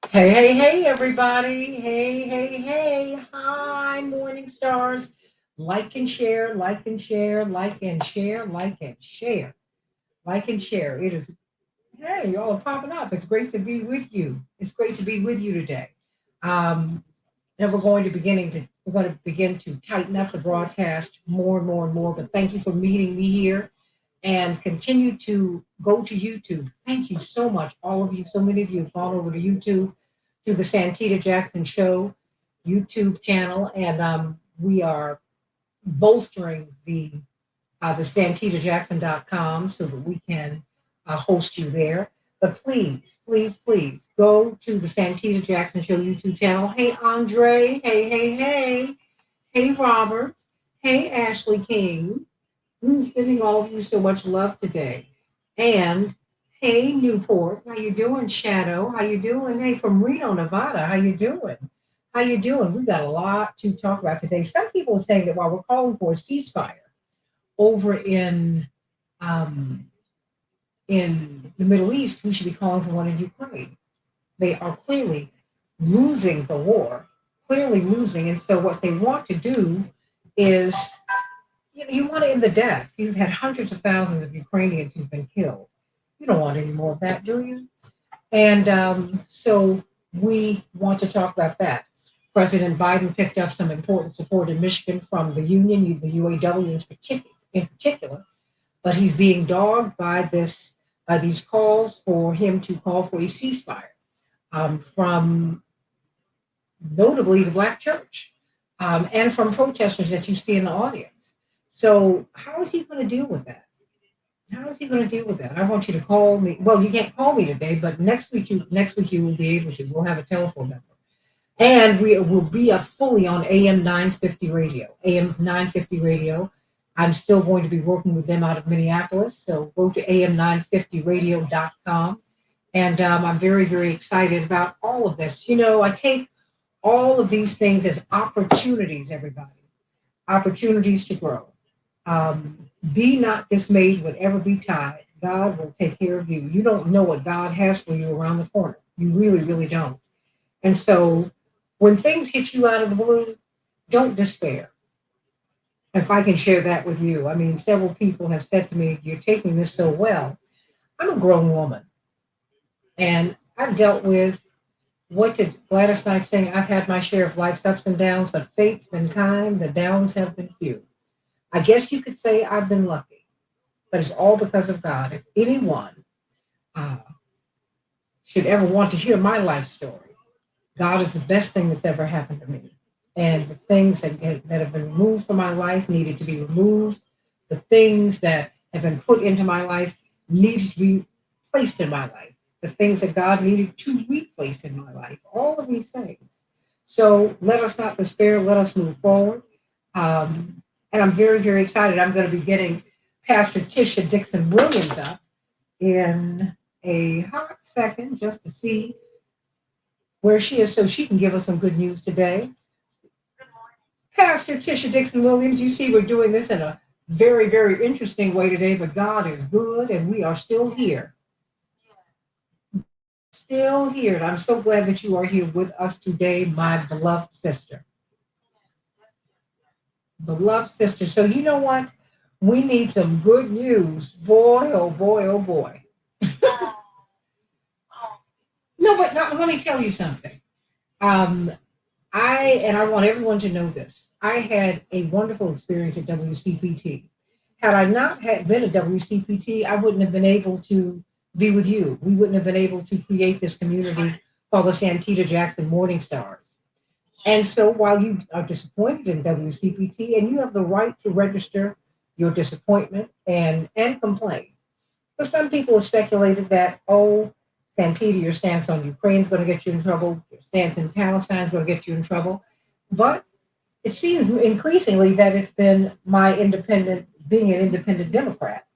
Hey, hey, hey, everybody. Hey, hey, hey. Hi, morning stars. Like and share, like and share, like and share, like and share, like and share. It is, hey, y'all are popping up. It's great to be with you. It's great to be with you today. Um, and we're going to begin to tighten up the broadcast more and more and more. But thank you for meeting me here and continue to go to YouTube. Thank you so much, all of you. So many of you have gone over to YouTube to the Santita Jackson Show YouTube channel, and we are bolstering the santitajackson.com so that we can host you there. But please, please, please go to the Santita Jackson Show YouTube channel. Hey, Andre. Hey, hey, hey. Hey, Robert. Hey, Ashley King. Who's giving all of you so much love today? And hey, Newport, how you doing? Shadow, how you doing? Hey, from Reno, Nevada, how you doing? How you doing? We got a lot to talk about today. Some people are saying that while we're calling for a ceasefire over um, in the Middle East, we should be calling for one in Ukraine. They are clearly losing the war, clearly losing, and so what they want to do is you want to end the death. You've had hundreds of thousands of Ukrainians who've been killed. You don't want any more of that, do you? And so we want to talk about that. President Biden picked up some important support in Michigan from the union, the UAW in particular, but he's being dogged by these calls for him to call for a ceasefire from notably the Black church and from protesters that you see in the audience. So how is he going to deal with that? How is he going to deal with that? I want you to call me. Well, you can't call me today, but next week you will be able to. We'll have a telephone number, and we will be up fully on AM 950 radio. AM 950 radio. I'm still going to be working with them out of Minneapolis, so go to am950radio.com. And I'm very, very excited about all of this. You know, I take all of these things as opportunities, everybody, opportunities to grow. Be not dismayed, whatever betide. God will take care of you. You don't know what God has for you around the corner. You really, really don't. And so when things hit you out of the blue, don't despair. If I can share that with you, I mean, several people have said to me, "You're taking this so well." I'm a grown woman and I've dealt with what did Gladys Knight saying? I've had my share of life's ups and downs, but fate's been kind. The downs have been few. I guess you could say I've been lucky, but it's all because of God. If anyone uh, should ever want to hear my life story, God is the best thing that's ever happened to me. And the things that have been removed from my life needed to be removed. The things that have been put into my life needed to be placed in my life. The things that God needed to replace in my life. All of these things. So let us not despair. Let us move forward. And I'm very, very excited. I'm going to be getting Pastor Tisha Dixon Williams up in a hot second just to see where she is so she can give us some good news today. Pastor Tisha Dixon Williams, you see, we're doing this in a very, very interesting way today, but God is good and we are still here. Still here. And I'm so glad that you are here with us today, my beloved sister. Beloved sister. So, you know what? We need some good news. Boy, oh boy, oh boy. No, but no, let me tell you something. Um, I want everyone to know this. I had a wonderful experience at WCPT. Had I not had been at WCPT, I wouldn't have been able to be with you. We wouldn't have been able to create this community called the Santita Jackson Morning Stars. And so while you are disappointed in WCPT and you have the right to register your disappointment and complain. For some people have speculated that, oh, Santita, your stance on Ukraine is going to get you in trouble. Your stance in Palestine is going to get you in trouble. But it seems increasingly that it's been being an independent Democrat.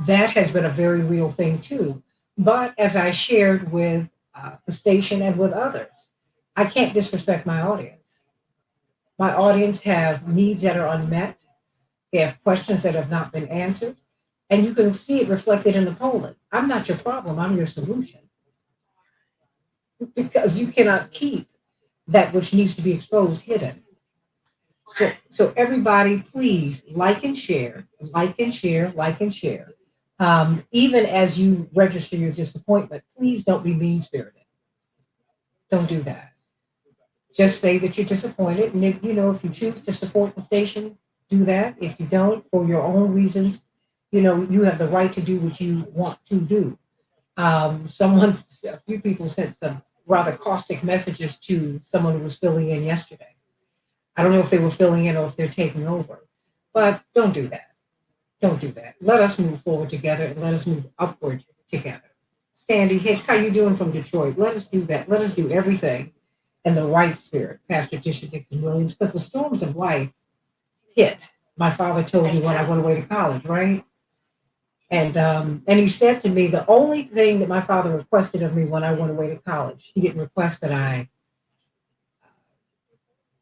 That has been a very real thing too. But as I shared with the station and with others, I can't disrespect my audience. My audience have needs that are unmet. They have questions that have not been answered. And you can see it reflected in the polling. I'm not your problem, I'm your solution. because you cannot keep that which needs to be exposed hidden. So everybody, please like and share, like and share, like and share. Even as you register your disappointment, please don't be mean spirited. Don't do that. Just say that you're disappointed, and if you choose to support the station, do that. If you don't, for your own reasons, you have the right to do what you want to do. A few people sent some rather caustic messages to someone who was filling in yesterday. I don't know if they were filling in or if they're taking over, but don't do that. Don't do that. Let us move forward together and let us move upward together. Sandy Hicks, how you doing from Detroit? Let us do that. Let us do everything in the right spirit, Pastor Tisha Dixon Williams, because the storms of life hit. My father told me when I went away to college, right? And he said to me, the only thing that my father requested of me when I went away to college, he didn't request that I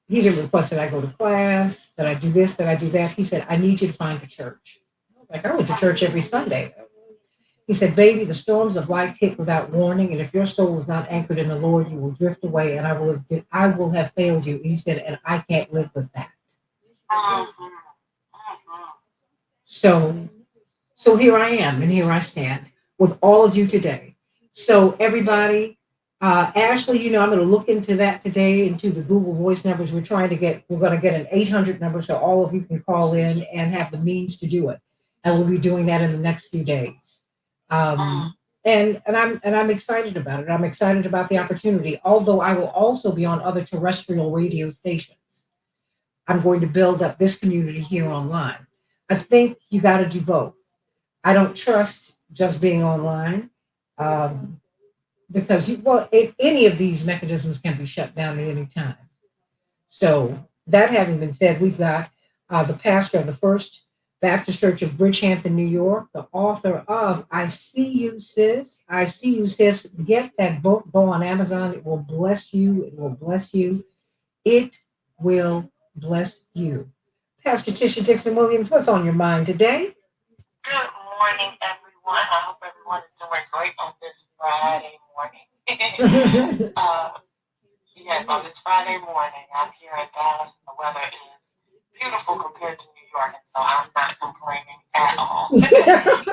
go to class, that I do this, that I do that. He said, I need you to find a church. Like, I went to church every Sunday. He said, baby, the storms of life hit without warning, and if your soul is not anchored in the Lord, you will drift away, and I will have failed you. And he said, and I can't live with that. So so here I am, and here I stand with all of you today. So everybody, Ashley, I'm going to look into that today, into the Google Voice numbers. We're going to get an 800 number so all of you can call in and have the means to do it. And we'll be doing that in the next few days. And I'm excited about it. I'm excited about the opportunity. Although I will also be on other terrestrial radio stations. I'm going to build up this community here online. I think you got to do both. I don't trust just being online, um, because any of these mechanisms can be shut down at any time. So that having been said, we've got the pastor of the First Baptist Church of Bridgehampton, New York, the author of "I See You, Sis." I see you, sis. Get that book. Go on Amazon. It will bless you. It will bless you. It will bless you. Pastor Tisha Dixon Williams, what's on your mind today? Good morning, everyone. I hope everyone is doing great on this Friday morning. Yes, on this Friday morning, I'm here in Dallas. The weather is beautiful compared to New York, and so I'm not complaining at all.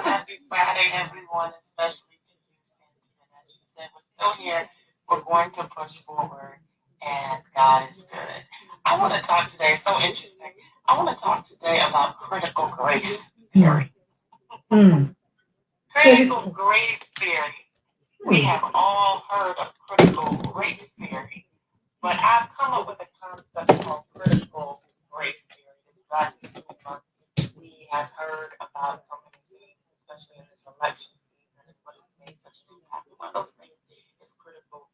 Happy Friday, everyone, especially to you, Santita. And as you said, we're still here. We're going to push forward, and God is good. I want to talk today, so interesting. I want to talk today about critical grace theory. Mm. Critical grace theory. We have all heard of critical race theory, but I've come up with a concept called critical race theory. This Black History Month, we have heard about so many things, especially in this election season, is what has made such an impact. One of those things is critical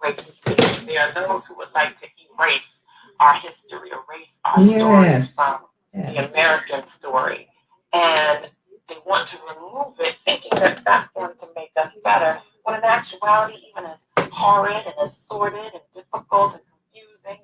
race theory. There are those who would like to erase our history, erase our stories from the American story. And they want to remove it, thinking that that's going to make us better, when in actuality, even as horrid and as sordid and difficult and confusing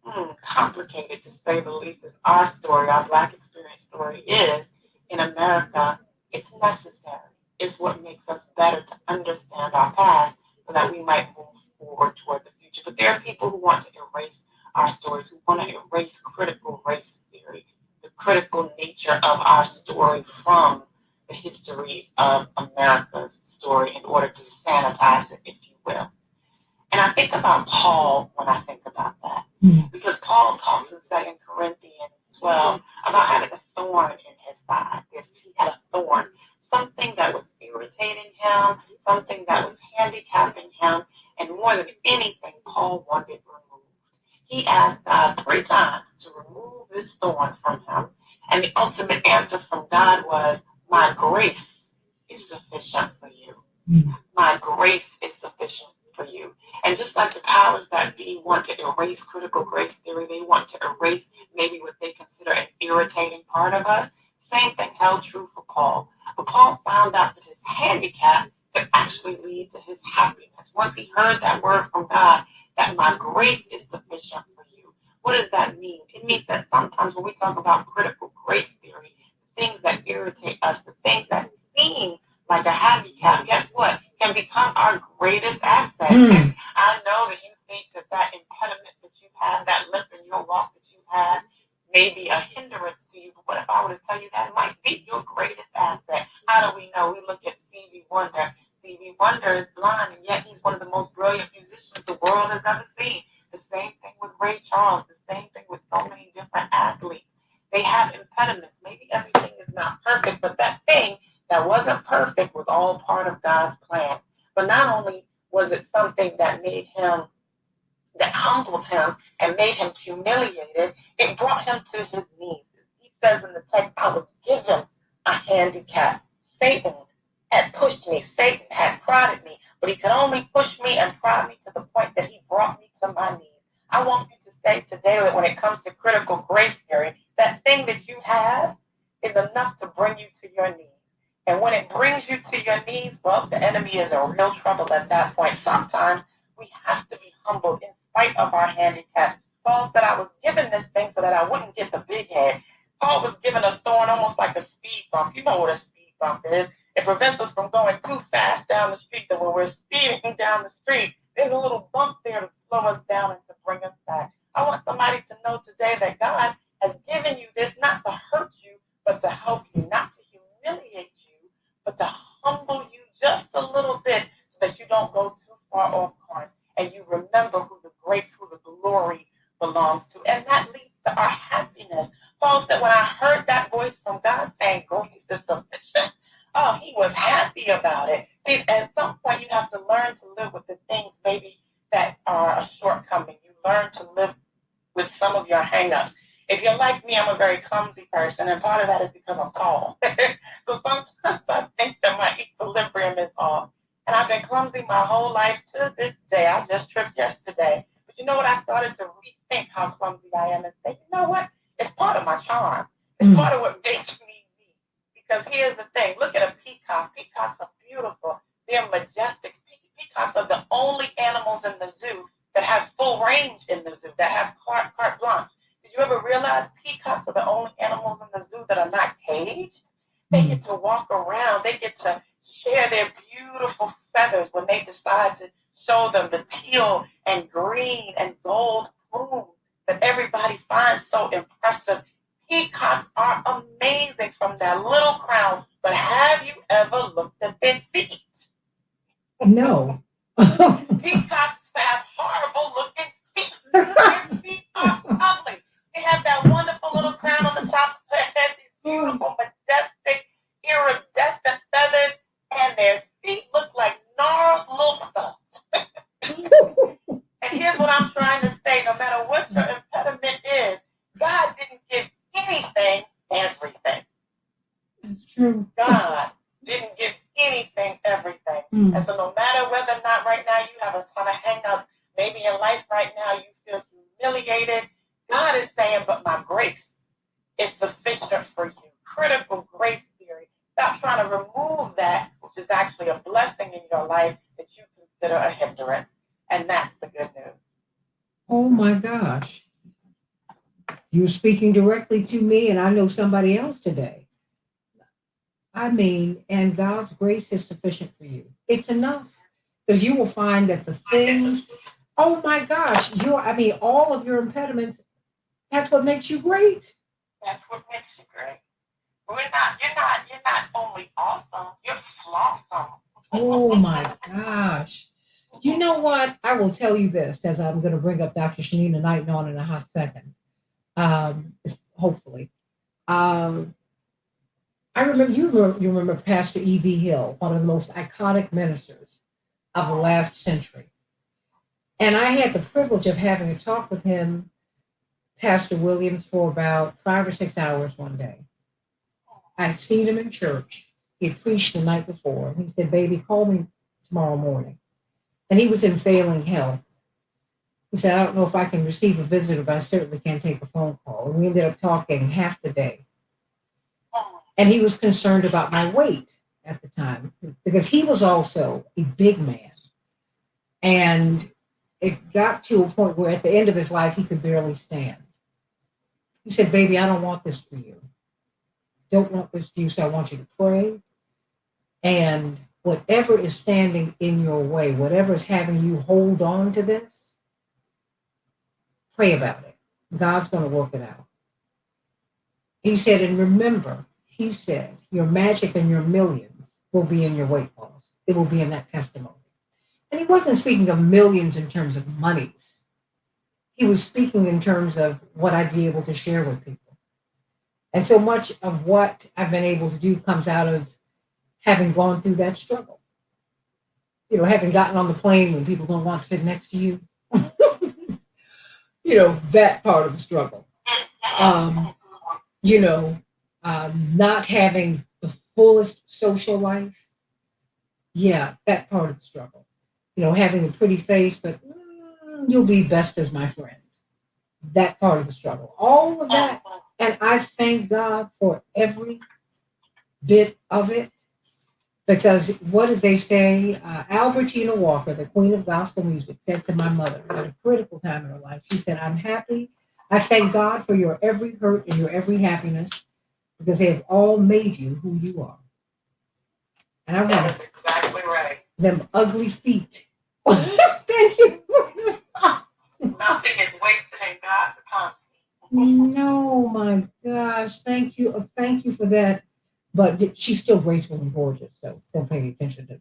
and complicated, to say the least, as our story, our Black experience story is in America, it's necessary. It's what makes us better to understand our past so that we might move forward toward the future. But there are people who want to erase our stories, who want to erase critical race theory, the critical nature of our story from the histories of America's story, in order to sanitize it, if you will. And I think about Paul when I think about that. Because Paul talks in 2 Corinthians 12 about having a thorn in his side. He had a thorn, something that was irritating him, something that was handicapping him, and more than anything, Paul wanted removed. He asked God 3 times to remove this thorn from him, and the ultimate answer from God was, my grace is sufficient for you. My grace is sufficient for you. And just like the powers that be want to erase critical grace theory, they want to erase maybe what they consider an irritating part of us. Same thing held true for Paul. But Paul found out that his handicap could actually lead to his happiness. Once he heard that word from God, that my grace is sufficient for you. What does that mean? It means that sometimes when we talk about critical grace theory, the things that irritate us, the things that seem like a handicap, guess what? can become our greatest asset. Mm. I know that you think that that impediment that you have, that limp in your walk that you have, may be a hindrance to you. But what if I were to tell you that might be your greatest asset? How do we know? We look at Stevie Wonder. Stevie Wonder is blind, and yet he's one of the most brilliant musicians the world has ever seen. The same thing with Ray Charles. The same thing with so many different athletes. They have impediments. Maybe everything is not perfect, but that thing that wasn't perfect was all part of God's plan. But not only was it something that made him, that humbled him and made him humiliated, it brought him to his knees. He says in the text, I was given a handicap. Satan had pushed me. Satan had prodded me, but he could only push me and prod me to the point that he brought me to my knees. I want you to say today that when it comes to critical grace theory, that thing that you have is enough to bring you to your knees. And when it brings you to your knees, well, the enemy is in real trouble at that point. Sometimes we have to be humbled in spite of our handicaps. Paul said, I was given this thing so that I wouldn't get the big head. Paul was given a thorn almost like a speed bump. You know what a speed bump is. It prevents us from going too fast down the street, that when we're speeding down the street, there's a little bump there to slow us down and to bring us back. I want somebody to know today that God has given you this not to hurt you, but to help you, not to humiliate you, but to humble you just a little bit so that you don't go too far off course and you remember who the grace, who the glory belongs to. And that leads to our happiness. Paul said, when I heard that voice from God saying, grace is sufficient, oh, he was happy about it. See, at some point you have to learn to live with the things maybe that are a shortcoming. You learn to live with some of your hangups. If you're like me, I'm a very clumsy person, and part of that is because I'm tall. So sometimes I think that my equilibrium is off. And I've been clumsy my whole life to this day. I just tripped yesterday. But you know what? I started to rethink how clumsy I am and say, you know what? It's part of my charm. It's part of what makes me me. Because here's the thing. Look at a peacock. Peacocks are beautiful. They're majestic. Peacocks are the only animals in the zoo that have full range in the zoo, that have carte blanche. Did you ever realize peacocks are the only animals in the zoo that are not caged? They get to walk around. They get to share their beautiful feathers when they decide to show them the teal and green and gold plumes that everybody finds so impressive. Peacocks are amazing from that little crown, but have you ever looked at their feet? No. Peacocks have horrible looking feet. Their feet are ugly. They have that wonderful little crown on the top of their head, these beautiful, majestic, iridescent feathers, and their feet look like gnarled little stones. And here's what I'm trying to say. No matter what your impediment is, God didn't give anything everything. That's true. God didn't give anything everything. And so no matter whether or not right now you have a ton of hangups, maybe in life right now you feel humiliated, God is saying, but my grace is sufficient for you. Critical grace theory. Stop trying to remove that, which is actually a blessing in your life that you consider a hindrance. And that's the good news. Oh my gosh. You're speaking directly to me, and I know somebody else today. I mean, and God's grace is sufficient for you. It's enough. Because you will find that the things, oh my gosh, all of your impediments, that's what makes you great. That's what makes you great. You're not only awesome, you're flawsome. Oh my gosh. You know what? I will tell you this as I'm going to bring up Dr. Shanina Knight on in a hot second. Hopefully. Um, you remember Pastor E.V. Hill, one of the most iconic ministers of the last century. And I had the privilege of having a talk with him, Pastor Williams, for about 5 or 6 hours one day. I'd seen him in church. He had preached the night before. And he said, baby, call me tomorrow morning. And he was in failing health. He said, I don't know if I can receive a visitor, but I certainly can take a phone call. And we ended up talking half the day. And he was concerned about my weight at the time because he was also a big man. And it got to a point where at the end of his life, he could barely stand. He said, baby, I don't want this for you. Don't want this for you. So I want you to pray and Whatever is standing in your way, whatever is having you hold on to this, pray about it. God's going to work it out. He said, and remember, he said, your magic and your millions will be in your weight loss. It will be in that testimony. And he wasn't speaking of millions in terms of monies. He was speaking in terms of what I'd be able to share with people. And so much of what I've been able to do comes out of having gone through that struggle. Having gotten on the plane when people don't want to sit next to you. That part of the struggle. Um, you know, Not having the fullest social life. Yeah, that part of the struggle. Having a pretty face, but you'll be best as my friend. That part of the struggle. All of that. And I thank God for every bit of it. Because what did they say? Albertina Walker, the queen of gospel music, said to my mother at a critical time in her life, she said, I'm happy. I thank God for your every hurt and your every happiness because they have all made you who you are. And I That want is exactly right. them ugly feet. Thank you. Nothing is wasted in God's economy. No, my gosh. Thank you. Thank you for that. But she's still graceful and gorgeous. So don't pay any attention to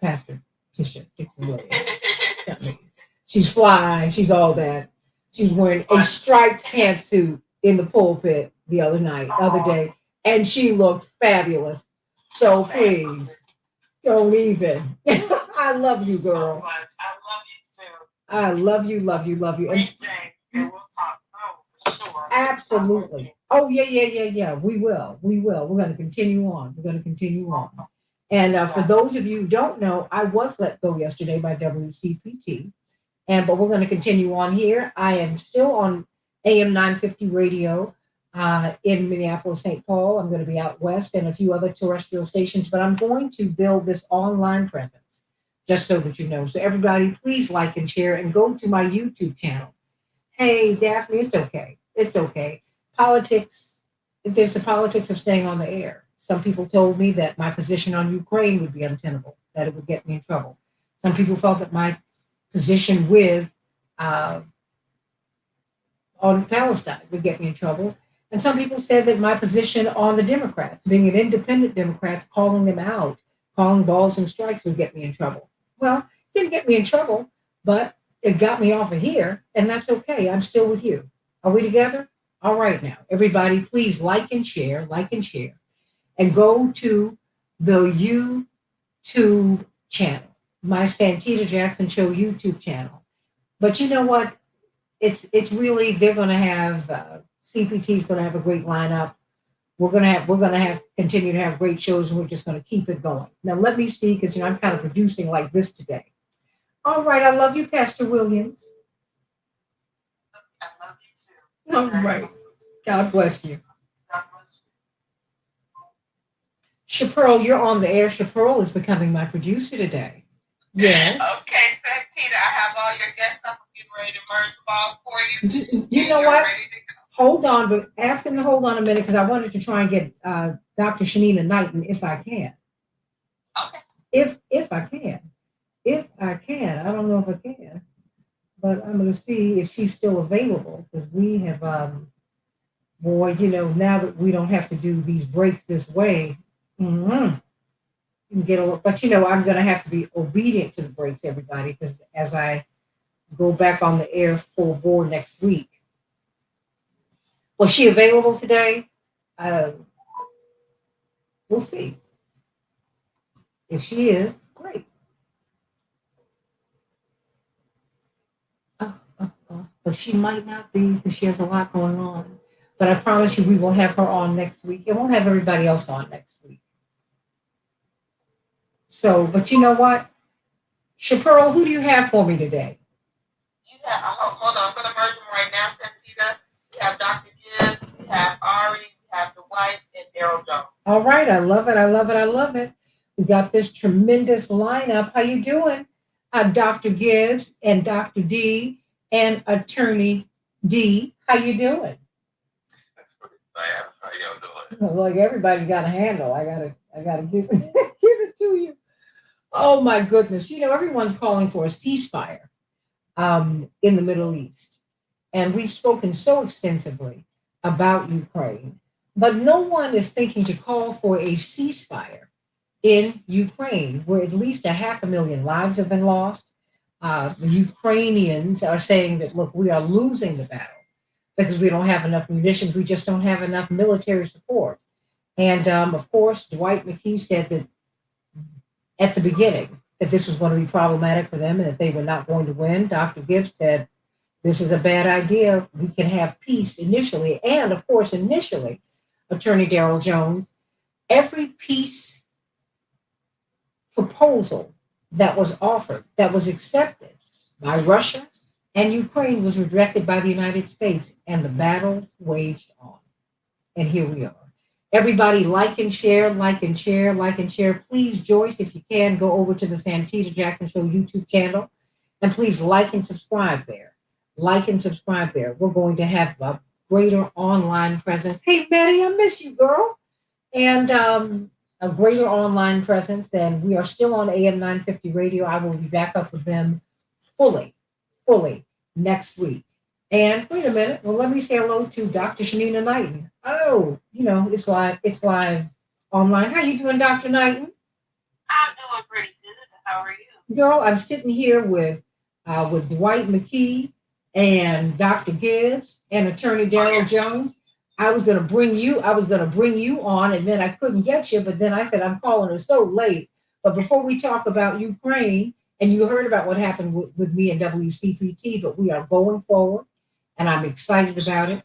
Pastor Tisha Dixon Williams. She's fly. She's all that. She's wearing a striped pantsuit in the pulpit other day, and she looked fabulous. So please, don't even. I love you, girl. I love you, love you, love you. And we'll talk for sure. absolutely. Oh, yeah, yeah, yeah, yeah. We will. We will. We're going to continue on. We're going to continue on. And for those of you who don't know, I was let go yesterday by WCPT. But we're going to continue on here. I am still on AM 950 radio in Minneapolis, St. Paul. I'm going to be out west and a few other terrestrial stations, but I'm going to build this online presence just so that you know. So everybody, please like and share and go to my YouTube channel. Hey, Daphne, it's okay. It's okay. Politics, there's the politics of staying on the air. Some people told me that my position on Ukraine would be untenable, that it would get me in trouble. Some people felt that my position with uh, on Palestine would get me in trouble. And some people said that my position on the Democrats, being an independent Democrat, calling them out, calling balls and strikes would get me in trouble. Well, it didn't get me in trouble, but it got me off of here, and that's okay. I'm still with you. Are we together? All right now. Everybody, please like and share, and go to the YouTube channel, my Santita Jackson Show YouTube channel. But you know what? It's really they're going to have CPT's going to have a great lineup. We're going to have continue to have great shows, and we're just going to keep it going. Now let me see because I'm kind of producing like this today. All right, I love you, Pastor Williams. I love you too. All right, God bless you. God bless Chaparral, you're on the air. Chaparral is becoming my producer today. you. Yes. Okay, Santita, I have all your guests up. I'm getting ready to merge the ball for you. You know You're what? ready to go. Hold on, but ask him to hold on a minute because I wanted to try and get Dr. Shanina Knighton if I can. Okay. If I can. If I can. I don't know if I can. But I'm gonna see if she's still available because we have boy, now that we don't have to do these breaks this way, you can get a little but I'm gonna have to be obedient to the breaks, everybody, because as I go back on the air full board next week. Was she available today? Uh, we'll see. If she is, great. But she might not be because she has a lot going on. But I promise you, we will have her on next week, and we'll have everybody else on next week. So, but you know what? Chaparral, who do you have for me today? Hold on. I'm going to merge them right now, Santita. We have Dr. Gibbs, we have Ari, we have Dwight, and Daryl Jones. All right, I love it. I love it. I love it. We got this tremendous lineup. How you doing, Dr. Gibbs and Dr. D and Attorney D? How you doing? Diana, how y'all doing? Like everybody got a handle. I gotta give give it to you. Oh my goodness. Everyone's calling for a ceasefire in the Middle East. And we've spoken so extensively about Ukraine, but no one is thinking to call for a ceasefire in Ukraine, where at least a 500,000 lives have been lost. The Ukrainians are saying that, look, we are losing the battle because we don't have enough munitions. We just don't have enough military support. And of course, Dwight McKee said that at the beginning that this was going to be problematic for them and that they were not going to win. Dr. Gibbs said, this is a bad idea. We can have peace initially. And of course, initially, Attorney Daryl Jones, every peace proposal that was offered, that was accepted by Russia and Ukraine was rejected by the United States, and the battle waged on. And here we are. Everybody like and share, like and share, like and share. Please, Joyce, if you can, go over to the Santita Jackson Show YouTube channel and please like and subscribe there. Like and subscribe there. We're going to have a greater online presence. Hey, Betty, I miss you, girl. And a greater online presence. And we are still on AM 950 radio. I will be back up with them fully next week. And wait a minute. Well, let me say hello to Dr. Shanina Knighton. Oh, it's live. It's live online. How you doing, Dr. Knighton? I'm doing pretty good. How are you? Girl, I'm sitting here with Dwight McKee and Dr. Gibbs and Attorney Daryl Jones. I was gonna bring you on, and then I couldn't get you, but then I said I'm calling her so late. But before we talk about Ukraine, and you heard about what happened with me and WCPT, but we are going forward, and I'm excited about it.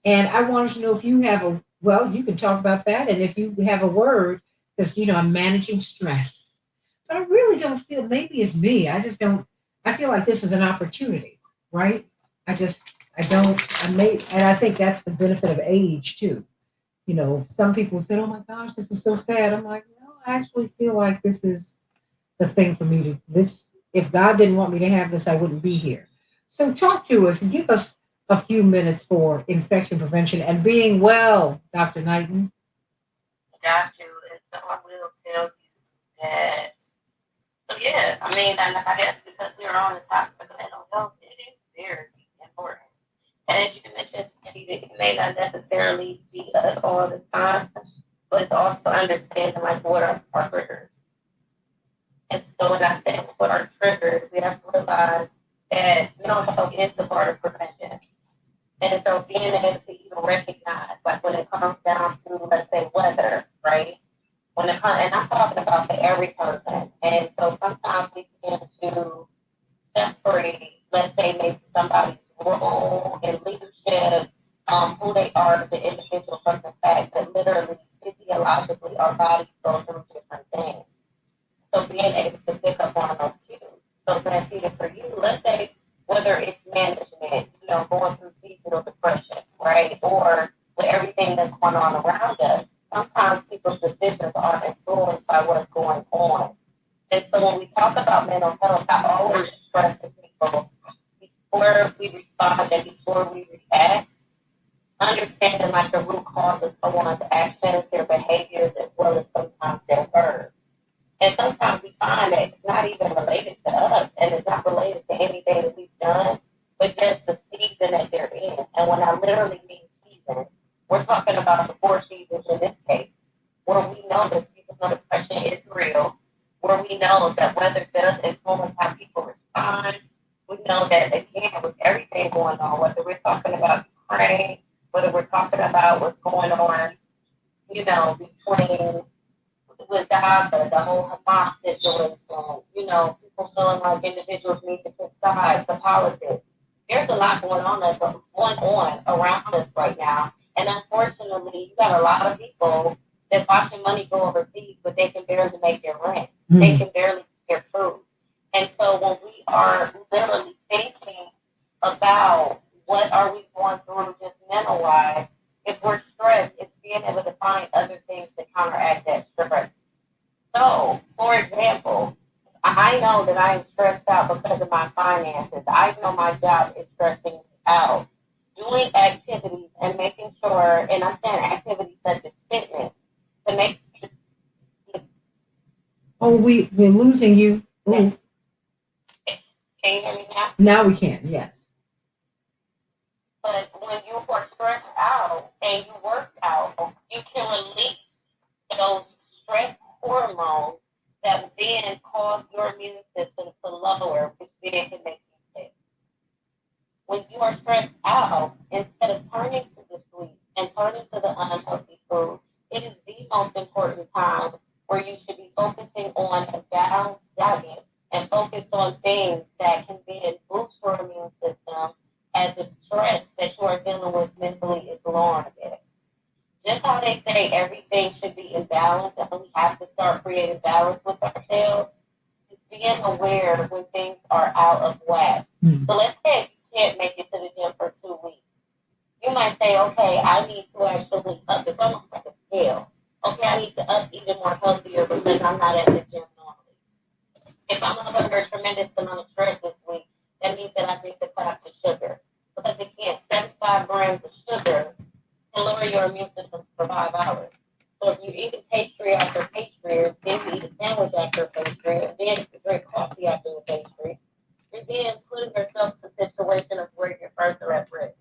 And I wanted to know if you have you can talk about that, and if you have a word, because I'm managing stress. But I really don't feel, maybe it's me. I just don't, I feel like this is an opportunity, right? I just, I don't, I may, and I think that's the benefit of age too. Some people said, oh my gosh, this is so sad. I'm like, no, I actually feel like this is the thing for me to, if God didn't want me to have this, I wouldn't be here. So talk to us and give us a few minutes for infection prevention and being well, Dr. Knighton. Got you. And so I will tell you that. So yeah, I mean, and I guess because we're on the topic of mental health, it is very important. And as you mentioned, it may not necessarily be us all the time, but it's also understanding like what are our triggers. And so when I say what are triggers, we have to realize that mental health is a part of prevention. And so being able to even recognize, like when it comes down to, let's say, weather, right? When it comes, and I'm talking about for every person. And so sometimes we begin to separate, let's say, maybe somebody's role in leadership, who they are as an individual from the fact that literally, physiologically, our bodies go through different things. So being able to pick up on those cues. So Santita, for you, let's say whether it's management, going through seasonal depression, right? Or with everything that's going on around us, sometimes people's decisions are influenced by what's going on. And so when we talk about mental health, I always express to people before we respond and before we react, understanding like the root cause of someone's actions, their behaviors, as well as sometimes their words. And sometimes we find that it's not even related to us and it's not related to anything that we've done, but just the season that they're in. And when I literally mean season, we're talking about the 4 seasons in this case, where we know that seasonal depression is real, where we know that weather does influence how people respond. We know that, again, with everything going on, whether we're talking about Ukraine, whether we're talking about what's going on, between with Gaza, the whole Hamas situation, people feeling like individuals need to pick sides, the politics. There's a lot going on around us right now. And unfortunately, you got a lot of people that's watching money go overseas, but they can barely make their rent. Mm. They can barely get their food. And so when we are literally thinking about what are we going through just mental-wise, if we're stressed, it's being able to find other things to counteract that stress. So, for example, I know that I am stressed out because of my finances. I know my job is stressing me out. Doing activities and making sure, and I'm saying activities such as fitness, to make Oh, we're losing you. Ooh, Can you hear me now? now we can. Yes. But when you are stressed out and you work out, you can release those stress hormones that then cause your immune system to lower, which then can make you sick. When you are stressed out, instead of turning to the sweets and turning to the unhealthy food, it is the most important time where you should be focusing on a balanced diet and focus on things that can then boost your immune system as the stress that you are dealing with mentally is lowering it. Just how they say everything should be in balance and we have to start creating balance with ourselves, is being aware when things are out of whack. So let's say if you can't make it to the gym for 2 weeks. You might say, okay, I need to actually up. It's almost like a scale. Okay, I need to up even more healthier because I'm not at the gym normally. If I'm under a tremendous amount of stress this week, that means that I need to cut out the sugar. Because again, 75 grams of sugar can lower your immune system for 5 hours. So if you eat a pastry after pastry, or then you eat a sandwich after a pastry, and then if you drink coffee after the pastry, you're then putting yourself in a situation of where you're further at risk.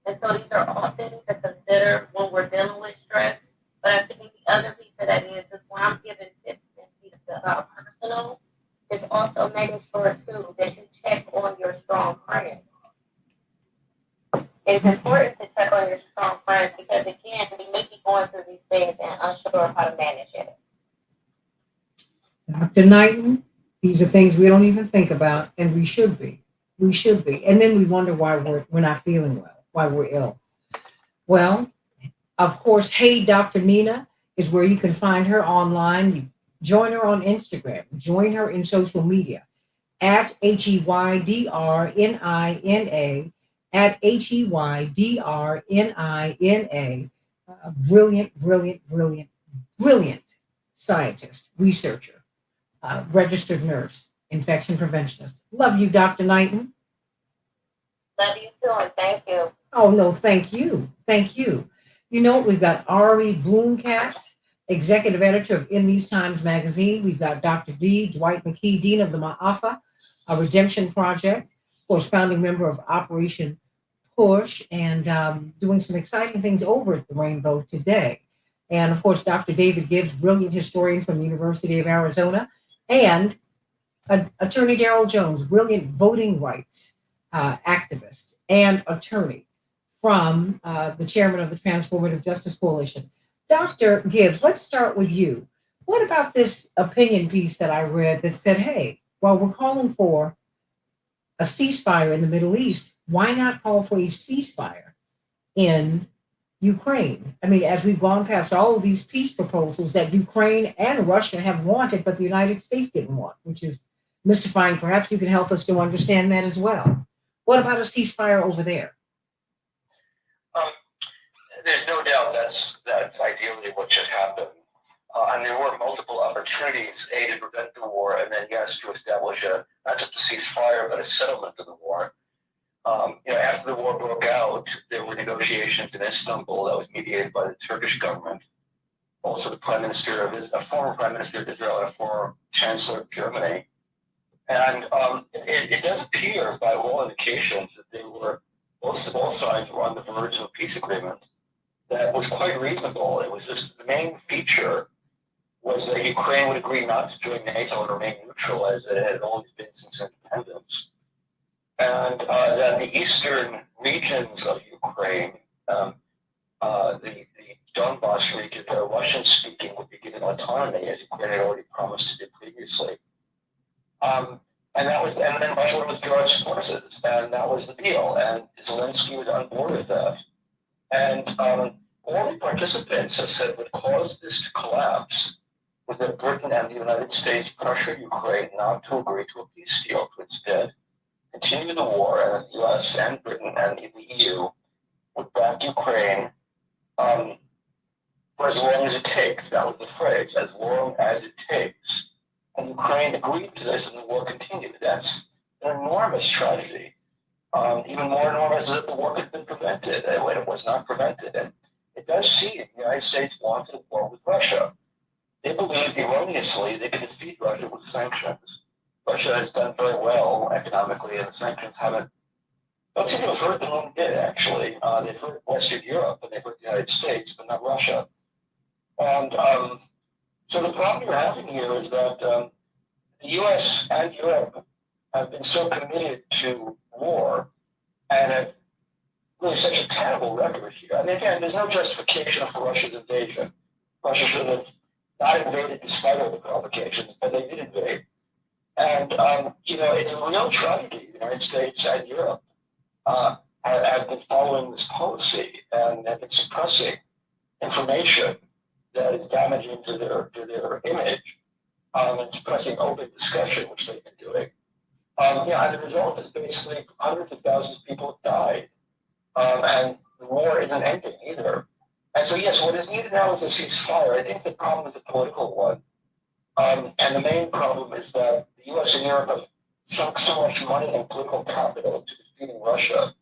And so these are all things to consider when we're dealing with stress. But I think the other piece of that is why I'm giving tips about personal is also making sure too that you check on your strong friends. It's important to check on your strong friends because again, we may be going through these things and unsure of how to manage it. Dr. Knighton, these are things we don't even think about, and we should be. We should be. And then we wonder why we're not feeling well, why we're ill. Well, of course, Hey Dr. Nina is where you can find her online. You join her on Instagram, join her in social media at HEYDRNINA, at HEYDRNINA. Brilliant, brilliant, brilliant, brilliant scientist, researcher, registered nurse, infection preventionist. Love you, Dr. Knighton. Love you too, and thank you. Oh, no, thank you. Thank you. You know, we've got Ari Bloomcatz, executive editor of In These Times magazine. We've got Dr. D. Dwight McKee, dean of the Ma'afa, a redemption project, of course, founding member of Operation Push, and doing some exciting things over at the Rainbow today. And of course, Dr. David Gibbs, brilliant historian from the University of Arizona, and Attorney Darrell Jones, brilliant voting rights activist and attorney from the chairman of the Transformative Justice Coalition. Dr. Gibbs, let's start with you. What about this opinion piece that I read that said, hey, while we're calling for a ceasefire in the Middle East, why not call for a ceasefire in Ukraine? I mean, as we've gone past all of these peace proposals that Ukraine and Russia have wanted, but the United States didn't want, which is mystifying. Perhaps you can help us to understand that as well. What about a ceasefire over there? Um, there's no doubt that's ideally what should happen. And there were multiple opportunities, A, to prevent the war, and then, yes, to establish not just a ceasefire, but a settlement of the war. After the war broke out, there were negotiations in Istanbul that was mediated by the Turkish government, also the a former prime minister of Israel and a former chancellor of Germany. And it does appear, by all indications, that they were both sides were on the verge of a peace agreement that was quite reasonable. It was just the main feature was that Ukraine would agree not to join NATO and remain neutral as it had always been since independence, and that the eastern regions of Ukraine, the Donbass region, the Russian-speaking, would be given autonomy, as Ukraine had already promised to do previously. And then Russia would withdraw its forces, and that was the deal. And Zelensky was on board with that. And all the participants have said what caused this to collapse was that Britain and the United States pressured Ukraine not to agree to a peace deal, to instead continue the war, and the U.S. and Britain and the EU would back Ukraine for as long as it takes. That was the phrase, as long as it takes. And Ukraine agreed to this, and the war continued. That's an enormous tragedy. Even more enormous is that the war could have been prevented, when it was not prevented. And it does seem the United States wanted a war with Russia. they believed erroneously they could defeat Russia with sanctions. Russia has done very well economically, and the sanctions haven't. Don't seem to have hurt them one bit, actually. They've hurt Western Europe and they've hurt the United States, but not Russia. And so the problem you're having here is that the U.S. and Europe have been so committed to war and have really such a terrible record here. I mean, again, there's no justification for Russia's invasion. Russia should have not invaded despite all the provocations, but they did invade. And, it's a real tragedy. The United States and Europe have been following this policy and have been suppressing information that is damaging to their image and suppressing open discussion, which they've been doing. And the result is basically hundreds of thousands of people have died, and the war isn't ending either. And so, yes, what is needed now is a ceasefire. I think the problem is a political one. And the main problem is that the U.S. and Europe have sunk so much money and political capital into defeating Russia.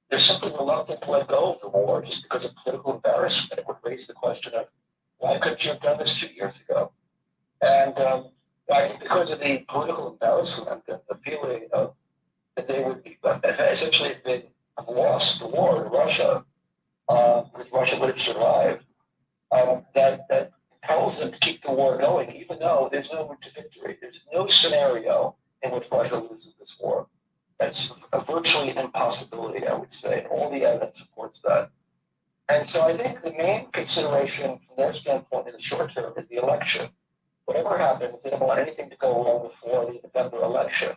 They're simply reluctant to let go of the war just because of political embarrassment. It would raise the question of, why couldn't you have done this 2 years ago? And I think because of the political embarrassment and the feeling of that they would be essentially have lost the war in Russia, if Russia would have survived, that compels them to keep the war going, even though there's no route to victory. There's no scenario in which Russia loses this war. That's virtually an impossibility, I would say, and all the evidence supports that. And so I think the main consideration from their standpoint in the short term is the election. Whatever happens, they don't want anything to go wrong before the November election.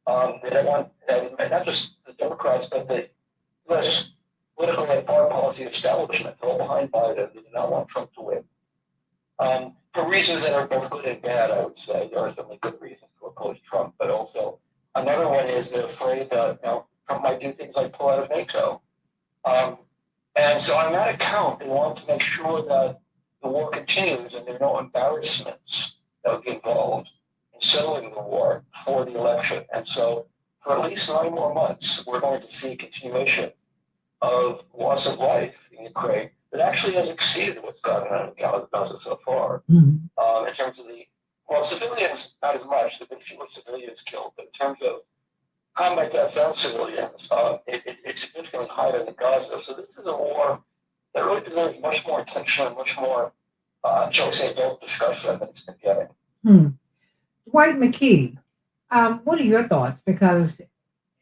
They don't want, and not just the Democrats, but the U.S. political and foreign policy establishment. They're all behind Biden. They do not want Trump to win. For reasons that are both good and bad, I would say. There are certainly good reasons to oppose Trump, but also another one is they're afraid that Trump might do things like pull out of NATO. And so on that account, they want to make sure that the war continues and there are no embarrassments that would be involved in settling the war for the election. And so for at least 9 more months, we're going to see a continuation of loss of life in Ukraine that actually has exceeded what's gone on in Gaza so far. Mm-hmm. In terms of civilians, not as much. There have been fewer civilians killed, but in terms of combat deaths on civilians, it's significantly higher than Gaza. So this is a war that really deserves much more attention and much more, shall we say, adult discussion than it's been getting. Dwight McKee, what are your thoughts? Because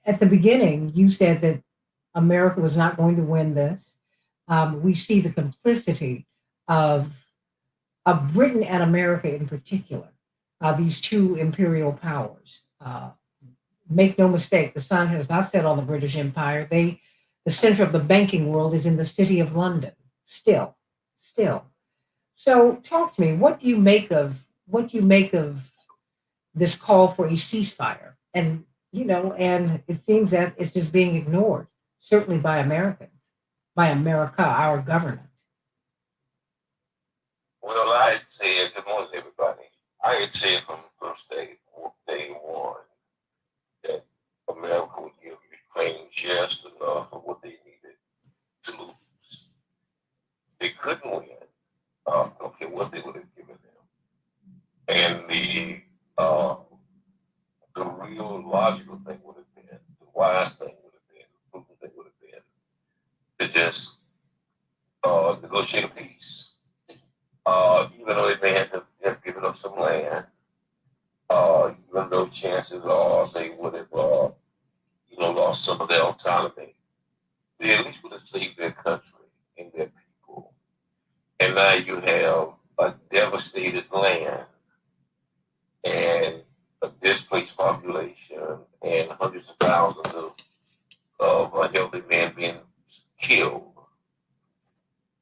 at the beginning, you said that America was not going to win this. We see the complicity of Britain and America in particular, these two imperial powers. Make no mistake, the sun has not set on the British Empire. The center of the banking world is in the city of London. Still. So, talk to me. What do you make of this call for a ceasefire? And it seems that it's just being ignored, certainly by Americans, by America, our government. Well, I'd say, good morning, everybody. I had said from the first day one, that America would give Ukraine just enough of what they needed to lose. They couldn't win. I don't care what they would have given them. And uh, the real logical thing would have been, the wise thing would have been, the prudent thing would have been to just negotiate a peace. Even though they may have given up some land, even though chances are they would have, lost some of their autonomy, they at least would have saved their country and their people. And now you have a devastated land and a displaced population and hundreds of thousands of unhealthy men being killed.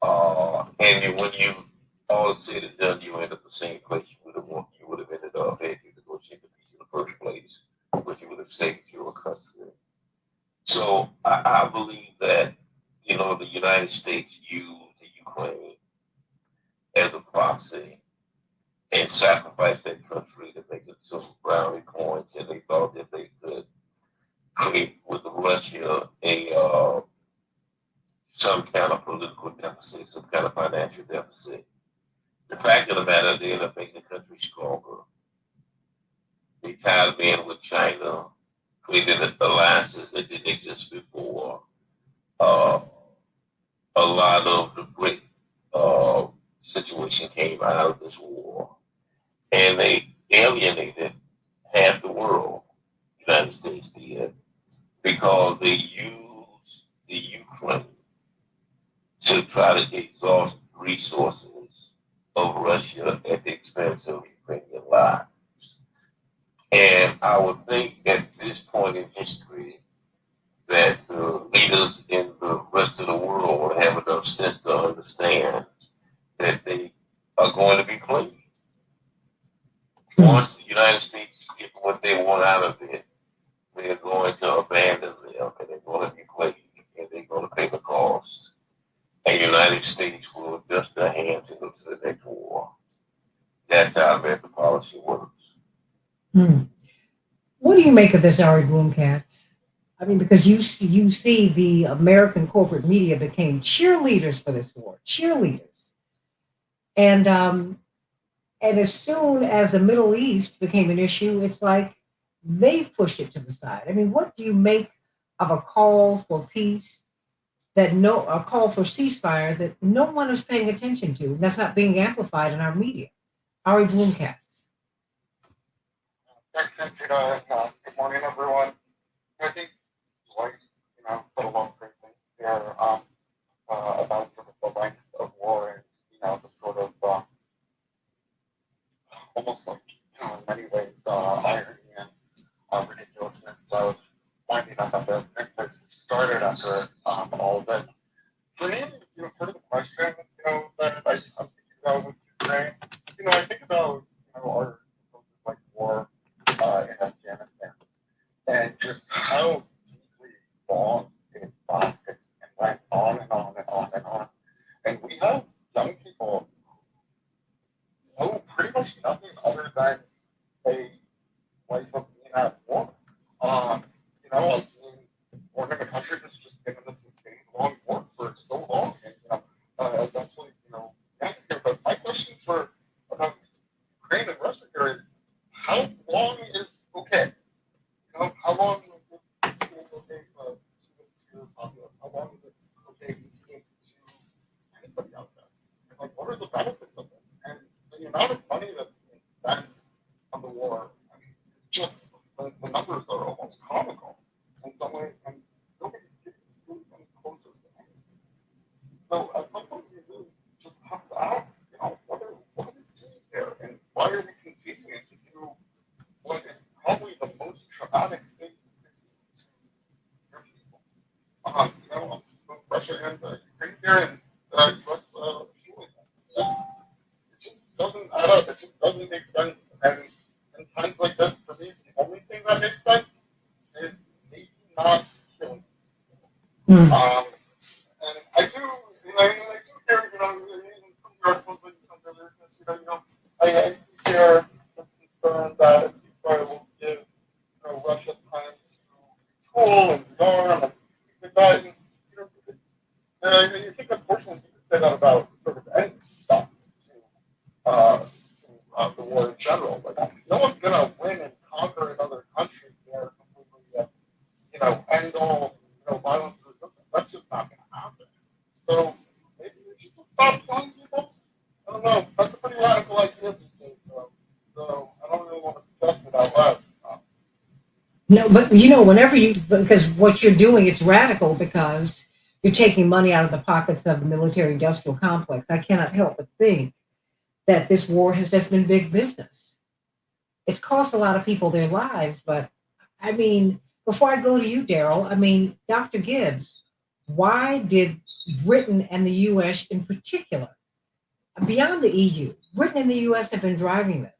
And when you all said and done, you end up the same place you would have ended up had you negotiated the peace in the first place, which you would have saved your country. So I believe that the United States used the Ukraine as a proxy and sacrificed that country to make it some brownie points, and they thought that they could create with Russia some kind of political deficit, some kind of financial deficit. The fact of the matter, they end up making the country stronger. They tied in with China, created alliances that didn't exist before. Uh, a lot of the great situation came out of this war, and they alienated half the world. The United States did because they used the Ukraine to try to exhaust resources of Russia at the expense of Ukrainian lives. And I would think at this point in history that the leaders in the rest of the world have enough sense to understand that they are going to be played. Once the United States get what they want out of it, they're going to abandon them and they're going to be played and they're going to pay the cost. And the United States will adjust their hands and go to the next war. That's how American policy works. Hmm. What do you make of this, Ari Bloomcats? I mean, because you see the American corporate media became cheerleaders for this war, cheerleaders, and and as soon as the Middle East became an issue, it's like they've pushed it to the side. I mean, what do you make of a call for peace that no a call for ceasefire that no one is paying attention to? That's not being amplified in our media. Ari Bloomcats. Thanks, Santita, and good morning, everyone. I think, like, said a lot of great things there about sort of the length of war and, the sort of almost like, in many ways, irony and ridiculousness of finding out that the same place we started after all of this. For me, sort of the question, that I'm thinking about with Ukraine, I think about, our like war in Afghanistan and just how deeply long it lasted and went on and on and on and on. And we have young people who know pretty much nothing other than a life of being at war. Being born in a country that's just been in this sustained long war for so long, and eventually, get here. But my question for about Ukraine and Russia here is, how long is okay? How long is it okay to this to your populace? How long is it okay to give to anybody out there? And like, what are the benefits of it? And the amount of money that's being spent on the war, I mean, it's just the numbers are almost comical in some ways, and nobody gets any closer to anything. So at some point, you really just have to ask, what are we doing there, and why are we continuing to do what is probably the most traumatic thing to your people? Russia and Ukraine here, and US fueling them. It just doesn't add up. It just doesn't make sense. And in times like this, for me, the only thing that makes sense is maybe not killing. Hmm. And I do, hear, in some articles with some business, I do hear the concern that Ceasefire will give, Russia time to retool and rearm and things like that. And, I think unfortunately you could say that about sort of any stuff to the war in general. Like, no one's gonna win and conquer another country there completely, end all, violence and resistance. That's just not gonna happen. So maybe we should just stop killing people. I don't know. That's a pretty radical idea these days, though. So I don't really want to suggest it out loud. No, but whenever because what you're doing, it's radical because you're taking money out of the pockets of the military industrial complex. I cannot help but think that this war has just been big business. It's cost a lot of people their lives, but I mean, before I go to you, Daryl, I mean, Dr. Gibbs, why did Britain and the US in particular, beyond the EU, Britain and the US have been driving this?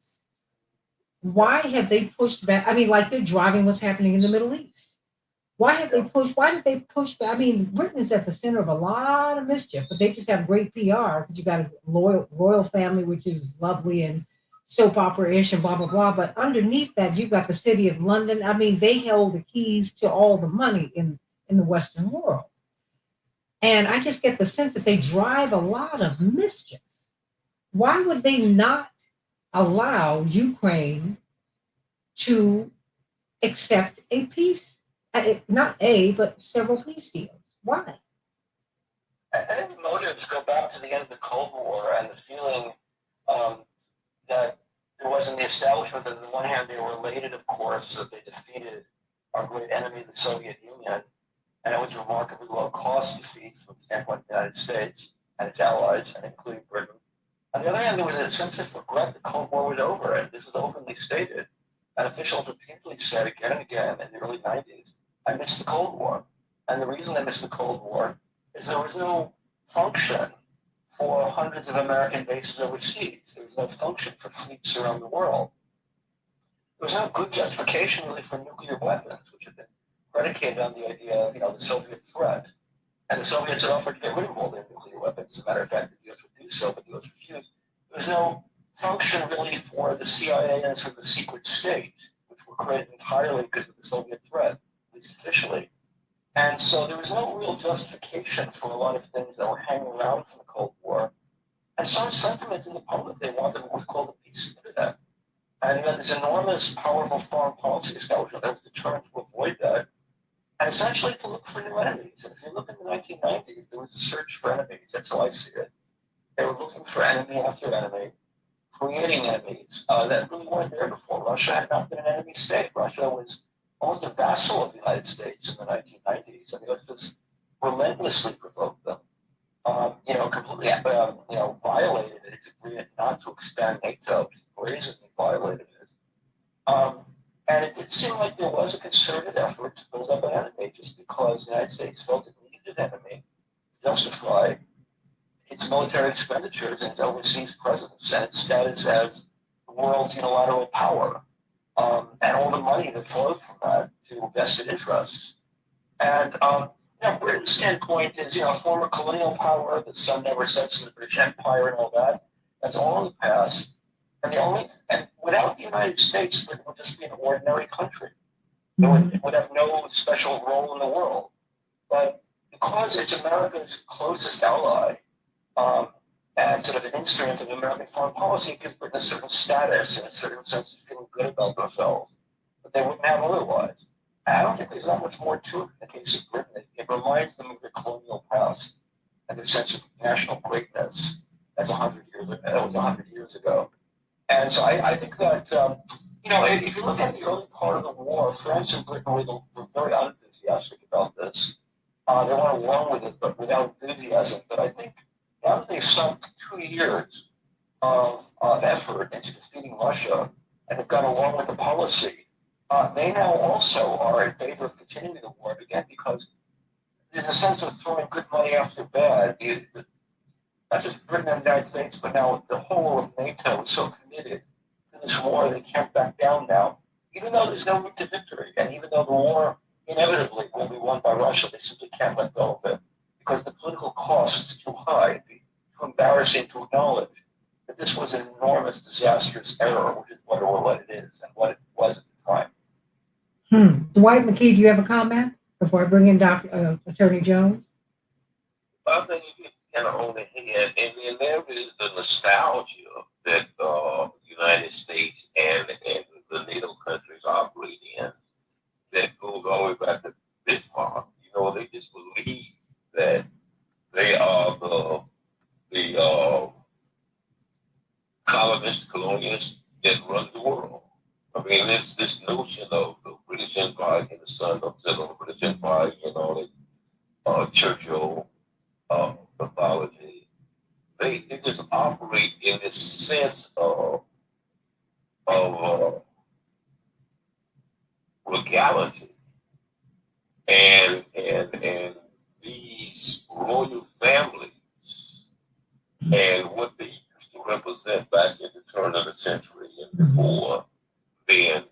Why have they pushed back? I mean, like they're driving what's happening in the Middle East. Why have they pushed? Why did they push back? I mean, Britain is at the center of a lot of mischief, but they just have great PR because you got a royal family, which is lovely and soap opera-ish and blah blah blah. But underneath that, you've got the city of London. I mean, they held the keys to all the money in the Western world, and I just get the sense that they drive a lot of mischief. Why would they not allow Ukraine to accept a peace, not a, but several peace deals? Why? I think the motives go back to the end of the Cold War and the feeling um, that there was in the establishment that on the one hand they were elated, of course, that they defeated our great enemy, the Soviet Union, and it was a remarkably low cost defeat from the standpoint of the United States and its allies, and including Britain. On the other hand, there was a sense of regret the Cold War was over, and this was openly stated. And officials repeatedly said again and again in the early 90s, I miss the Cold War. And the reason I miss the Cold War is there was no function for hundreds of American bases overseas. There was no function for fleets around the world. There was no good justification really for nuclear weapons, which had been predicated on the idea of the Soviet threat. And the Soviets had offered to get rid of all their nuclear weapons. As a matter of fact, the US would do so, but the US refused. There was no function really for the CIA and sort of the secret state, which were created entirely because of the Soviet threat, at least officially. And so there was no real justification for a lot of things that were hanging around from the Cold War. And some sentiment in the public, they wanted what was called the peace of the internet. And this enormous, powerful foreign policy establishment that was determined to avoid that, and essentially to look for new enemies. And if you look in the 1990s, there was a search for enemies. That's how I see it. They were looking for enemy after enemy, creating enemies that really weren't there before. Russia had not been an enemy state. Russia was almost a vassal of the United States in the 1990s, and the US just relentlessly provoked them. Completely, violated its agreement not to expand NATO, brazenly violated it. Um, and it did seem like there was a concerted effort to build up an enemy just because the United States felt it needed an enemy to justify its military expenditures and its overseas presence and its status as the world's unilateral power, and all the money that flowed from that to vested interests. And Britain's standpoint is, a former colonial power, the sun never sets in the British Empire and all that. That's all in the past. And without the United States, Britain would just be an ordinary country. It would have no special role in the world. But because it's America's closest ally, and sort of an instrument of American foreign policy, it gives Britain a certain status and a certain sense of feeling good about themselves that they wouldn't have otherwise. I don't think there's that much more to it in the case of Britain. It reminds them of their colonial past and their sense of national greatness as 100 years ago. That was 100 years ago. And so I think that, if you look at the early part of the war, France and Britain were very unenthusiastic about this. They went along with it, but without enthusiasm. But I think now that they've sunk 2 years of effort into defeating Russia and have gone along with the policy, they now also are in favor of continuing the war again because there's a sense of throwing good money after bad. Not just Britain and the United States, but now the whole of NATO is so committed to this war they can't back down now, even though there's no route to victory, and even though the war inevitably will be won by Russia, they simply can't let go of it because the political cost is too high, it'd be too embarrassing to acknowledge that this was an enormous, disastrous error, which is what it is and what it was at the time. Dwight McKee, do you have a comment before I bring in Attorney Jones? I think you can kind of own it here, and then there is the nostalgia that the United States and the NATO countries operate in that goes all the way back to Bismarck. They just believe that they are the colonists that run the world. I mean, this notion of the British Empire and the sun up on the British Empire, Churchill mythology, they just operate in this sense of legality, and these royal families and what they used to represent back at the turn of the century and before then,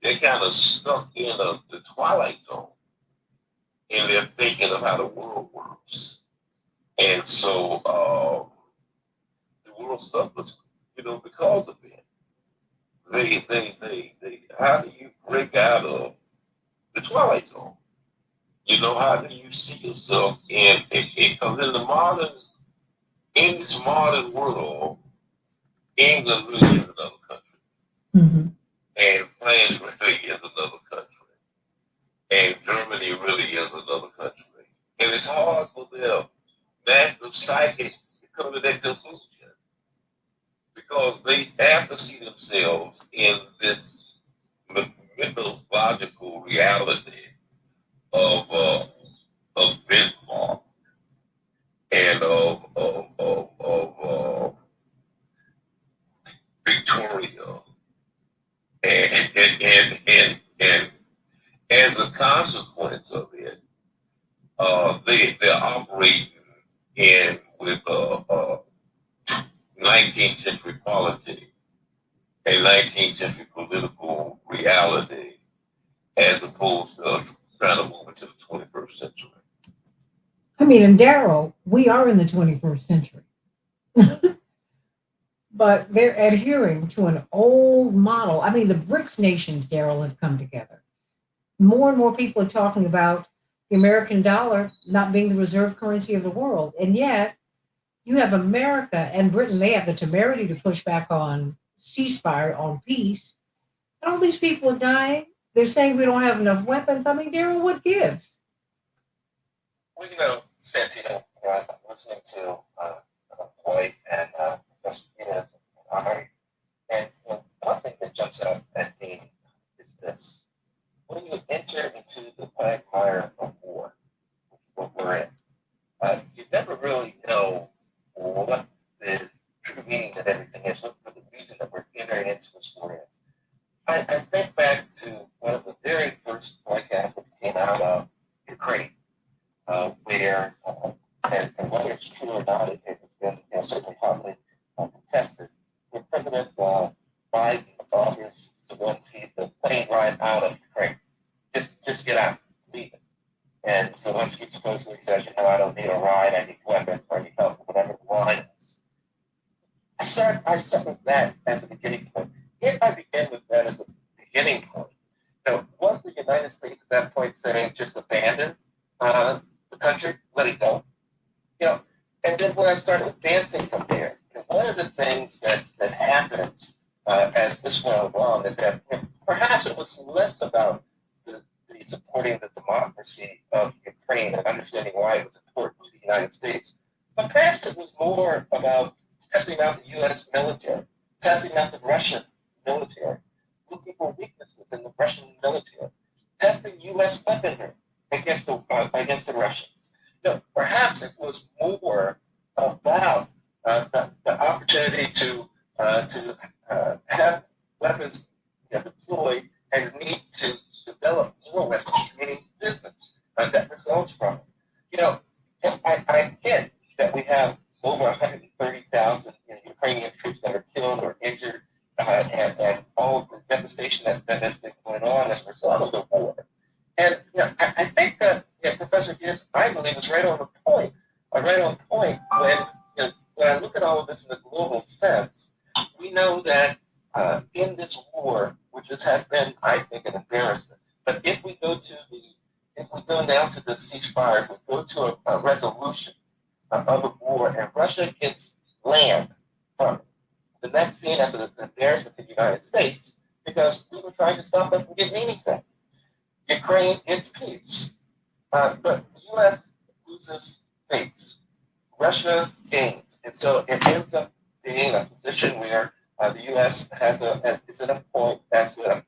they kind of stuck in the twilight zone in their thinking of how the world works. And so the world suffers, because of it. How do you break out of the twilight zone? How do you see yourself because in this modern world, England really is another country, Mm-hmm. and France really is another country, and Germany really is another country. And it's hard for their national psyche to come to that conclusion because they have to see themselves in this mythological reality of Denmark and of Victoria, and as a consequence of it, they're operating in with 19th century politics and 19th century political reality, as opposed to trying to move into the 21st century. I mean, and Daryl, we are in the 21st century, but they're adhering to an old model. I mean, the BRICS nations, Daryl, have come together. More and more people are talking about the American dollar not being the reserve currency of the world. And yet, you have America and Britain, they have the temerity to push back on ceasefire, on peace. And all these people are dying. They're saying we don't have enough weapons. I mean, Daryl, what gives? Well, Santita, I'm listening to White and Professor Peters and Ari, and one thing that jumps out at me is this. When you enter into the quagmire of war, which is what we're in, you never really know what the true meaning of everything is, what the reason that we're entering into this war is. I think back to one of the very first broadcasts that came out of Ukraine, where, and whether it's true or not, it has been certainly hotly contested, where President Biden offers Zelensky the plane ride out of Ukraine. Just get out, leave it. And Zelensky supposedly says, I don't need a ride, I need weapons, or I need help, whatever the line is. I start with that as a beginning point. If I begin with that as a beginning point, was the United States at that point saying just abandon the country, let it go? And then when I started advancing from there, one of the things that happens as this went along is that perhaps it was less about the supporting the democracy of Ukraine and understanding why it was important to the United States, but perhaps it was more about testing out the U.S. military, testing out the Russian military, looking for weaknesses in the Russian military, testing U.S. weaponry against the Russians. Perhaps it was more about the opportunity to have weapons deployed and need to develop more weapons, meaning business that results from it. I get that we have over 130,000 Ukrainian troops that are killed or injured, and all of the devastation that has been going on as a result of the war. And I think that Professor Gibbs, I believe, is right on point when I look at all of this in a global sense. We know that in this war, which has been, I think, an embarrassment, but if we go now to the ceasefire, if we go to a resolution of the war, and Russia gets land from it, then that's seen as an embarrassment to the United States because we were trying to stop them from getting anything. Ukraine gets peace, but the U.S. loses face. Russia gains, and so it ends up being a position where the U.S. is at a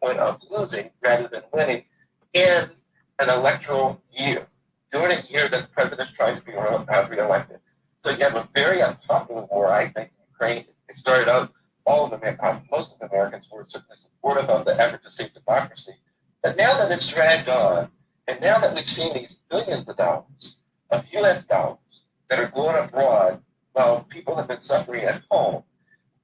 point of losing rather than winning in an electoral year, during a year that the president is trying to be reelected. So you have a very unpopular war, I think, in Ukraine. It started out, most of the Americans were certainly supportive of the effort to save democracy. But now that it's dragged on, and now that we've seen these billions of dollars, of U.S. dollars, that are going abroad while people have been suffering at home,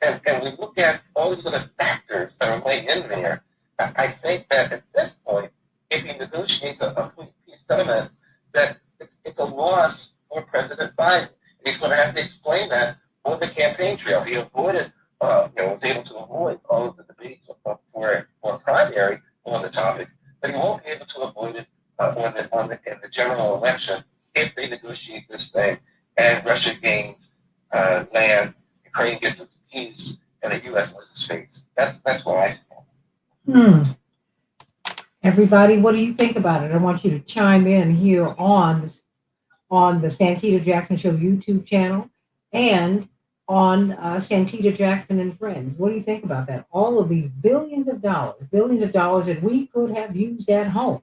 and we look at all these other factors that are laying in there, I think that at this point, if he negotiates a peace settlement, that it's a loss for President Biden. And he's going to have to explain that on the campaign trail. He avoided, was able to avoid all of the debates for primary on the topic, but he won't be able to avoid it in the general election if they negotiate this thing and Russia gains land, Ukraine gets its peace, and the U.S. versus space. That's what I see. Hmm. Everybody, what do you think about it? I want you to chime in here on the Santita Jackson Show YouTube channel and on Santita Jackson and Friends. What do you think about that? All of these billions of dollars that we could have used at home.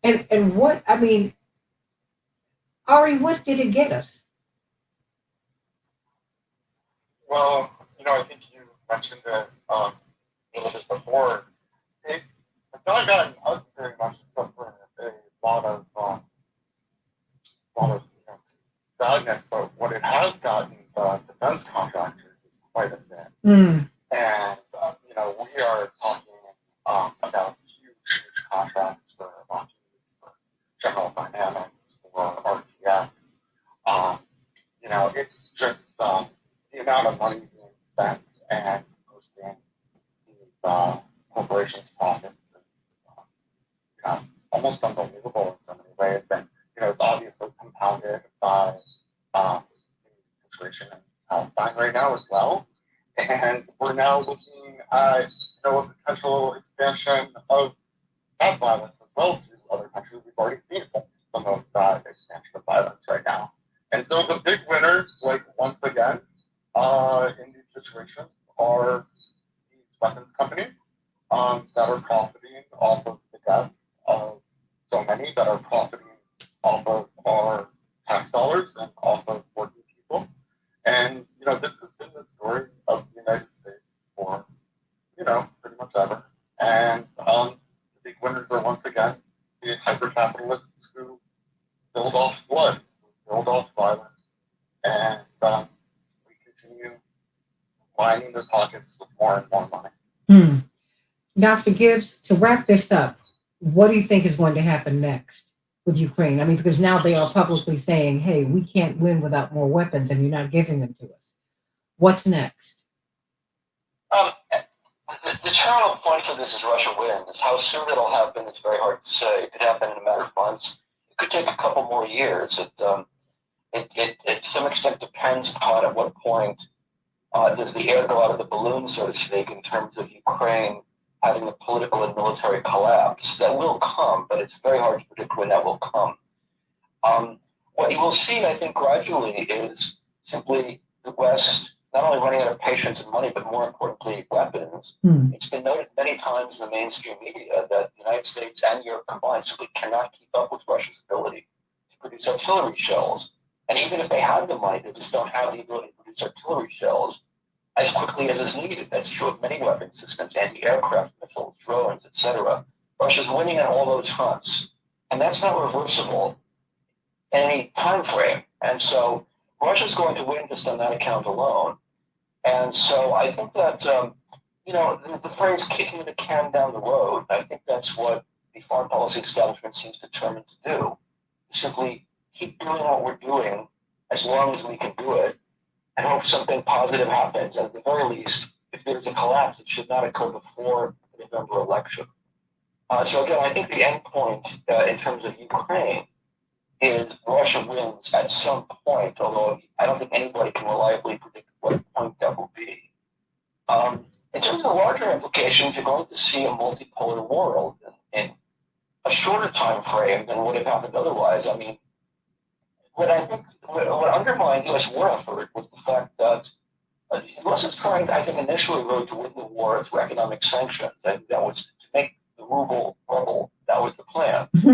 And what, I mean, Ari, what did it get us? Well, I think you mentioned it a little bit before. It has not gotten us very much, except for a lot of sadness. But what it has gotten the defense contractors is quite a bit. Mm. And we are talking about huge contracts for Lockheed, for General Dynamics, for RTX. It's just the amount of money being spent and boosting these corporations' profits is almost unbelievable in so many ways. And it's obviously compounded by the situation in Palestine right now as well. And we're now looking at a potential expansion of that violence as well to other countries. We've already seen some of that expansion of violence right now. And so the big winners, like once again, in these situations are these weapons companies that are profiting off of the death of so many, that are profiting off of our tax dollars and off of working people. And this has been the story of the United States for pretty much ever. And the big winners are once again the hyper-capitalists who build off blood, who build off violence, and we continue lining their pockets with more and more money. Hmm. Dr. Gibbs, to wrap this up, what do you think is going to happen next with Ukraine? I mean, because now they are publicly saying, hey, we can't win without more weapons and you're not giving them to us. What's next? The terminal point for this is Russia wins. How soon it'll happen is very hard to say. It could happen in a matter of months. It could take a couple more years. It to some extent depends upon at what point does the air go out of the balloon, so to speak, in terms of Ukraine having a political and military collapse. That will come, but it's very hard to predict when that will come. What you will see, I think, gradually is simply the West not only running out of patience and money, but more importantly, weapons. It's been noted many times in the mainstream media that the United States and Europe combined simply cannot keep up with Russia's ability to produce artillery shells. And even if they have the money, they just don't have the ability to produce artillery shells as quickly as is needed. That's true of many weapon systems, anti-aircraft missiles, drones, etc. Russia's winning on all those fronts. And that's not reversible in any time frame. And so Russia's going to win just on that account alone. And so I think that, the phrase kicking the can down the road, I think that's what the foreign policy establishment seems determined to do. Simply keep doing what we're doing as long as we can do it and hope something positive happens. At the very least, if there's a collapse, it should not occur before the November election. So again, I think the end point in terms of Ukraine is Russia wins at some point, although I don't think anybody can reliably predict what point that will be. In terms of the larger implications, you're going to see a multipolar world in a shorter time frame than would have happened otherwise. I mean, what undermined U.S. war effort was the fact that the U.S. was trying, I think, initially really to win the war through economic sanctions, and that was to make the ruble rubble. That was the plan. Mm-hmm.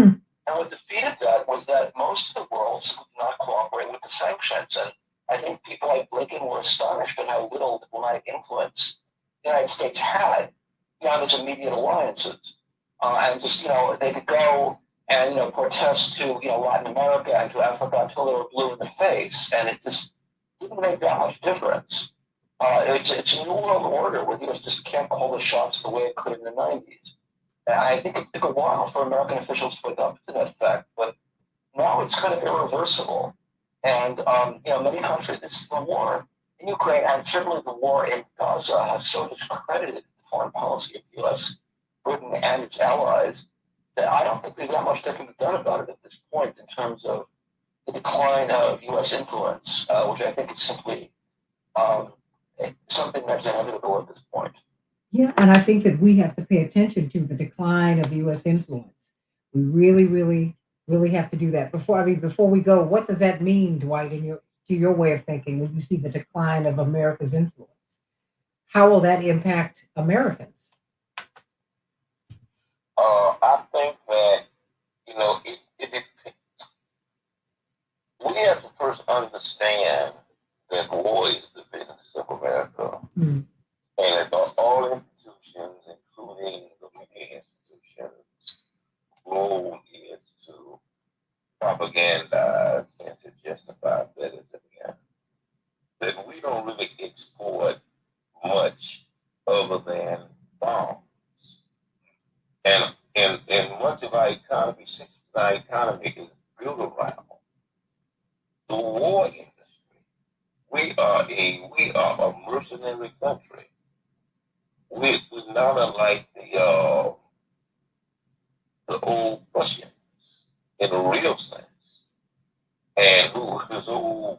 And what defeated that was that most of the world did not cooperate with the sanctions. And I think people like Blinken were astonished at how little diplomatic influence the United States had beyond its immediate alliances. And just, they could go and, protest to, Latin America and to Africa until they were blue in the face. And it just didn't make that much difference. It's a new world order where the U.S. just can't call the shots the way it could in the 90s. And I think it took a while for American officials to adapt to that fact, but now it's kind of irreversible. And, many countries, the war in Ukraine and certainly the war in Gaza have so discredited the foreign policy of the U.S., Britain, and its allies that I don't think there's that much that can be done about it at this point in terms of the decline of U.S. influence, which I think is simply something that's inevitable at this point. Yeah, and I think that we have to pay attention to the decline of U.S. influence. We really, really, really have to do that. Before we go, what does that mean, Dwight, to your way of thinking, when you see the decline of America's influence? How will that impact Americans? I think that, we have to first understand that war is the business of America. Hmm. And all institutions, including the media institutions, role is to propagandize and to justify that as an end. That we don't really export much other than bombs. And much of our economy, 60% of our economy is built around the war industry. We are a mercenary country. We're not unlike the old Russians in a real sense, and whose old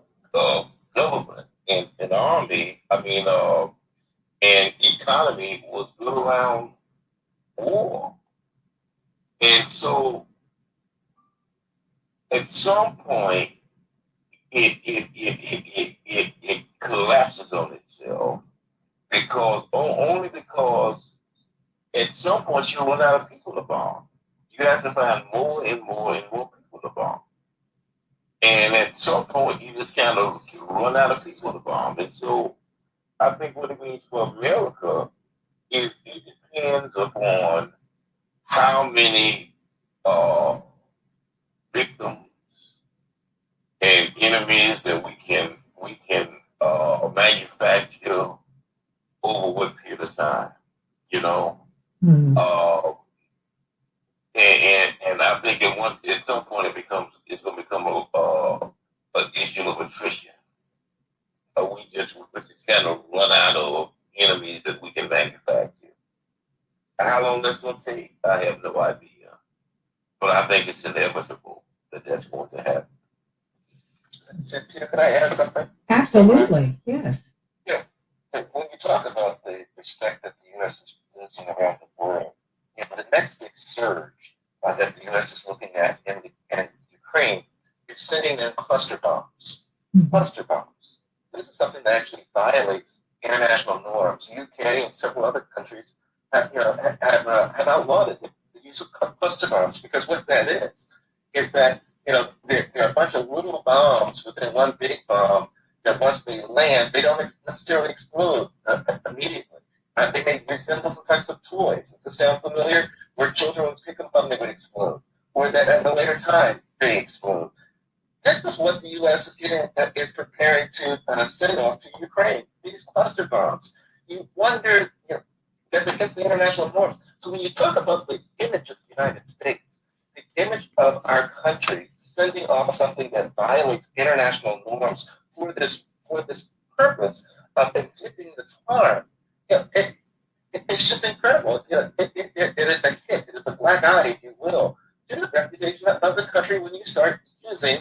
government and army, and economy was built around war. And so at some point, it collapses on itself only because at some point you run out of people to bomb. You have to find more and more and more people to bomb. And at some point you just kind of run out of people to bomb. And so I think what it means for America is it depends upon how many victims and enemies that we can manufacture over what period of time, you know. Hmm. And I think at some point it's going to become an issue of attrition. We just kind of run out of enemies that we can manufacture. And how long that's going to take, I have no idea. But I think it's inevitable that that's going to happen. Cynthia, can I add something? Absolutely, yes. Yeah. When you talk about the respect that the U.S. is losing around the world, the next big surge that the U.S. is looking at in Ukraine is sending in cluster bombs. Mhm. Cluster bombs. This is something that actually violates international norms. UK and several other countries have outlawed it, the use of cluster bombs, because what that is that there are a bunch of little bombs within one big bomb that once they land, they don't necessarily explode immediately. They may resemble some types of toys. Does this sound familiar? Where children would pick them up and they would explode. Or that at a later time, they explode. This is what the U.S. is preparing to send off to Ukraine, these cluster bombs. You wonder, that's against the international norms. So when you talk about the image of the United States, the image of our country sending off something that violates international norms for this purpose of inflicting this harm, it's just incredible. It is a hit. It is a black eye, if you will, to the reputation of the country when you start using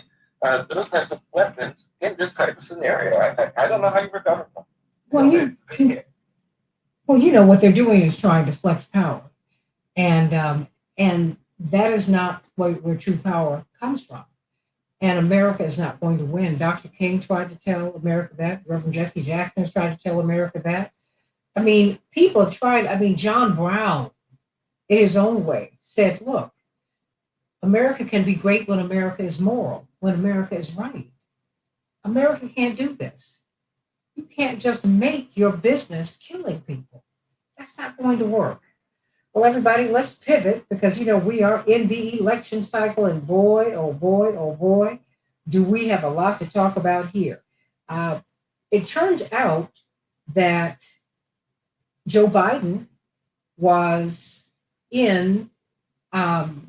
those types of weapons in this type of scenario. I don't know how you recover from. Well, It's a big hit. what they're doing is trying to flex power, and that is not where true power comes from. And America is not going to win. Dr. King tried to tell America that. Reverend Jesse Jackson has tried to tell America that. I mean, people have tried. I mean, John Brown, in his own way, said, look, America can be great when America is moral, when America is right. America can't do this. You can't just make your business killing people. That's not going to work. Well, everybody, let's pivot because, we are in the election cycle, and boy, oh boy, oh boy, do we have a lot to talk about here. Uh, it turns out that Joe Biden was in um,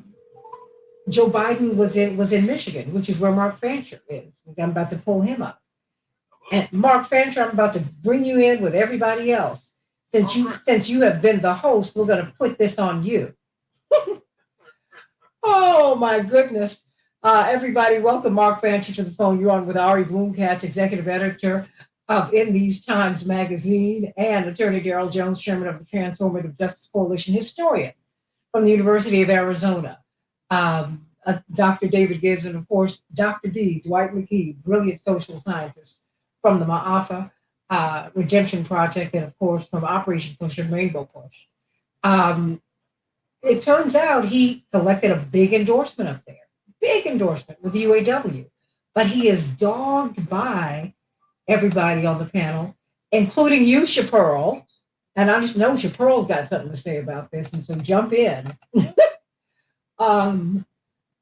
Joe Biden was in Michigan, which is where Mark Fancher is. I'm about to pull him up. And Mark Fancher, I'm about to bring you in with everybody else. Since you have been the host, we're going to put this on you. Oh my goodness. Everybody, welcome Mark Fancher to the phone. You're on with Ari Bloomcat's executive editor of In These Times magazine, and Attorney Darrell Jones, chairman of the Transformative Justice Coalition, historian from the University of Arizona. Dr. David Gibbs, and of course, Dr. D, Dwight McKee, brilliant social scientist from the Ma'afa Redemption Project, and of course, from Operation Push and Rainbow Push. Um, it turns out he collected a big endorsement up there, big endorsement with the UAW, but he is dogged by everybody on the panel, including you, Chaparral. And I just know Chaparral's got something to say about this, and so jump in. um,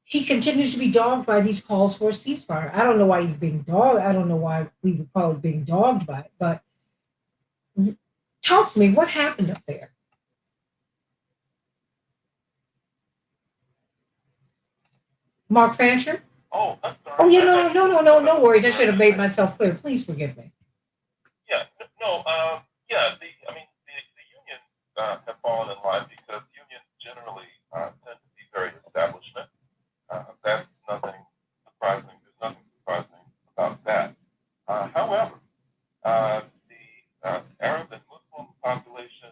he continues to be dogged by these calls for a ceasefire. I don't know why he's being dogged. I don't know why we would call it being dogged by it, but talk to me. What happened up there? Mark Fancher? Oh, I'm sorry. Oh, yeah, no worries. I should have made myself clear. Please forgive me. Yeah, no, yeah, the unions have fallen in line because unions generally tend to be very establishment. That's nothing surprising. There's nothing surprising about that. However, the Arab and Muslim population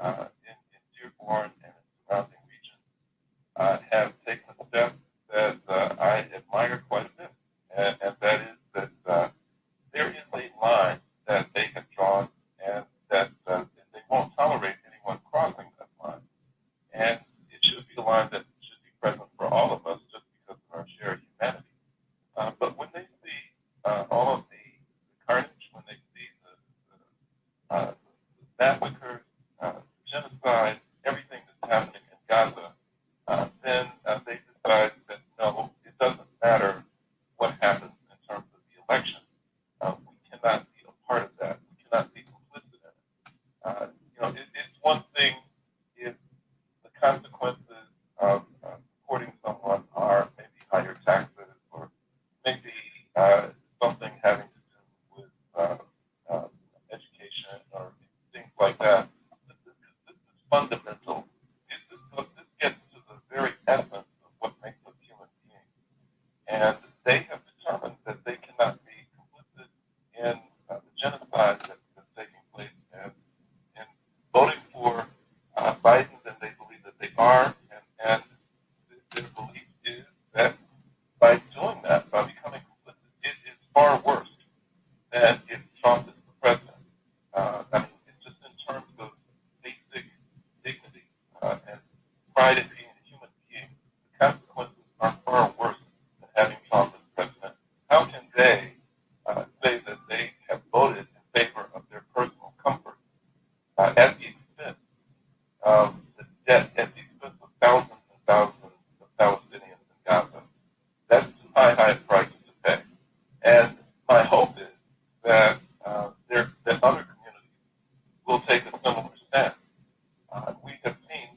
in Dearborn and its surrounding region have taken a step that I admire quite a bit, and that is that there is a line that they have drawn, and that they won't tolerate anyone crossing that line. And it should be a line that should be present for all of us just because of our shared humanity. But when they see all of the carnage, when they see the massacres, genocide, everything that's happening in Gaza, then they decide that no, it doesn't matter what happens in terms of the election. We cannot be a part of that. We cannot be complicit in it. It's one thing if the consequences of supporting someone are maybe higher taxes or maybe something having to do with education or things like that. This is fundamental. This gets to the very essence of what makes us human beings. And they have determined that they cannot be complicit in the genocide that's taking place and voting for Biden, and they believe that they are, and their belief is that by doing that, by becoming complicit, it is far worse than if Trump is the president. It's just in terms of basic dignity and pride in being a human being, the consequences are far worse than having Trump as president. How can they say that they have voted in favor of their personal comfort at the expense of the death, at the expense of thousands and thousands of Palestinians in Gaza? That's too high a price to pay. And my hope is that that other communities will take a similar stance. We have seen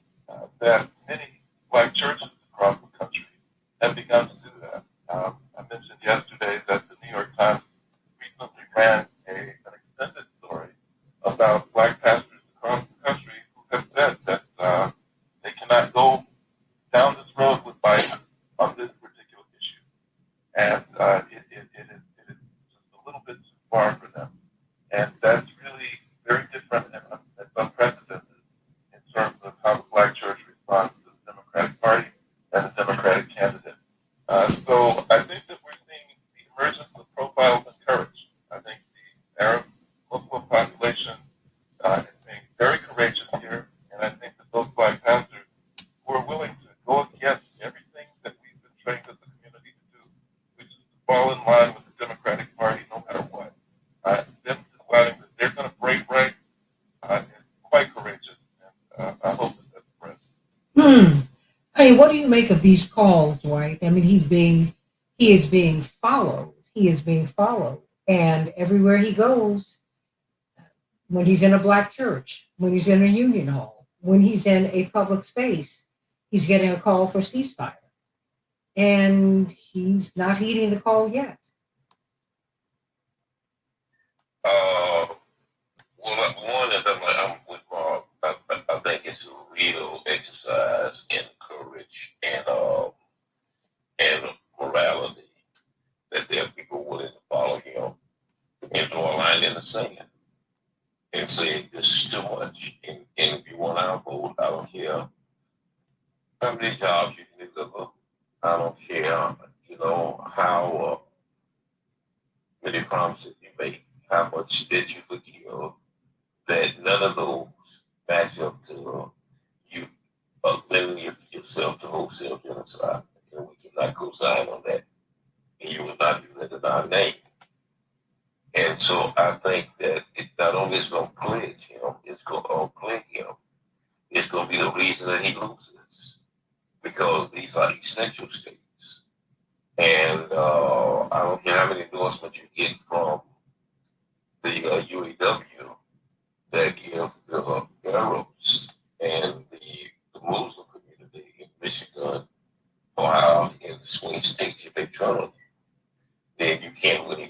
that many black churches across the country have begun to do that. I mentioned yesterday that the New York Times recently ran an extended story about black pastors across the country who have said that they cannot go down this road with Biden on this particular issue. And it is just a little bit too far for them. And that's really very different and unprecedented in terms of how the black church responds to the Democratic Party and the Democratic candidate. So I think that we're seeing the emergence of profiles in courage. I think the Arab Muslim population is being very courageous here, and I think that those black pastors who are willing to go against everything that we've been trained as a community to do, which is to fall in line with the Democratic Party no matter what. Them deciding that they're going to break ranks is quite courageous, and I hope that that's spread. I mean, what do you make of these calls, Dwight? I mean, he is being followed. He is being followed. And everywhere he goes, when he's in a black church, when he's in a union hall, when he's in a public space, he's getting a call for ceasefire. And he's not heeding the call yet. Well, one is I'm with Rob. I think it's a real exercise in courage and morality that there are people willing to follow him and draw a line in the And if you want our vote, I don't care how many jobs you can deliver. I don't care, how many promises you make, how much debt you forgive. That none of those match up to you lending yourself to wholesale genocide. We cannot co-sign on that, and you will not do that in our name. And so I think that it not only is going to pledge him, it's going to plague him. It's going to be the reason that he loses because these are essential states. And I don't care how many endorsements you get from the UAW that give the Arabs and the Muslim community in Michigan, Ohio, and the swing states if they turn on you. Then you can't win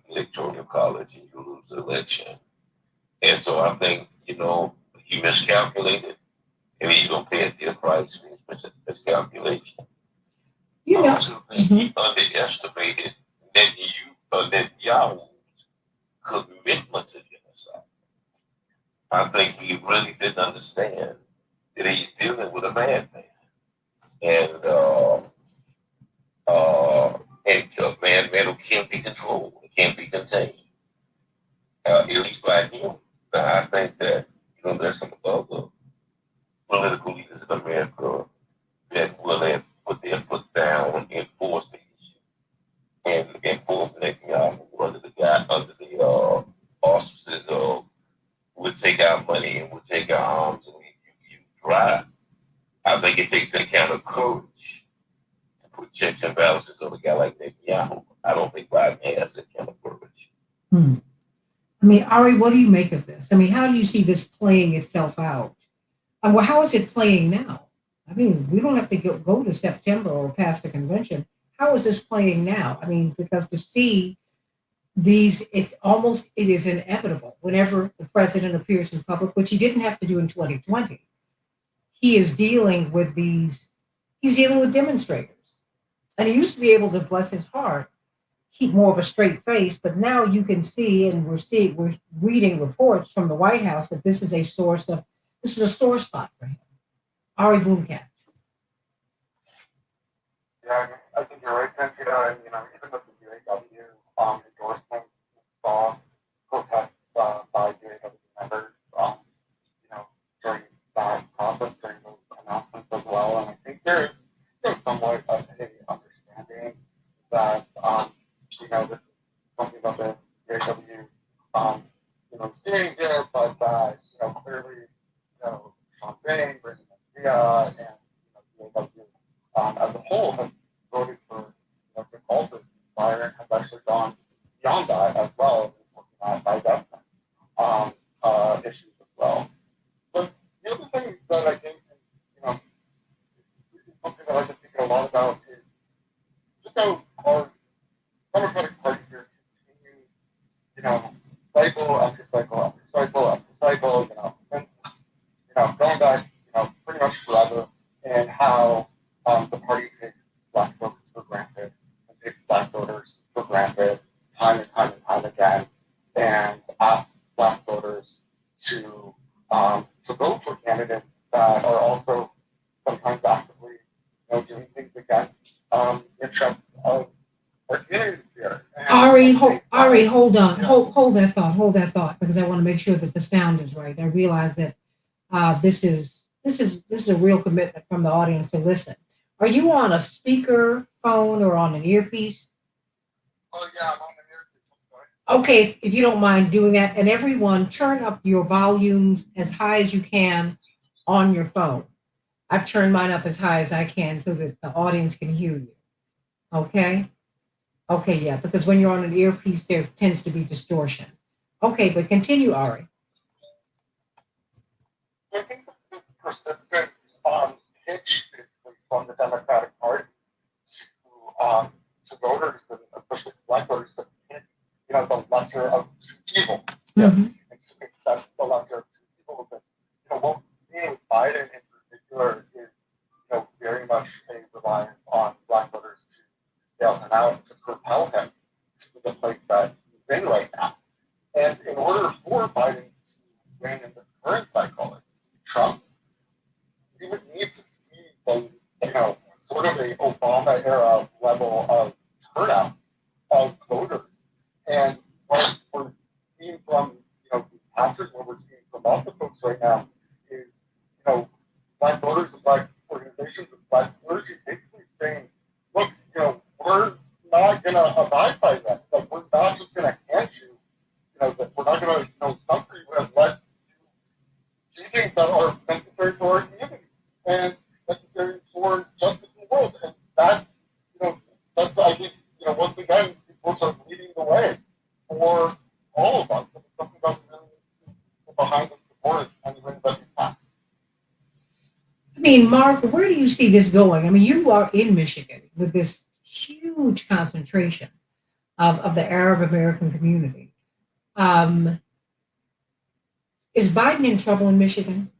electoral college and you lose the election. And so I think, he miscalculated and he's going to pay a dear price for his miscalculation. You I know, also think he underestimated Netanyahu's commitment to genocide. I think he really didn't understand that he's dealing with a madman. And a madman who can't be controlled, can't be contained, at least by him. But I think that, there's some other political leaders in America that will have put their foot down and force the issue and force Netanyahu under the auspices of we'll take our money and we'll take our arms and you drive. I think it takes that kind of courage to put checks and balances on a guy like Netanyahu. I don't think Biden has that kind of courage. I mean, Ari, what do you make of this? I mean, how do you see this playing itself out? And well, how is it playing now? I mean, we don't have to go to September or past the convention. How is this playing now? I mean, because to see these, it is inevitable whenever the president appears in public, which he didn't have to do in 2020. He is dealing with he's dealing with demonstrators. And he used to be able to, bless his heart, keep more of a straight face, but now you can see, and we're reading reports from the White House that this is a sore spot for him. Ari Bloomcats. Yeah, I think you're right, Santita. And even with the UAW endorsement, saw protests by UAW members, during that process, during those announcements as well. And I think there's somewhat of a understanding that this is something that the UAW is doing here, but clearly, Sean Bain, Brittany Maria, and UAW as a whole have voted for to call this ceasefire and have actually gone beyond that as well, looking at divestment issues as well. But the other thing that I think, is something that I've been thinking a lot about is just how our Democratic Party here continues, cycle after cycle after cycle after cycle, since, going back, pretty much forever, and how the party takes black voters for granted and takes black voters for granted time and time and time again, and asks black voters to vote for candidates that are also sometimes actively, doing things against interests of our communities here. And Ari, hold on, hold that thought, because I want to make sure that the sound is right. I realize that this is a real commitment from the audience to listen. Are you on a speaker phone or on an earpiece? Oh yeah, I'm on the earpiece. Okay, if you don't mind doing that, and everyone turn up your volumes as high as you can on your phone. I've turned mine up as high as I can so that the audience can hear you. Okay? Okay, yeah, because when you're on an earpiece, there tends to be distortion. Okay, but continue, Ari. I think that this persistent pitch basically from the Democratic Party to voters, and especially black voters, to pick, the lesser of two evils, and to accept the lesser of two evils. And what we see with Biden in particular is, very much a reliance on black voters to bail him out, to propel him to the place that he's in right now. And in order for Biden to win in this current cycle, Trump, we would need to see sort of a Obama era level of turnout of voters. And what we're seeing from the pastors, what we're seeing from lots of folks right now is black voters and black organizations and black clergy basically saying, look, we're not going to abide by that. Like, we're not just going to hand you, that we're not going to suffer you unless you do things that are necessary for our community and necessary for justice in the world. And that's, that's, I think, once again, these folks are leading the way for all of us. It's something that we really need to get behind and support and bring that impact. I mean, Mark, where do you see this going? I mean, you are in Michigan with this huge concentration of the Arab American community. Um, is Biden in trouble in Michigan?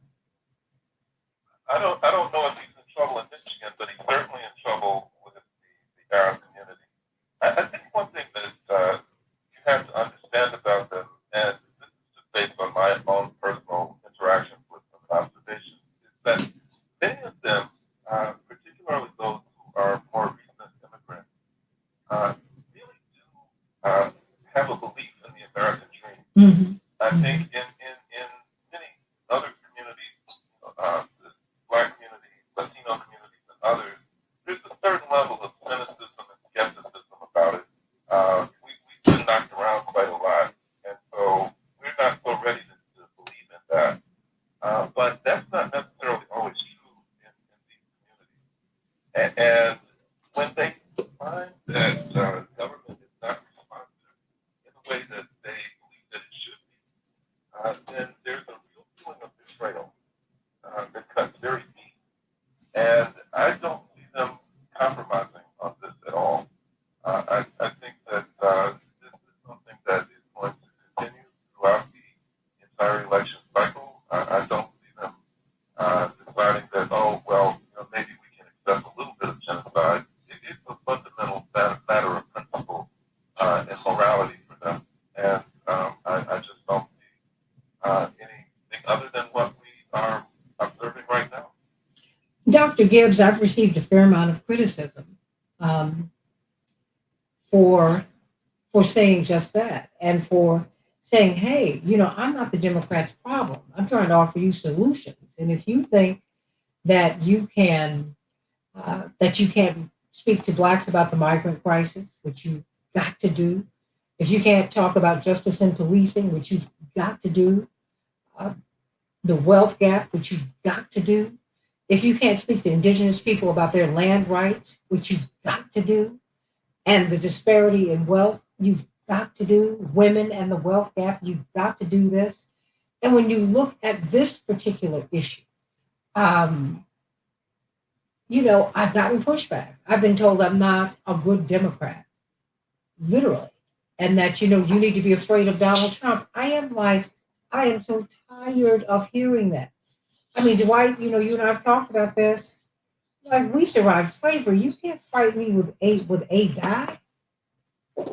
I don't know if he's in trouble in Michigan, but he's certainly in trouble with the Arab community. I think one thing that you have to understand about them, and this is just based on my own personal interactions with them and observations, is that many of them, particularly those who are more recent immigrants, really do have a belief in the American dream. Mm-hmm. I think in many other communities, the Black community, Latino communities, and others, there's a certain level of cynicism and skepticism about it. We've been knocked around quite a lot, and so we're not so ready to believe in that. But that's not necessarily always true in these communities. And when they find that government is not responsive in the way that they believe that it should be, then there's a real feeling of betrayal that cuts very deep. And I don't see them compromising on this at all. I think that this is something that is going to continue throughout the entire election cycle. I don't see them deciding that, oh, well, maybe we can accept a little bit of genocide. It's a fundamental matter of principle and morality for them. And I just don't see anything other than what we are observing right now. Dr. Gibbs, I've received a fair amount of criticism for saying just that and for saying, hey, I'm not the Democrats' problem. I'm trying to offer you solutions. And if you think that you can't speak to blacks about the migrant crisis, which you've got to do, if you can't talk about justice and policing, which you've got to do, the wealth gap, which you've got to do, if you can't speak to indigenous people about their land rights, which you've got to do, and the disparity in wealth, you've got to do, women and the wealth gap, you've got to do this. And when you look at this particular issue, I've gotten pushback. I've been told I'm not a good Democrat, literally, and that, you need to be afraid of Donald Trump. I am so tired of hearing that. I mean, Dwight, you and I have talked about this. Like, we survived slavery. You can't fight me with a guy.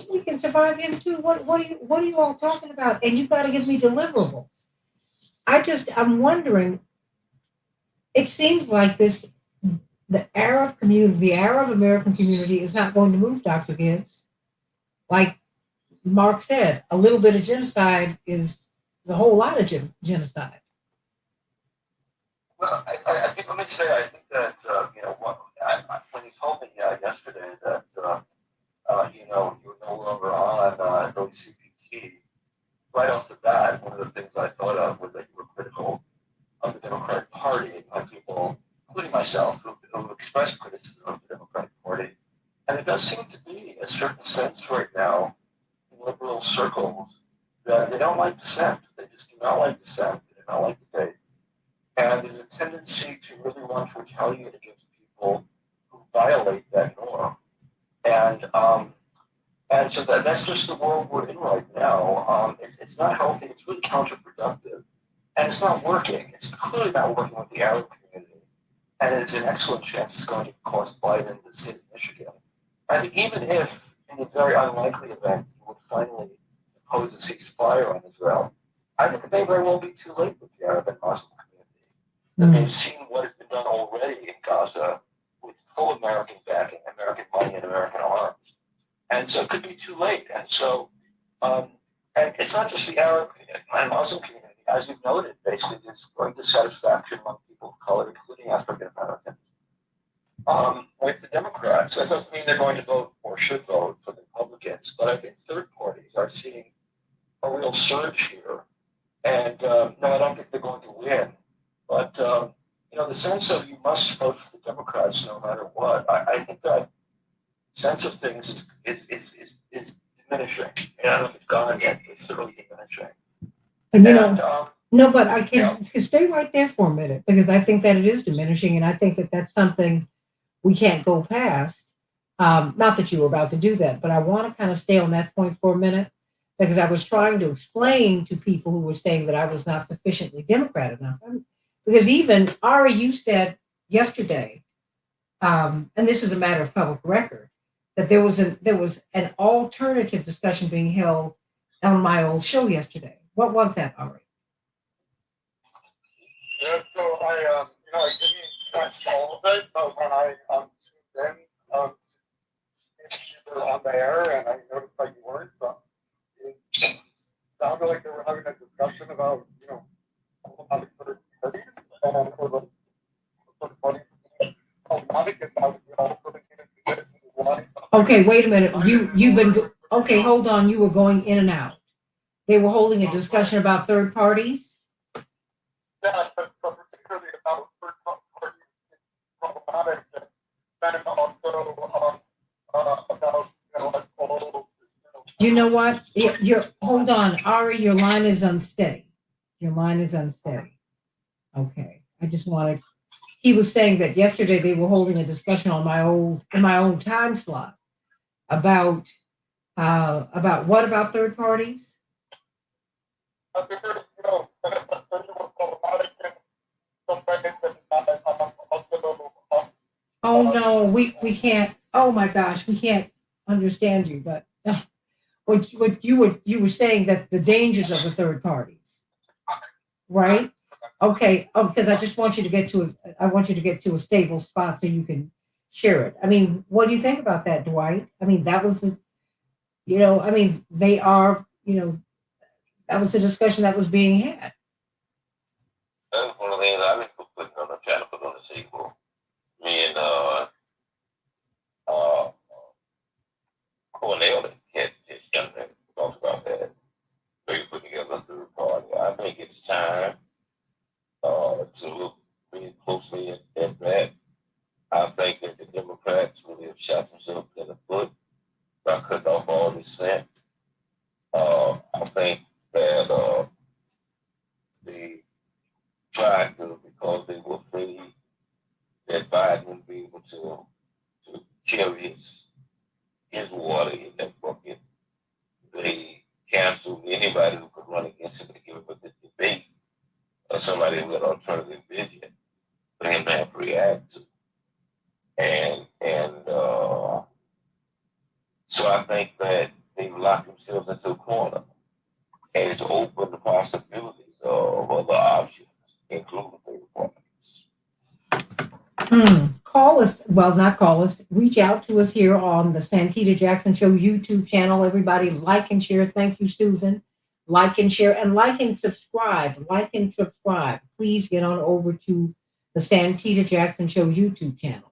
We can survive him too. What are you all talking about? And you've got to give me deliverables. I'm wondering. It seems like the Arab community, the Arab American community, is not going to move, Dr. Gibbs. Like Mark said, a little bit of genocide is a whole lot of genocide. Well, I think, let me say, I think that, when you told me yesterday that, you're no longer on OCPT, right off the bat, one of the things I thought of was that you were critical of the Democratic Party by people, including myself, who expressed criticism of the Democratic Party. And there does seem to be a certain sense right now in liberal circles that they don't like dissent. They just do not like dissent. They do not like debate. And there's a tendency to really want to retaliate against people who violate that norm. And so that's just the world we're in right now. It's not healthy. It's really counterproductive. And it's not working. It's clearly not working with the Arab community. And it's an excellent chance it's going to cost Biden the state of Michigan. I think even if, in the very unlikely event, he would finally impose a ceasefire on Israel, I think it may very well be too late with the Arab and Muslim community. that they've Mm. seen what has been done already in Gaza with full American backing, American money, and American arms. And so it could be too late. And so, um, and it's not just the Arab and Muslim community. As you've noted, basically, there's growing dissatisfaction among people of color, including African Americans, with the Democrats. That doesn't mean they're going to vote or should vote for the Republicans, but I think third parties are seeing a real surge here. And no, I don't think they're going to win. But the sense of you must vote for the Democrats no matter what, I think that sense of things is diminishing. And I don't know if it's gone yet, but it's certainly diminishing. And And no, but I yeah, can stay right there for a minute because I think that it is diminishing, and I think that that's something we can't go past. Not that you were about to do that, but I want to kind of stay on that point for a minute because I was trying to explain to people who were saying that I was not sufficiently Democrat enough. Because even Ari, you said yesterday, and this is a matter of public record, that there was an alternative discussion being held on my old show yesterday. What was that, Ari? Yeah, so I didn't catch all of it, but when I tuned in, you were on the air, and I noticed that you weren't. It sounded like they were having a discussion about, problematic third parties, and or the third parties being problematic, and that we also needed to get into why. Okay, wait a minute. You've been okay. Hold on. You were going in and out. They were holding a discussion about third parties. Yeah, but particularly about third parties being problematic, and then also about like all You know what? You're hold on, Ari. Your line is unsteady. Your line is unsteady. Okay. I just wanted. He was saying that yesterday they were holding a discussion on my old time slot about about what about third parties? I think that you were problematic in some ways, and also Oh no, we can't. Oh my gosh, we can't understand you. But what you were saying that the dangers of the third parties, right? Okay. Oh, because I just want you to get to I want you to get to a stable spot so you can share it. I mean, what do you think about that, Dwight? I mean, that was I mean, they are that was the discussion that was being had. That's one of the things I've been putting on the trying to put on the sequel. Me and uh Cornell and Cat just young man talked about that. Maybe put together a third party. I think it's time to look really closely at that. I think that the Democrats really have shot themselves in the foot by cutting off all dissent. I think that they tried to because they were afraid that Biden would be able to carry his water in that bucket. They canceled anybody who could run against him to give him a good debate or somebody who had alternative vision for him to have to react to. And so I think that they've locked themselves into a corner and it's opened the possibilities of other options, including third parties. Call us, well, not call us, reach out to us here on the Santita Jackson Show YouTube channel. Everybody like and share. Thank you, Susan. Like and share and like and subscribe. Like and subscribe. Please get on over to the Santita Jackson Show YouTube channel.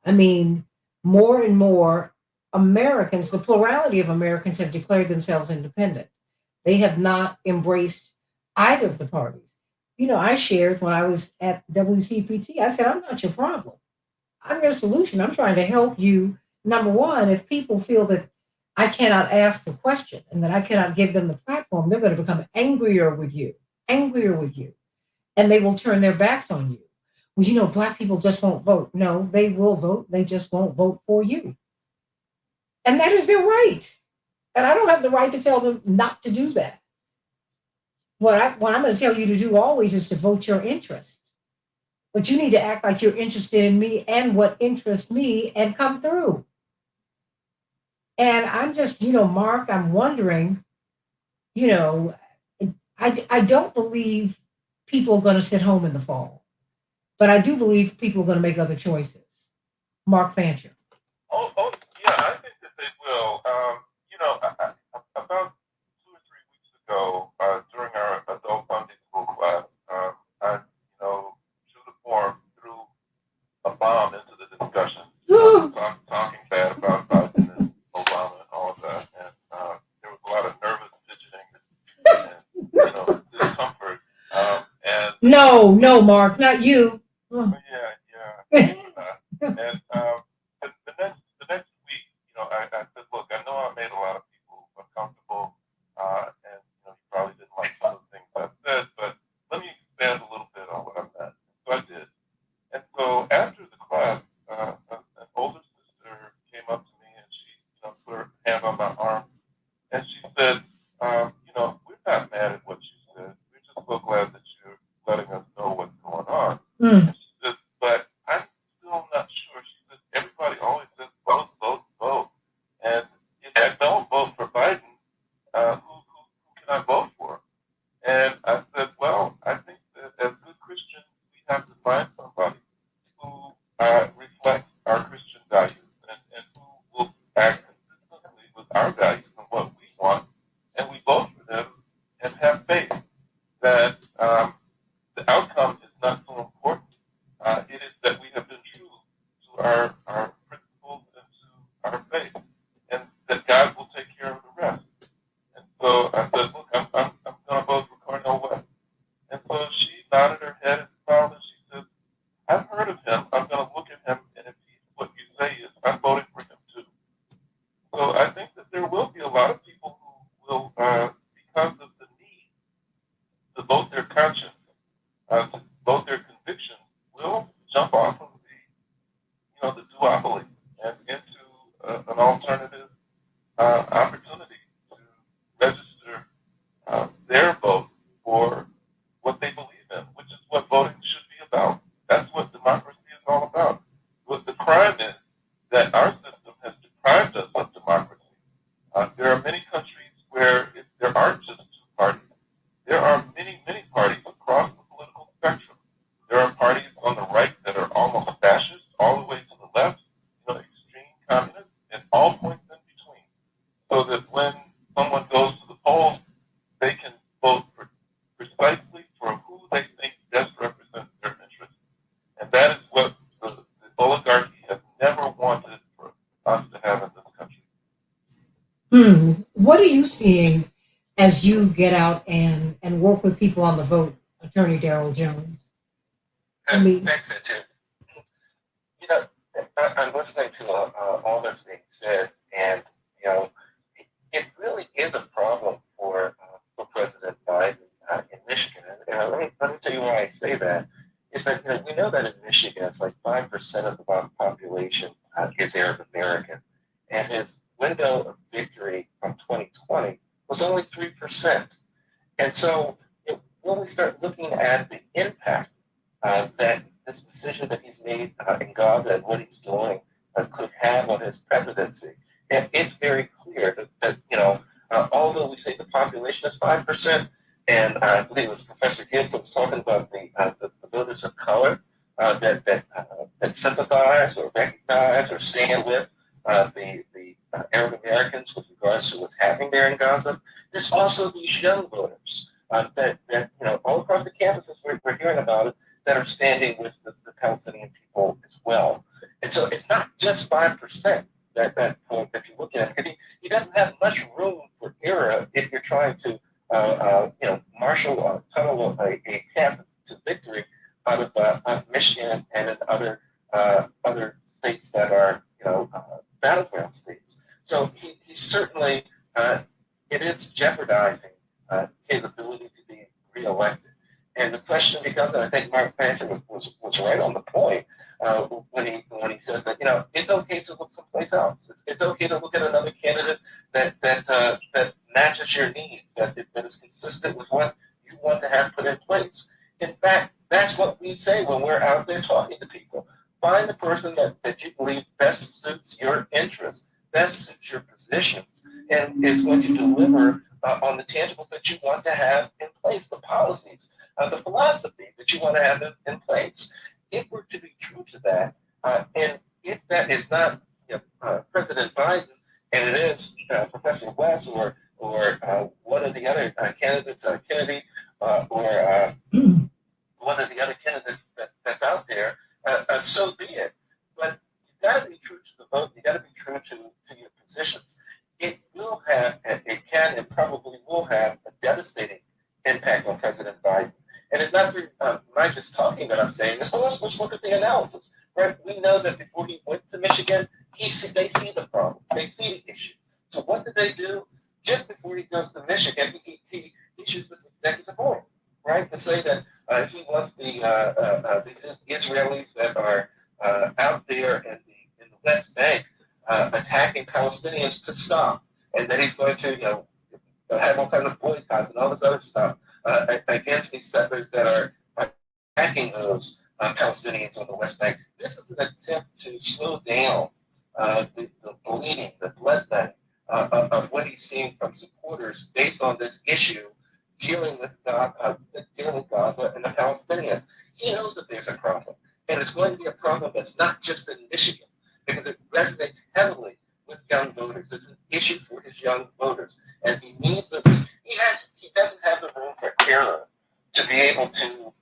I mean, more and more Americans, the plurality of Americans have declared themselves independent. They have not embraced either of the parties. I shared when I was at WCPT, I said, I'm not your problem. I'm your solution. I'm trying to help you. Number one, if people feel that I cannot ask the question and that I cannot give them the platform, they're going to become angrier with you, and they will turn their backs on you. Well, Black people just won't vote. No, they will vote. They just won't vote for you. And that is their right. And I don't have the right to tell them not to do that. What I'm going to tell you to do always is to vote your interest. But you need to act like you're interested in me and what interests me and come through. And I'm just, Mark, I'm wondering, you know, I don't believe people are going to sit home in the fall. But I do believe people are going to make other choices. Mark Fancher. Oh, yeah, I think that they will. About 2 or 3 weeks ago, during our adult Sunday school class, I, true to form, threw a bomb into the discussion, talking bad about Biden and Obama and all of that, and there was a lot of nervous fidgeting and discomfort. And No, Mark, not you. Oh. yeah. And the next week, I said, look, I know I made a lot of people uncomfortable, and you probably didn't like some of the things I said, but let me expand a little bit on what I meant. So I did. And so after the class, an older sister came up to me and she, put her hand on my arm and she said, we're not mad at what you said. We're just so glad that you're letting us know what's going on. Mm. And she said, but I'm still not sure. She said, everybody always says vote, vote, vote. And if I don't vote for Biden, who can I vote for? And I said, well, I think that as good Christians, we have to find somebody who reflects our Christian values and who will act consistently with our values and what we want, and we vote for them and have faith that the outcome is not so important. It is that we have been true to our principles and to our faith, and that God will take care of the rest. And so I said, look, I'm going to vote for Cornel West. And so she nodded her head and smiled and she said, I've heard of him. I'm going to look at him, and if he's what you say is, I'm voting for him too. So I think that there will be a lot of people who will, because of the need to vote their conscience, to vote their convictions, will jump off of the duopoly and into an alternative opportunity to register their vote for what they believe in, which is what voting should be about. That's what democracy is all about. What the crime is that our system has deprived us of democracy. There are many countries where there aren't just two parties. There are many, many parties across the political spectrum. There are parties on the right that are almost fascist, all the way to the left, extreme communist, and all points in between. So that when someone goes to the polls, they can vote precisely for who they think best represents their interests. And that is what the oligarchy has never wanted for us to have in this country. What are you seeing as you get out and work with people on the vote, Attorney Daryl Jones? I mean, Thanks, Santita. You know, I'm listening to all that's being said, and it really is a problem for President Biden in Michigan. And let me tell you why I say that. Is that we know that in Michigan, it's like 5% of the population is Arab American, and his window of victory from 2020 was only 3%. And so when we start looking at the impact that this decision that he's made in Gaza and what he's doing could have on his presidency, and it's very clear that although we say the population is 5%, and I believe it was Professor Gibbs that was talking about the voters of color that sympathize or recognize or stand with the Arab Americans with regards to what's happening there in Gaza. There's also these young voters that all across the campuses we're hearing about it, that are standing with the Palestinian people as well. And so it's not just 5% that point that you're looking at, because he doesn't have much room for error if you're trying to tunnel a path to victory out of Michigan and in other states that are battleground states. So he certainly it is jeopardizing his ability to be reelected. And the question becomes, and I think Mark Fancher was right on the point when he says that it's okay to look someplace else. It's okay to look at another candidate that matches your needs, that is consistent with what you want to have put in place. In fact, that's what we say when we're out there talking to people. Find the person that you believe best suits your interests, best suits your positions, and is going to deliver on the tangibles that you want to have in place, the policies, the philosophy that you want to have in place. if we're to be true to that, and if that is not President Biden, and it is Professor West or one of the other candidates, Kennedy, or one of the other candidates that's out there, so be it. But you've got to be true to the vote. You've got to be true to your positions. It will have, and it can, and probably will have a devastating impact on President Biden. And it's not through my just talking that I'm saying this. Well, let's look at the analysis. Right? We know that before he went to Michigan, they see the problem. They see the issue. So what did they do? Just before he goes to Michigan, he issues this executive order, right, to say that if he wants these Israelis that are out there in the West Bank attacking Palestinians to stop, and that he's going to have all kinds of boycotts and all this other stuff against these settlers that are attacking those Palestinians on the West Bank. This is an attempt to slow down the bleeding, the bloodletting of what he's seeing from supporters based on this issue dealing with Gaza and the Palestinians. He knows that there's a problem, and it's going to be a problem that's not just in Michigan, because it resonates heavily with young voters. It's an issue for his young voters, and he needs them. He doesn't have the room for error to be able to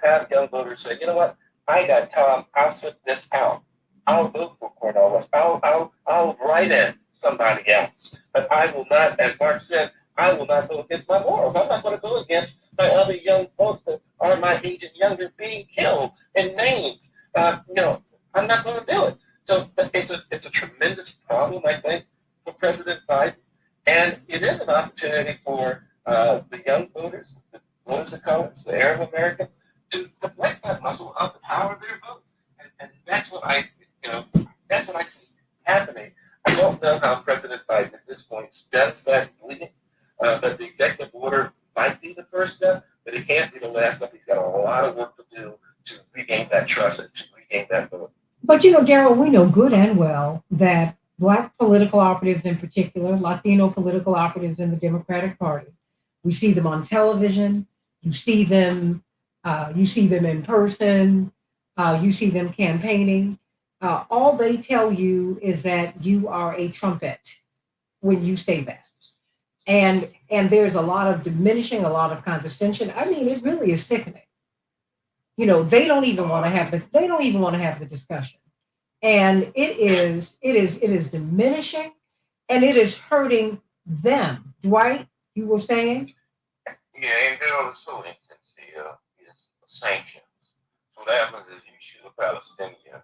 have young voters say, you know what, I got time. I'll sit this out. I'll vote for Cornel West. I'll write in somebody else, but I will not, as Mark said, I will not go against my morals. I'm not going to go against my other young folks that are my age and younger being killed and maimed. I'm not going to do it. So it's a tremendous problem, I think, for President Biden, and it is an opportunity for the young voters, the voters of color, the Arab Americans, to flex that muscle of the power of their vote, and that's what I see happening. I don't know how President Biden at this point stems that bleeding, but the executive order might be the first step, but it can't be the last step. He's got a lot of work to do to regain that trust and to regain that vote. But Daryl, we know good and well that Black political operatives in particular, Latino political operatives in the Democratic Party, we see them on television, you see them in person, you see them campaigning. All they tell you is that you are a trumpet when you say that. And there's a lot of diminishing, a lot of condescension. I mean, it really is sickening. They don't even want to have the discussion. And it is diminishing, and it is hurting them. Dwight, you were saying? Yeah, and they're also insincere is sanctions. So what happens is you shoot a Palestinian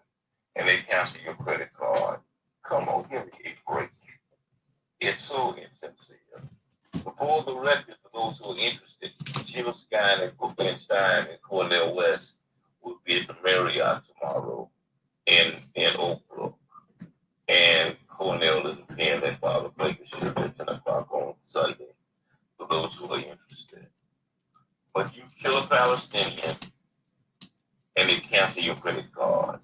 and they cancel your credit card. Come on, give me a break. It's so insincere. For the record, for those who are interested, Jill Stein and Brooklyn Stein and Cornel West will be at the Marriott tomorrow in Oak Brook. And Cornell is paying their father Vegas shift at 10 o'clock on Sunday for those who are interested. But you kill a Palestinian and they cancel your credit card.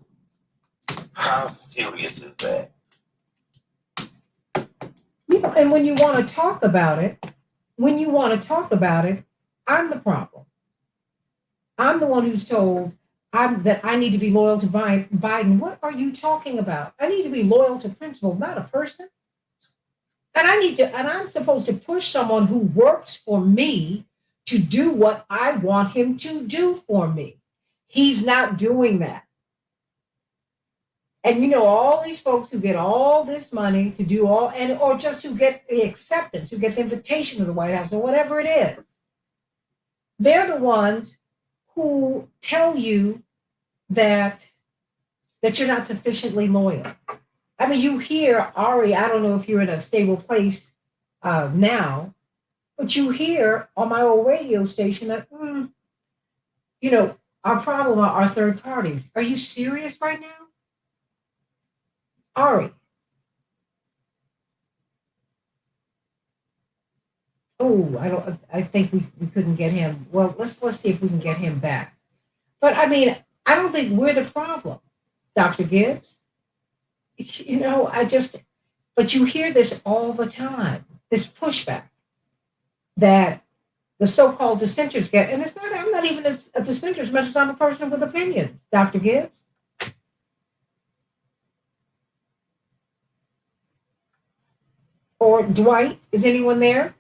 How serious is that? And when you want to talk about it, I'm the problem. I'm the one who's told that I need to be loyal to Biden. What are you talking about? I need to be loyal to principle, not a person. And I'm supposed to push someone who works for me to do what I want him to do for me. He's not doing that. And all these folks who get all this money to do or just to get the acceptance, to get the invitation to the White House or whatever it is, they're the ones who tell you that you're not sufficiently loyal. I mean, you hear, Ari, I don't know if you're in a stable place now, but you hear on my old radio station that, our problem are our third parties. Are you serious right now? Ari. Oh, I think we couldn't get him. Well, let's see if we can get him back. But I mean, I don't think we're the problem, Dr. Gibbs. But you hear this all the time, this pushback that the so-called dissenters get. And it's not, I'm not even a dissenter as much as I'm a person with opinions, Dr. Gibbs. Or Dwight, is anyone there?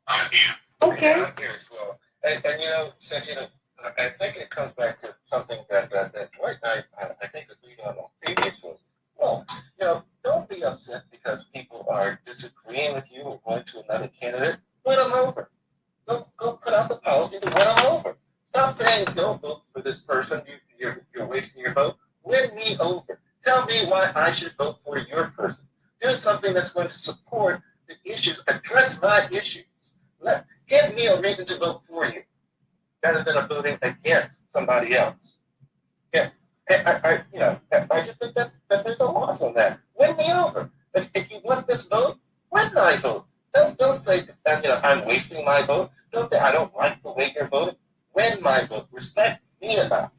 I'm here. Okay. Yeah, I'm here as well. And Santita, I think it comes back to something that Dwight and I think agreed on previously. Well, don't be upset because people are disagreeing with you or going to another candidate. Win them over. Go put out the policy to win them over. Stop saying don't vote for this person. You're wasting your vote. Win me over. Tell me why I should vote for your person. Do something that's going to support the issues, address my issues. Give me a reason to vote for you rather than voting against somebody else. Yeah, I just think that there's a loss on that. Win me over. If you want this vote, win my vote. Don't say that I'm wasting my vote. Don't say I don't like the way you're voting. Win my vote. Respect me enough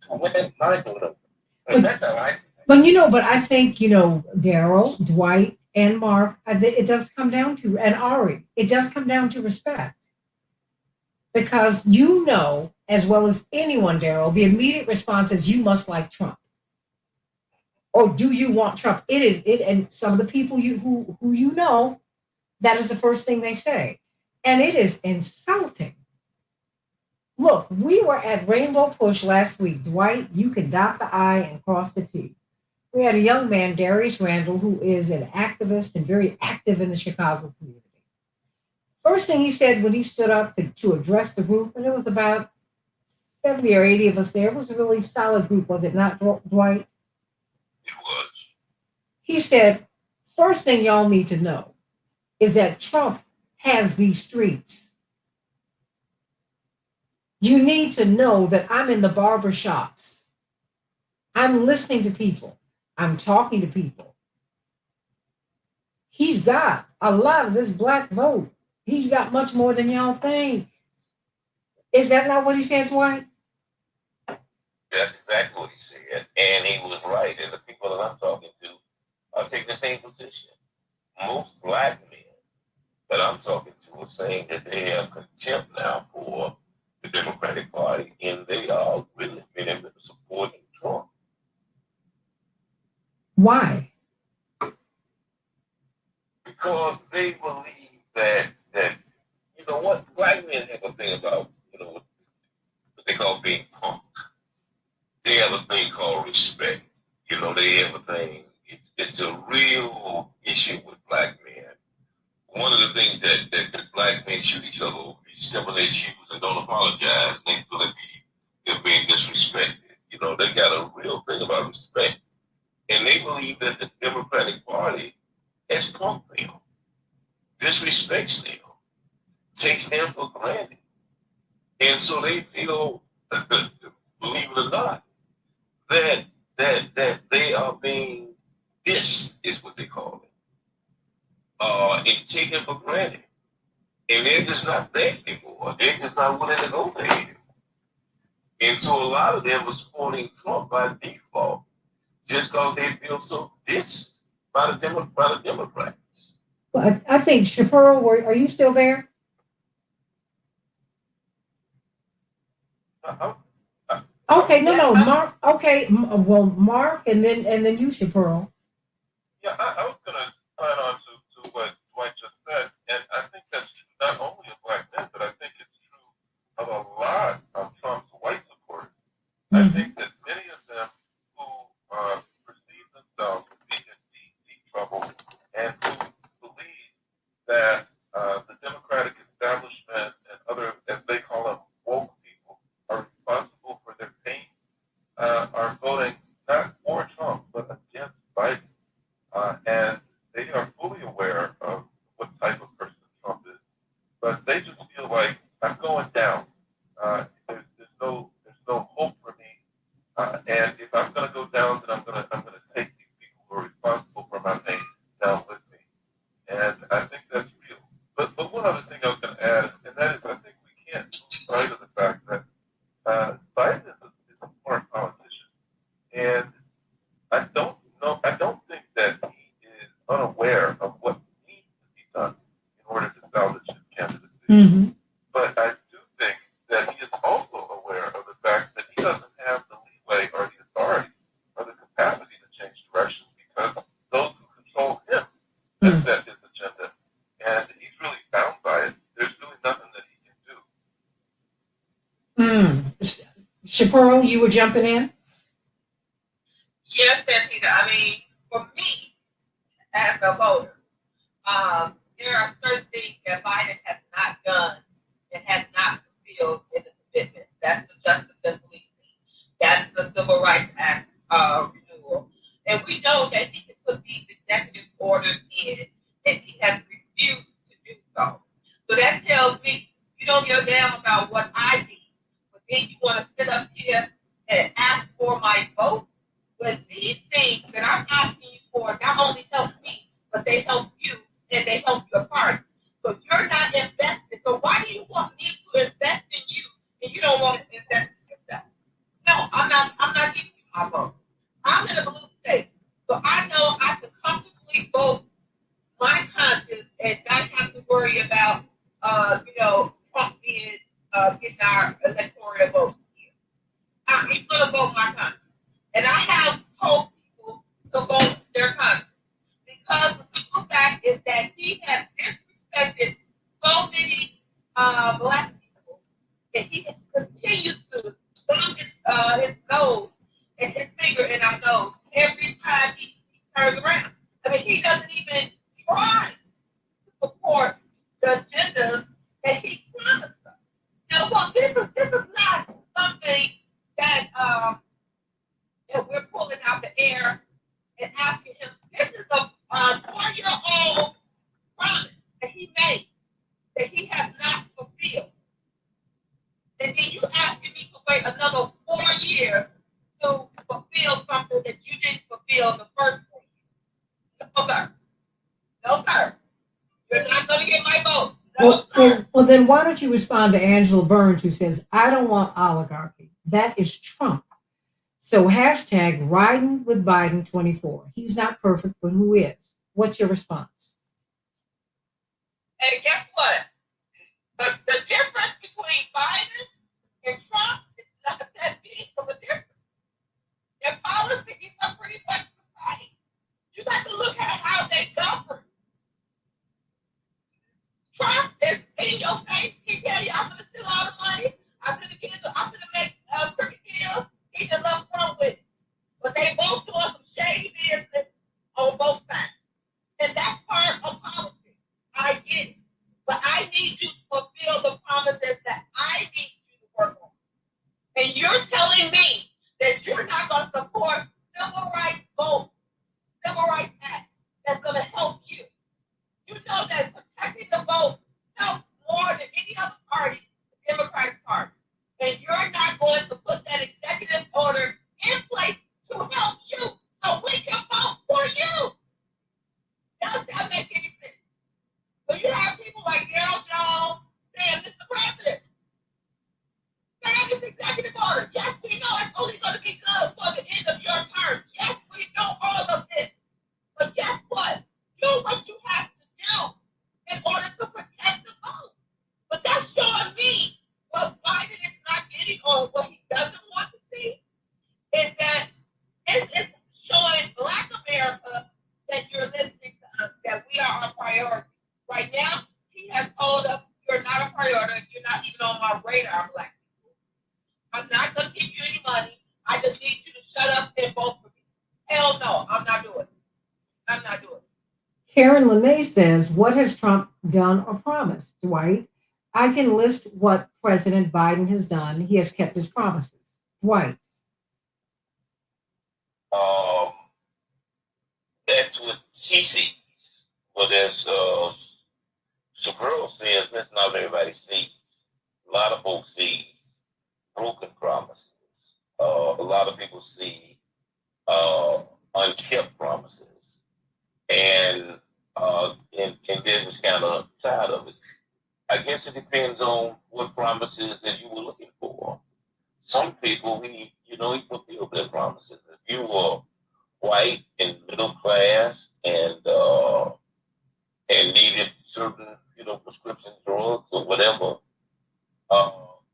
to win my vote over. That's how I see it. But I think, Daryl, Dwight, and Mark, it does come down to, and Ari, it does come down to respect. Because as well as anyone, Daryl, the immediate response is you must like Trump. Or do you want Trump? And some of the people who that is the first thing they say. And it is insulting. Look, we were at Rainbow Push last week. Dwight, you can dot the I and cross the T. We had a young man, Darius Randall, who is an activist and very active in the Chicago community. First thing he said when he stood up to address the group, and it was about 70 or 80 of us there, it was a really solid group, was it not, Dwight? It was. He said, first thing y'all need to know is that Trump has these streets. You need to know that I'm in the barber shops. I'm listening to people. I'm talking to people. He's got a lot of this black vote. He's got much more than y'all think. Is that not what he said, Dwight? That's exactly what he said. And he was right. And the people that I'm talking to are taking the same position. Most black men that I'm talking to are saying that they have contempt now for the Democratic Party and they are really been supporting Trump. Why? Because they believe that what black men have a thing about, what they call being punk. They have a thing called respect. They have a thing. It's a real issue with black men. One of the things that black men shoot each other over, you step on their shoes and don't apologize, they feel like they're being disrespected. They got a real thing about respect. And they believe that the Democratic Party has punked them, disrespects them, takes them for granted. And so they feel, believe it or not, that they are being, this is what they call it, and taken for granted. And they're just not there anymore. They're just not willing to go there anymore. And so a lot of them are supporting Trump by default, just because they feel so dissed by the Democrats. Well, I think, Shapiro, are you still there? Okay, no, Mark. Okay, well, Mark, and then you, Shapiro. Yeah, I was going to sign on to what Dwight just said, and I think that's true not only of black men, but I think it's true of a lot of Trump's white supporters. I think that many of them who perceive themselves as being in deep trouble and who believe that the Democratic establishment and other, as they call them, woke people, are responsible for their pain, are voting not for Trump, but against Biden. And they are fully aware of what type of person Trump is. But they just feel like I'm going down. There's no hope for me. And if I'm going to go down, then I'm going to take these people who are responsible for my pain down with me. And I think that's real. But one other thing I was going to add, and that is I think we can't lose sight of the fact that Biden is a smart politician. Mm-hmm. But I do think that he is also aware of the fact that he doesn't have the leeway or the authority or the capacity to change direction because those who control him have set his agenda, and he's really bound by it. There's really nothing that he can do. Chaparral, you were jumping in? Yes, Santita. I mean, for me, as a voter, there are certain things that Biden has not done and has not fulfilled in the commitment. That's the justice and policing. That's the Civil Rights Act renewal. And we know that he can put these executive orders in, and he has refused to do so. So that tells me you don't give a damn about what I need, but then you want to sit up here and ask for my vote when these things that I'm asking you for not only help me, but they help you and they help your party. So you're not invested. So why do you want me to invest in you and you don't want to invest in yourself? No, I'm not giving you my vote. I'm in a blue state. So I know I can comfortably vote my conscience and not have to worry about Trump being getting our electoral votes here. I'm gonna vote my conscience. And I have told people to vote their conscience. Because the simple fact is that he has disrespected so many black people, and he continues to thumb his nose and his finger in our nose every time he turns around. I mean, he doesn't even try to support the agendas that he promised us. Now, well, this is not something that we're pulling out the air and asking him. This is a 4-year-old promise that he made that he has not fulfilled. And then you asking me to wait another 4 years to fulfill something that you didn't fulfill the first 4 years. No, sir. No, sir. You're not going to get my vote. No, sir. Well, then why don't you respond to Angela Burns, who says, I don't want oligarchy. That is Trump. So hashtag riding with Biden 24. He's not perfect, but who is? What's your response? And guess what? The difference between Biden and Trump is not that big of a difference. Their policies are pretty much the same. You got to look at how they govern. Trump is in your face. He tell you, I'm going to steal all the money. I'm going to make crooked deals. He just loves Trump with it. But they both doing some shady business on both sides. And that's part of politics. I get it. But I need you to fulfill the promises that I need you to work on. And you're telling me that you're not going to support civil rights vote, civil rights act that's going to help you. You know that protecting the vote helps more than any other party, the Democratic Party. And you're not going to put that executive order in place to help you so we can vote for you. Does that make any sense? So you have people like Daryl Jones saying, Mr. President, sign this executive order. Yes, we know it's only going to be good for the end of your term. Yes, we know all of this. But guess what? Do what you have to do in order to protect the vote. But that's showing me what Biden is not getting or what he doesn't want to see is that it's showing Black America that you're listening to us, that we are a priority. Right now, he has told us you're not a priority. You're not even on my radar, Black people. I'm not going to give you any money. I just need you to shut up and vote for me. Hell no, I'm not doing it. I'm not doing it. Karen LeMay says, what has Trump done or promised, Dwight? I can list what President Biden has done. He has kept his promises. Dwight. That's what she sees. But as Chaparral says, that's not what everybody sees. A lot of folks see broken promises. A lot of people see unkept promises. And they're just kind of tired of it. I guess it depends on what promises that you were looking for. Some people, he fulfilled their promises. If you were white and middle class and needed certain prescription drugs or whatever,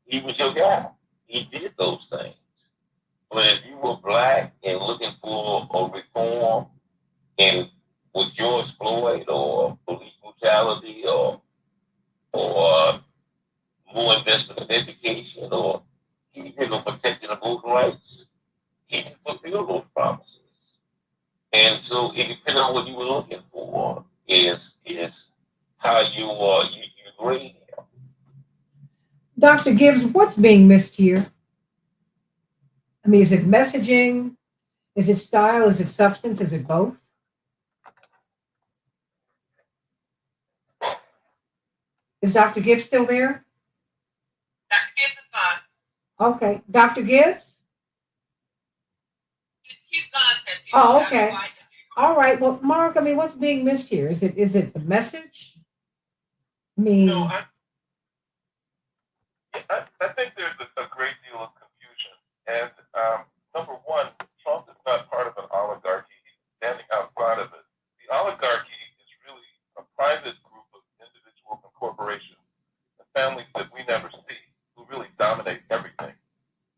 he was your guy. He did those things. But if you were black and looking for a reform in with George Floyd or police brutality or more investment in education or even protecting the voting rights, he didn't fulfill those promises. And so it depends on what you were looking for is how you grade him. Dr. Gibbs, what's being missed here? I mean, is it messaging? Is it style? Is it substance? Is it both? Is Dr. Gibbs still there? Dr. Gibbs is gone. Okay. Dr. Gibbs? He's gone. Cynthia. Oh, That's okay. why. All right. Well, Mark, I mean, what's being missed here? Is it the message? I mean, No, I think there's a great deal of confusion. And number one, Trump is not part of an oligarchy. He's standing outside of it. The oligarchy is really a private group of individuals and corporations and families that we never see who really dominate everything.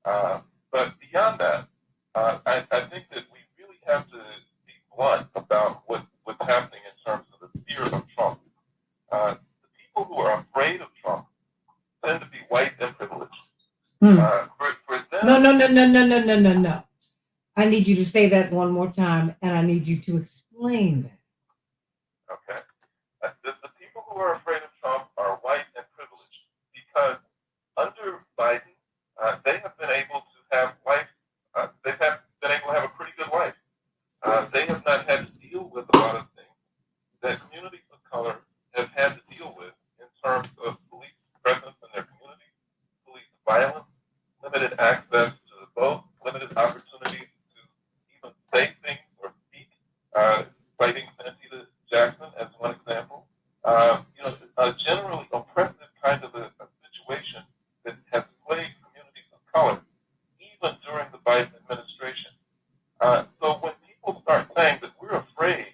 But beyond that, I think that we really have to be blunt about what's happening in terms of the fear of Trump. The people who are afraid of Trump tend to be white and privileged. hmm. For them, No. I need you to say that one more time, and I need you to explain that. okay, the people who are afraid of Trump are white and privileged because under Biden, they have been able to have life. Been able to have a pretty good life. They have not had to deal with a lot of things that communities of color have had to deal with in terms of police presence in their communities, police violence, limited access to the vote, limited opportunities to even say things or speak. Citing Santita Jackson as one example. A generally oppressive kind of a situation that has plagued communities of color, even during the Biden administration. So when people start saying that we're afraid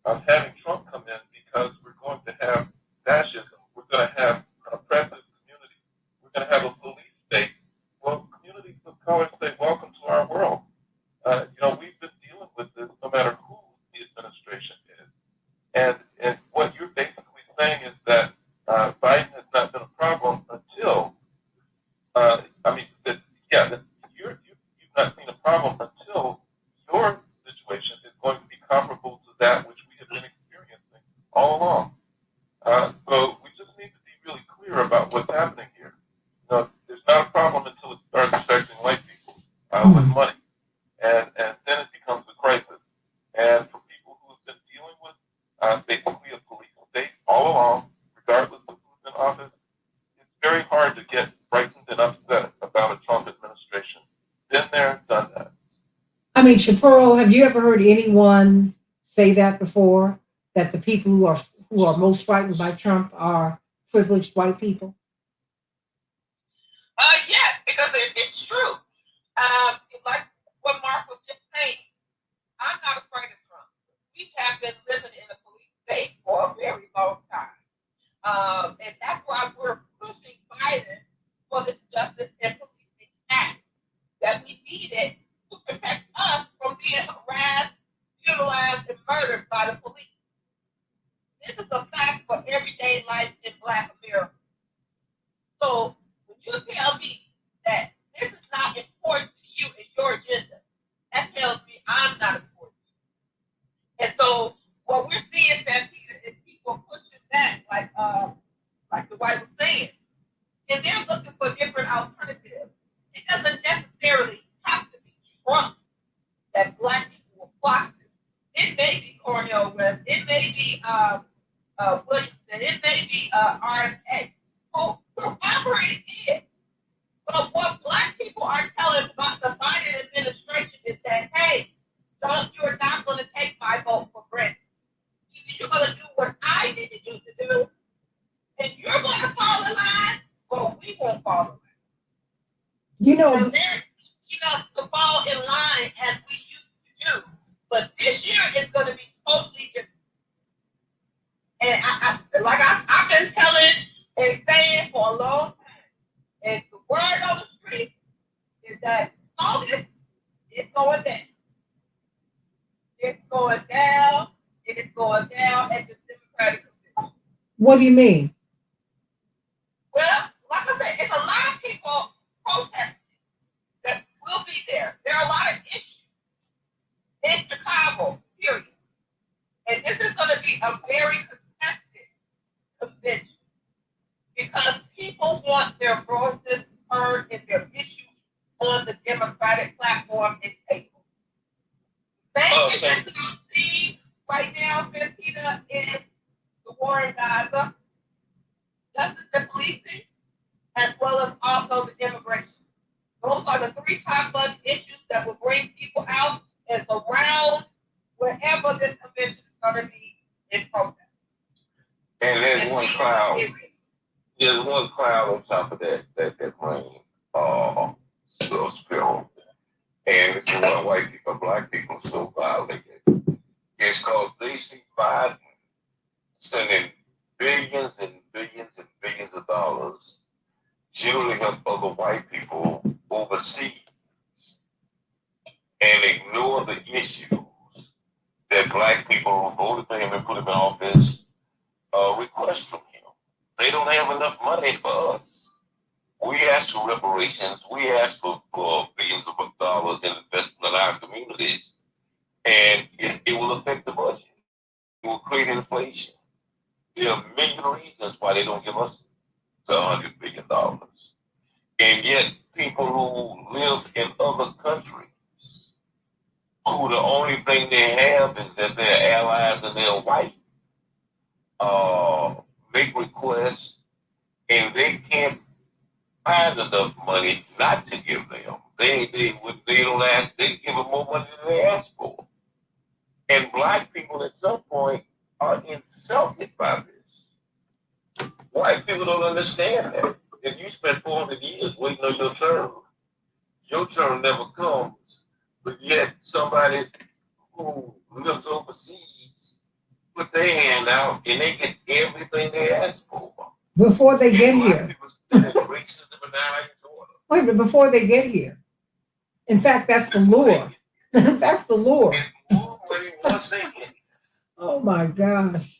of having Trump come in because we're going to have fascism, we're going to have an oppressive community, we're going to have a police state, well, communities of color say, welcome to our world. We've been dealing with this no matter who the administration is. And what you're basically saying is that Biden has not been a problem until, that you've not seen a problem until your situation is going to be comparable to that which we have been experiencing all along. So we just need to be really clear about what's happening here. There's not a problem until it starts affecting white people with money, and then it becomes a crisis. And for people who have been dealing with basically a police state all along, regardless of who's in office, it's very hard to get frightened and upset about a Trump administration. Been there, done that. I mean, Shapiro, have you ever heard anyone say that before? That the people who are most frightened by Trump are privileged white people? Yes, because it's true. Like what Mark was just saying, I'm not afraid of Trump. We have been living in a police state for a very long time. And that's why we're pushing Biden for this Justice and Policing Act that we needed to protect us from being harassed, utilized, and murdered by the police. This is a fact for everyday life in Black America. So when you tell me that this is not important to you and your agenda, that tells me I'm not important. And so what we're seeing, Santita, is people pushing back, like the wife was saying, and they're looking for different alternatives. It doesn't necessarily have to be Trump that Black people will flock to. It may be Cornel West. It may be Williamson. It may be RFA. Whoever it is. But what Black people are telling about the Biden administration is that, hey, you're not going to take my vote for granted. You're going to do what I needed you to do, and you're going to fall in line, or we won't fall in line. You know, So there's, to fall in line as we used to do. But this year is going to be totally different. And I've been telling It's going down. It's going down. It is going down at the Democratic convention. What do you mean? Well, like I said, it's a lot of people protesting that will be there. There are a lot of issues in Chicago, period. And this is going to be a very contested convention because people want their voices heard and their issues on the Democratic platform and table. Thank you Sam, to see right now, Santita, is the war in Gaza, justice and policing, as well as also the immigration. Those are the three top button issues that will bring people out and surround wherever this convention is going to be in protest. And there's And one we cloud. are There's one cloud on top of that rain. Spill. And it's why white people, black people are so violated. It's called they see Biden sending billions and billions and billions of dollars generally help other white people overseas and ignore the issues that black people who voted for him and put him in office request from him. They don't have enough money for us. We ask for reparations. We ask for billions of dollars in investment in our communities, and it will affect the budget. It will create inflation. There are a million reasons why they don't give us the $100 billion. And yet, people who live in other countries, who the only thing they have is that they're allies and they're white, make requests, and they can't find enough money not to give them. They don't ask. They give them more money than they ask for. And black people at some point are insulted by this. White people don't understand that. If you spend 400 years waiting on your turn never comes. But yet somebody who lives overseas put their hand out and they get everything they ask for. Before they get And black here. people still racism and order. Wait a minute, before they get here. In fact, that's the lure. That's the lure. And more money once they get. Oh my gosh.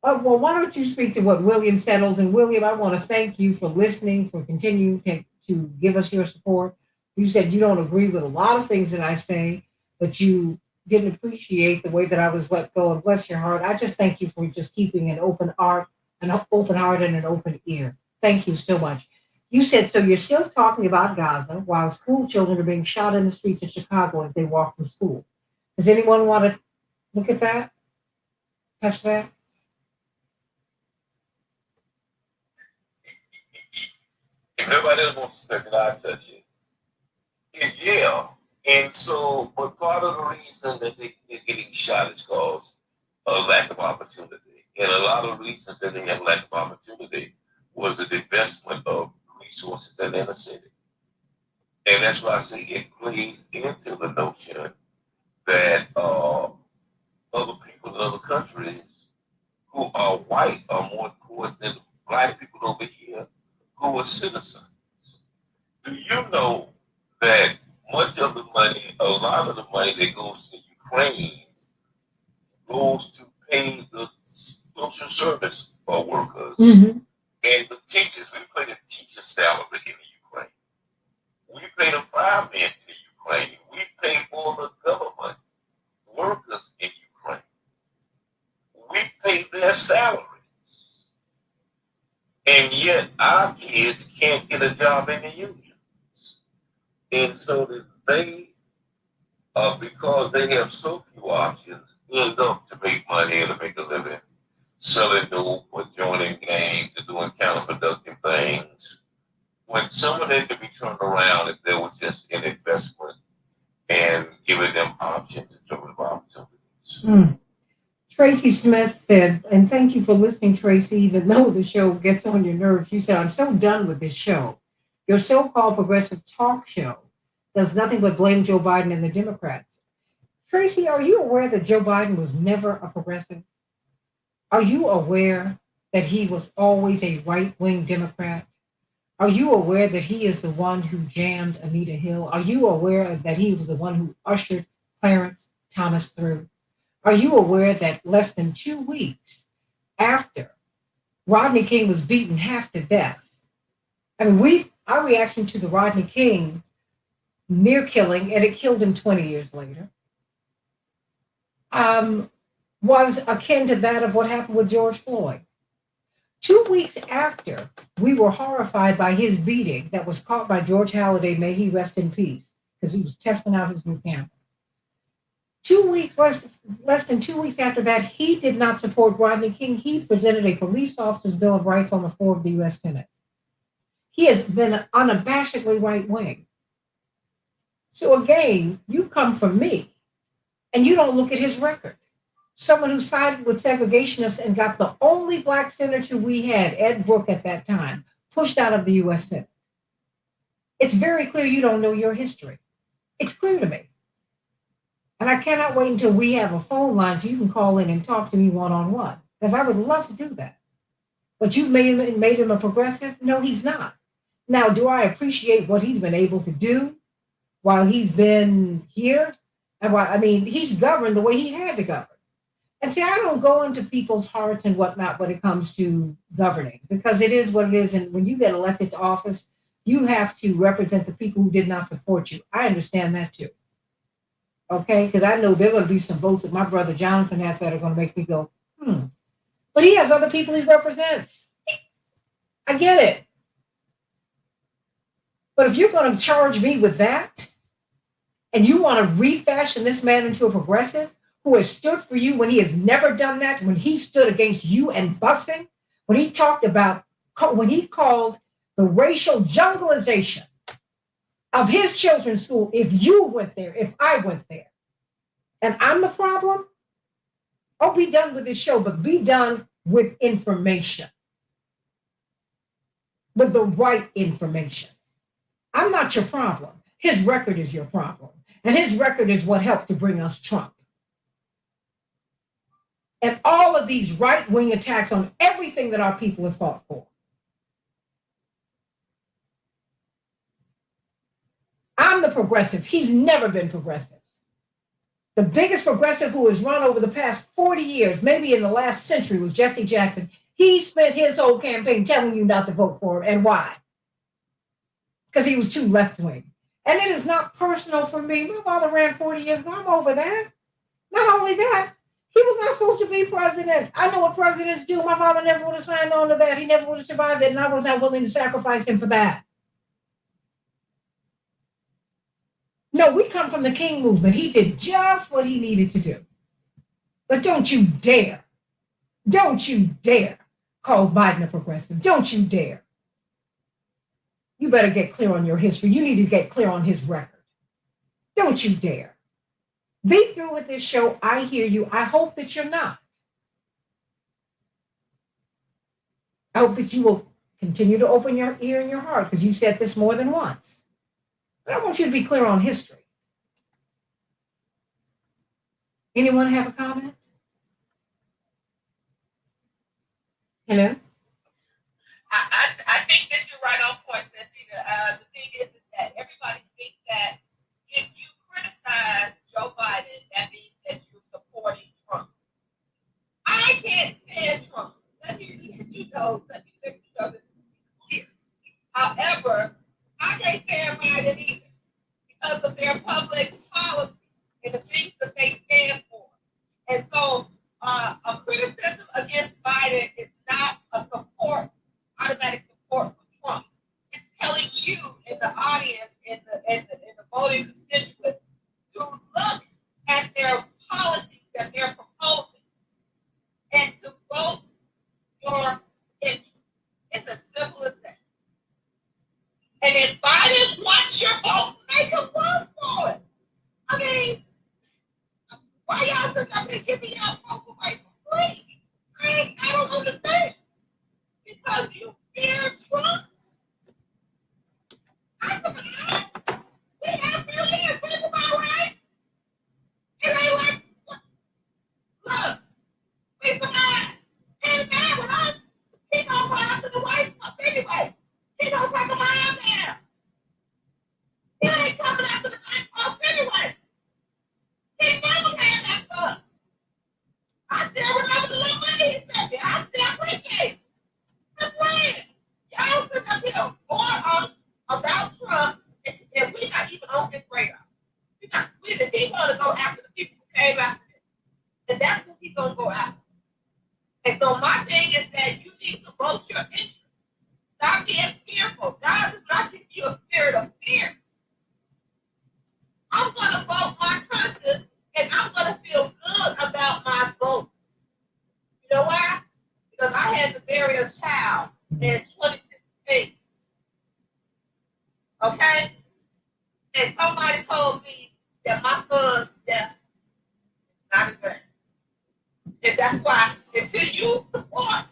Well, why don't you speak to what William settles? And William, I want to thank you for listening, for continuing to give us your support. You said you don't agree with a lot of things that I say, but you didn't appreciate the way that I was let go. And bless your heart. I just thank you for just keeping an open heart and an open ear. Thank you so much. You said so. You're still talking about Gaza while school children are being shot in the streets of Chicago as they walk from school. Does anyone want to look at that? Touch that? If nobody else wants to touch it, I'll touch it. It's yeah. And so, but part of the reason that they're getting shot is because of lack of opportunity. And a lot of reasons that they have lack of opportunity was the investment of resources in the inner city. And that's why I say it plays into the notion that other people in other countries who are white are more important than black people over here who are citizens. Do you know that much of the money, a lot of the money that goes to Ukraine goes to pay the social service workers Mm-hmm. and the teachers? We pay the teacher's salary in the Ukraine. We pay the firemen in the Ukraine. We pay for the government workers in Ukraine. We pay their salaries. And yet our kids can't get a job in the unions. And so that they, because they have so few options, end up to make money and to make a living, selling dope or joining gangs or doing counterproductive things. When some of them could be turned around if there was just an investment and giving them options in terms of opportunities. Mm. Tracy Smith said, and thank you for listening, Tracy, even though the show gets on your nerves. You said, I'm so done with this show. Your so called progressive talk show does nothing but blame Joe Biden and the Democrats. Tracy, are you aware that Joe Biden was never a progressive? Are you aware that he was always a right wing Democrat? Are you aware that he is the one who jammed Anita Hill? Are you aware that he was the one who ushered Clarence Thomas through? Are you aware that less than 2 weeks after Rodney King was beaten half to death? I mean, our reaction to the Rodney King near killing, and it killed him 20 years later, was akin to that of what happened with George Floyd. 2 weeks after, we were horrified by his beating that was caught by George Halliday, may he rest in peace, because he was testing out his new camera. 2 weeks, less than 2 weeks after that, he did not support Rodney King. He presented a police officer's Bill of Rights on the floor of the U.S. Senate. He has been unabashedly right wing. So again, you come from me and you don't look at his record. Someone who sided with segregationists and got the only black senator we had, Ed Brooke at that time, pushed out of the U.S. Senate. It's very clear you don't know your history. It's clear to me. And I cannot wait until we have a phone line so you can call in and talk to me one-on-one, because I would love to do that. But you've made him a progressive? No, he's not. Now, do I appreciate what he's been able to do while he's been here? And he's governed the way he had to govern. And see, I don't go into people's hearts and whatnot when it comes to governing, because it is what it is. And when you get elected to office, you have to represent the people who did not support you. I understand that too. Okay, because I know there are going to be some votes that my brother Jonathan has that are going to make me go, But he has other people he represents. I get it. But if you're going to charge me with that, and you want to refashion this man into a progressive who has stood for you when he has never done that, when he stood against you and busing, when he called the racial jungleization of his children's school, if you went there, if I went there, and I'm the problem, I'll be done with this show, but be done with information, with the right information. I'm not your problem. His record is your problem. And his record is what helped to bring us Trump. And all of these right-wing attacks on everything that our people have fought for. I'm the progressive. He's never been progressive. The biggest progressive who has run over the past 40 years, maybe in the last century, was Jesse Jackson. He spent his whole campaign telling you not to vote for him. And why? Because he was too left-wing. And it is not personal for me. My father ran 40 years ago. I'm over that. Not only that, he was not supposed to be president. I know what presidents do. My father never would have signed on to that. He never would have survived it, and I was not willing to sacrifice him for that. No, we come from the King movement. He did just what he needed to do. But don't you dare call Biden a progressive. Don't you dare. You better get clear on your history. You need to get clear on his record. Don't you dare. Be through with this show. I hear you. I hope that you're not. I hope that you will continue to open your ear and your heart, because you said this more than once. But I want you to be clear on history. Anyone have a comment? Hello? I think that you're right on point, Santita. The thing is that everybody thinks that if you criticize Joe Biden, that means that you're supporting Trump. I can't stand Trump. Let me let you know this is clear. However, I can't stand Biden either because of their public policy and the things that they stand for. And so a criticism against Biden is not a automatic support for Trump. It's telling you in the audience, in the voting constituents, to look at their policies that they're proposing and to vote your interest. It's as simple as that. And if Biden wants your vote, make him vote for it. I mean, why y'all think I'm going to give me y'all vote away for free? I don't understand. Because you fear Trump? I survived. We have millions of people, all right? And they like, look, we survived. Ain't mad with us. He don't go after the White House anyway. He don't talk about going to go after the people who came after him. And that's who he's going to go after. And so my thing is that you need to vote your interest. Stop being fearful. God is not giving you a spirit of fear. I'm going to vote my conscience, and I'm going to feel good about my vote. You know why? Because I had to bury a child in 2016. Okay? And somebody told me that my son's death is not a thing. And that's why, until you support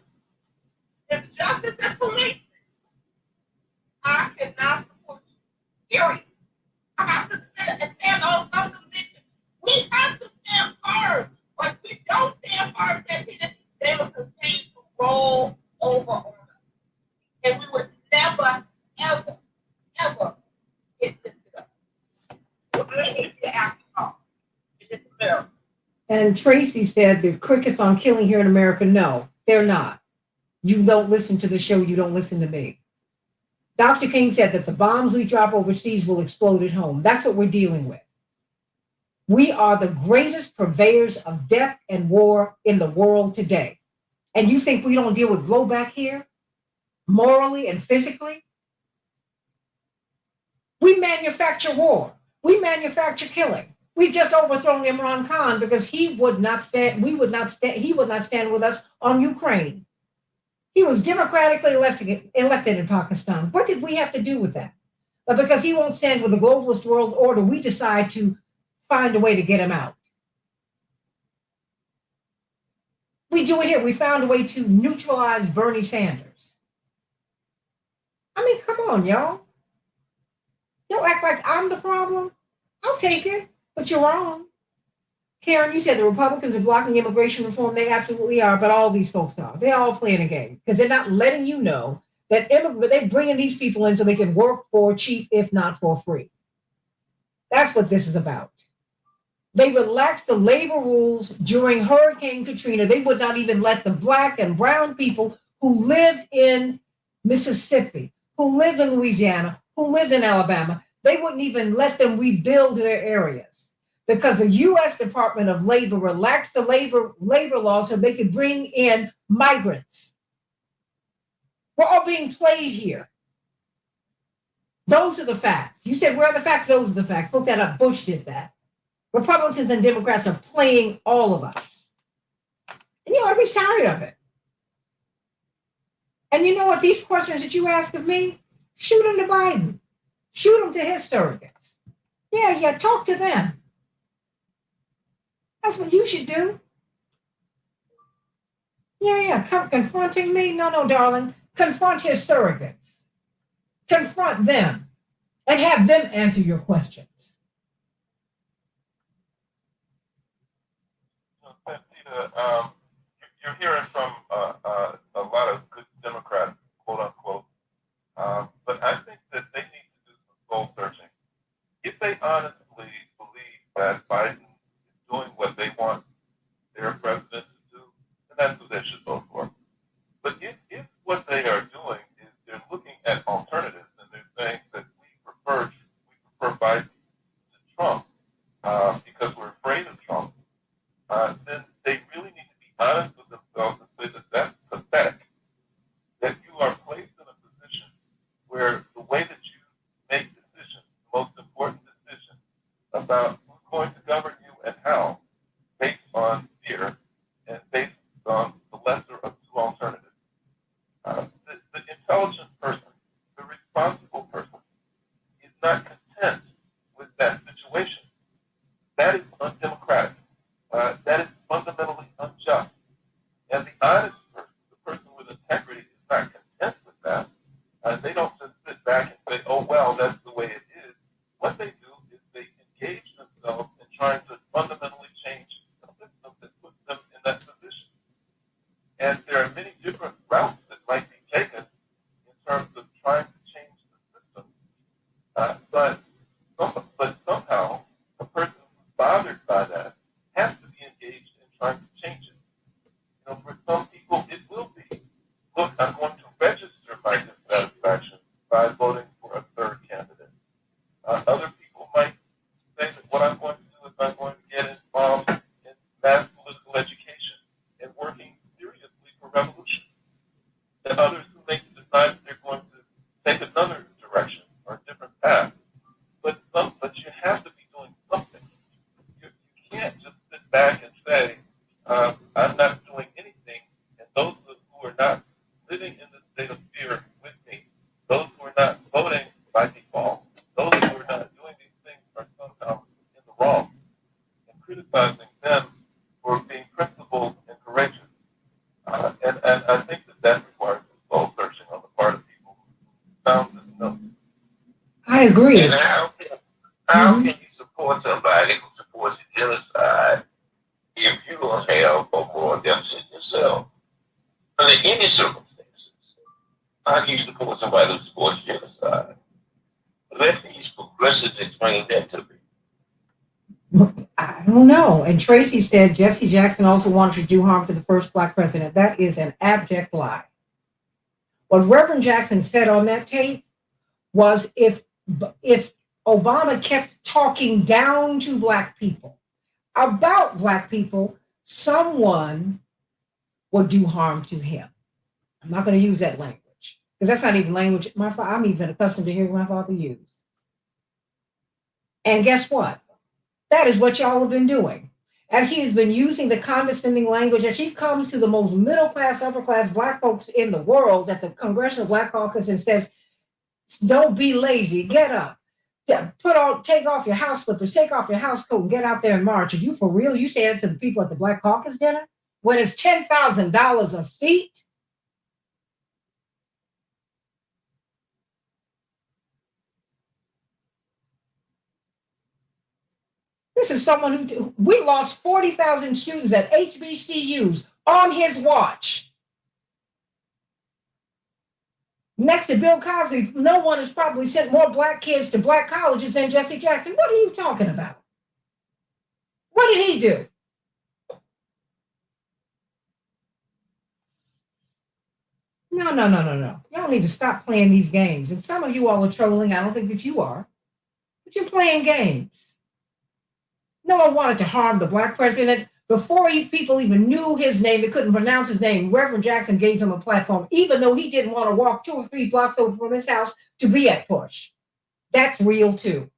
justice and police, I cannot support you. Period. I have to stand on some conviction. We have to stand firm. But if we don't stand firm, they will continue to roll over on us. And we would never, ever, ever get lifted up. We need to act on in this America. And Tracy said the crickets on killing here in America. No, they're not. You don't listen to the show. You don't listen to me. Dr. King said that the bombs we drop overseas will explode at home. That's what we're dealing with. We are the greatest purveyors of death and war in the world today. And you think we don't deal with blowback here, morally and physically? We manufacture war. We manufacture killing. We've just overthrown Imran Khan because he would not stand with us on Ukraine. He was democratically elected in Pakistan. What did we have to do with that? But because he won't stand with the globalist world order, we decide to find a way to get him out. We do it here. We found a way to neutralize Bernie Sanders. I mean, come on, y'all. Y'all act like I'm the problem. I'll take it, but you're wrong. Karen, you said the Republicans are blocking immigration reform. They absolutely are, but all these folks are. They're all playing a game because they're not letting you know that they're bringing these people in so they can work for cheap, if not for free. That's what this is about. They relaxed the labor rules during Hurricane Katrina. They would not even let the Black and brown people who lived in Mississippi, who lived in Louisiana, who lived in Alabama, they wouldn't even let them rebuild their areas because the U.S. Department of Labor relaxed the labor law so they could bring in migrants. We're all being played here. Those are the facts. You said, where are the facts? Those are the facts. Look that up. Bush did that. Republicans and Democrats are playing all of us. And you ought to be tired of it. And you know what? These questions that you ask of me, shoot them to Biden. Shoot them to his surrogates. Yeah, talk to them. That's what you should do. Yeah, confronting me? No, darling. Confront his surrogates. Confront them and have them answer your questions. Santita, you're hearing from a lot of good Democrats, quote unquote, but I think that they need to do some soul searching. If they honestly believe that Biden is doing what they want their president to do, then that's who they should vote for. But if what they are doing is they're looking at alternatives and they're saying that we prefer Biden to Trump because we're afraid of Trump, then they really need to be honest with themselves and say that that's pathetic. That you are placed in a position where the way that you make decisions, the most important decision about who's going to govern you and how, based on fear and based on the lesser of two alternatives. The intelligent person, the responsible person, is not content with that situation. That is undemocratic. That is fundamentally unjust. And the honest person, the person with integrity, is not content with that. They don't just sit back and say, oh, well, that's the way it is. What they do is they engage themselves in trying to fundamentally change the system that puts them in that position. And there are many different routes that might be taken in terms of trying to change the system. But somehow, a person who's bothered by that has to be engaged in trying to change it. You know, for some people, it will be, look, I'm going to register my dissatisfaction by voting for a third candidate. Other people might say that what I'm going to do is I'm going criticizing them for being principled and courageous. And I think that requires soul searching on the part of people who found this note. I agree. And how can you support somebody who supports genocide if you don't have a moral deficit yourself? Under any circumstances, how can you support somebody who supports genocide? Let these progressives explain that to me. I don't know. And Tracy said Jesse Jackson also wanted to do harm to the first black president. That is an abject lie. What Reverend Jackson said on that tape was if Obama kept talking down to black people about black people, someone would do harm to him. I'm not going to use that language because that's not even language I'm even accustomed to hearing my father use. And guess what? That is what y'all have been doing. As he has been using the condescending language, as he comes to the most middle class, upper class black folks in the world at the Congressional Black Caucus and says, don't be lazy, get up. Take off your house slippers, take off your house coat, and get out there and march. Are you for real? You say that to the people at the Black Caucus dinner when it's $10,000 a seat? This is someone who we lost 40,000 students at HBCUs on his watch. Next to Bill Cosby, no one has probably sent more black kids to black colleges than Jesse Jackson. What are you talking about? What did he do? No. Y'all need to stop playing these games. And some of you all are trolling. I don't think that you are. But you're playing games. No one wanted to harm the black president. Before people even knew his name, they couldn't pronounce his name. Reverend Jackson gave him a platform, even though he didn't want to walk 2 or 3 blocks over from his house to be at Push. That's real too.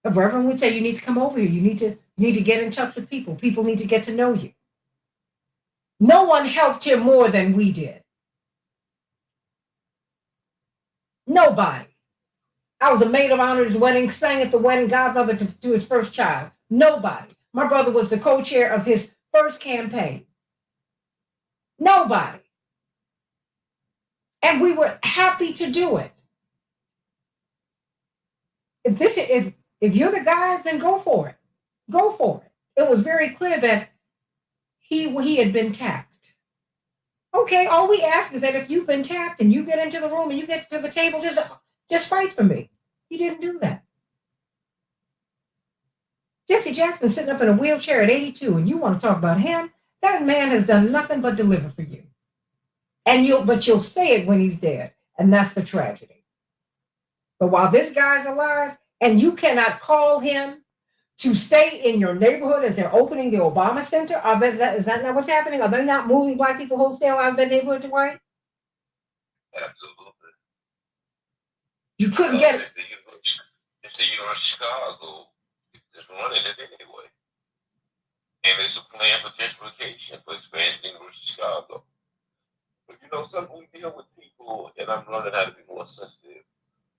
A reverend would say, you need to come over here. You need to get in touch with people. People need to get to know you. No one helped him more than we did. Nobody. I was a maid of honor at his wedding, sang at the wedding, godmother to his first child. Nobody. My brother was the co-chair of his first campaign. Nobody. And we were happy to do it. If you're the guy, then go for it. Go for it. It was very clear that he had been tapped. Okay, all we ask is that if you've been tapped and you get into the room and you get to the table, just fight for me. He didn't do that. Jesse Jackson sitting up in a wheelchair at 82, and you want to talk about him? That man has done nothing but deliver for you. But you'll say it when he's dead, and that's the tragedy. But while this guy's alive, and you cannot call him to stay in your neighborhood as they're opening the Obama Center, is that not what's happening? Are they not moving black people wholesale out of their neighborhood to white? Absolutely. You couldn't get it. It's the University of Chicago that's running it anyway. And it's a plan for gentrification for expansion in the University of Chicago. But you know, something we deal with people, and I'm learning how to be more sensitive,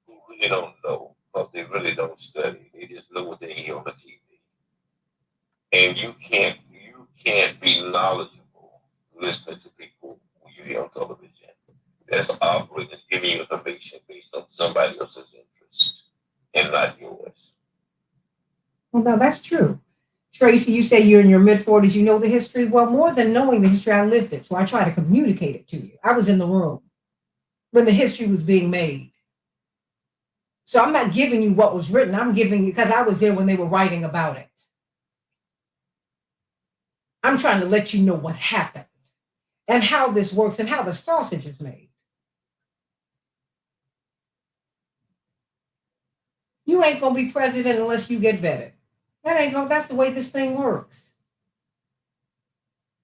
who really don't know because they really don't study. They just know what they hear on the TV. And you can't be knowledgeable listening to people who you hear on television. That's operating, is giving you information based on somebody else's interest and not yours. Well, no, that's true. Tracy, you say you're in your mid-40s, you know the history. Well, more than knowing the history, I lived it. So I try to communicate it to you. I was in the room when the history was being made. So I'm not giving you what was written. I'm giving you, because I was there when they were writing about it. I'm trying to let you know what happened and how this works and how the sausage is made. You ain't going to be president unless you get vetted. That's the way this thing works.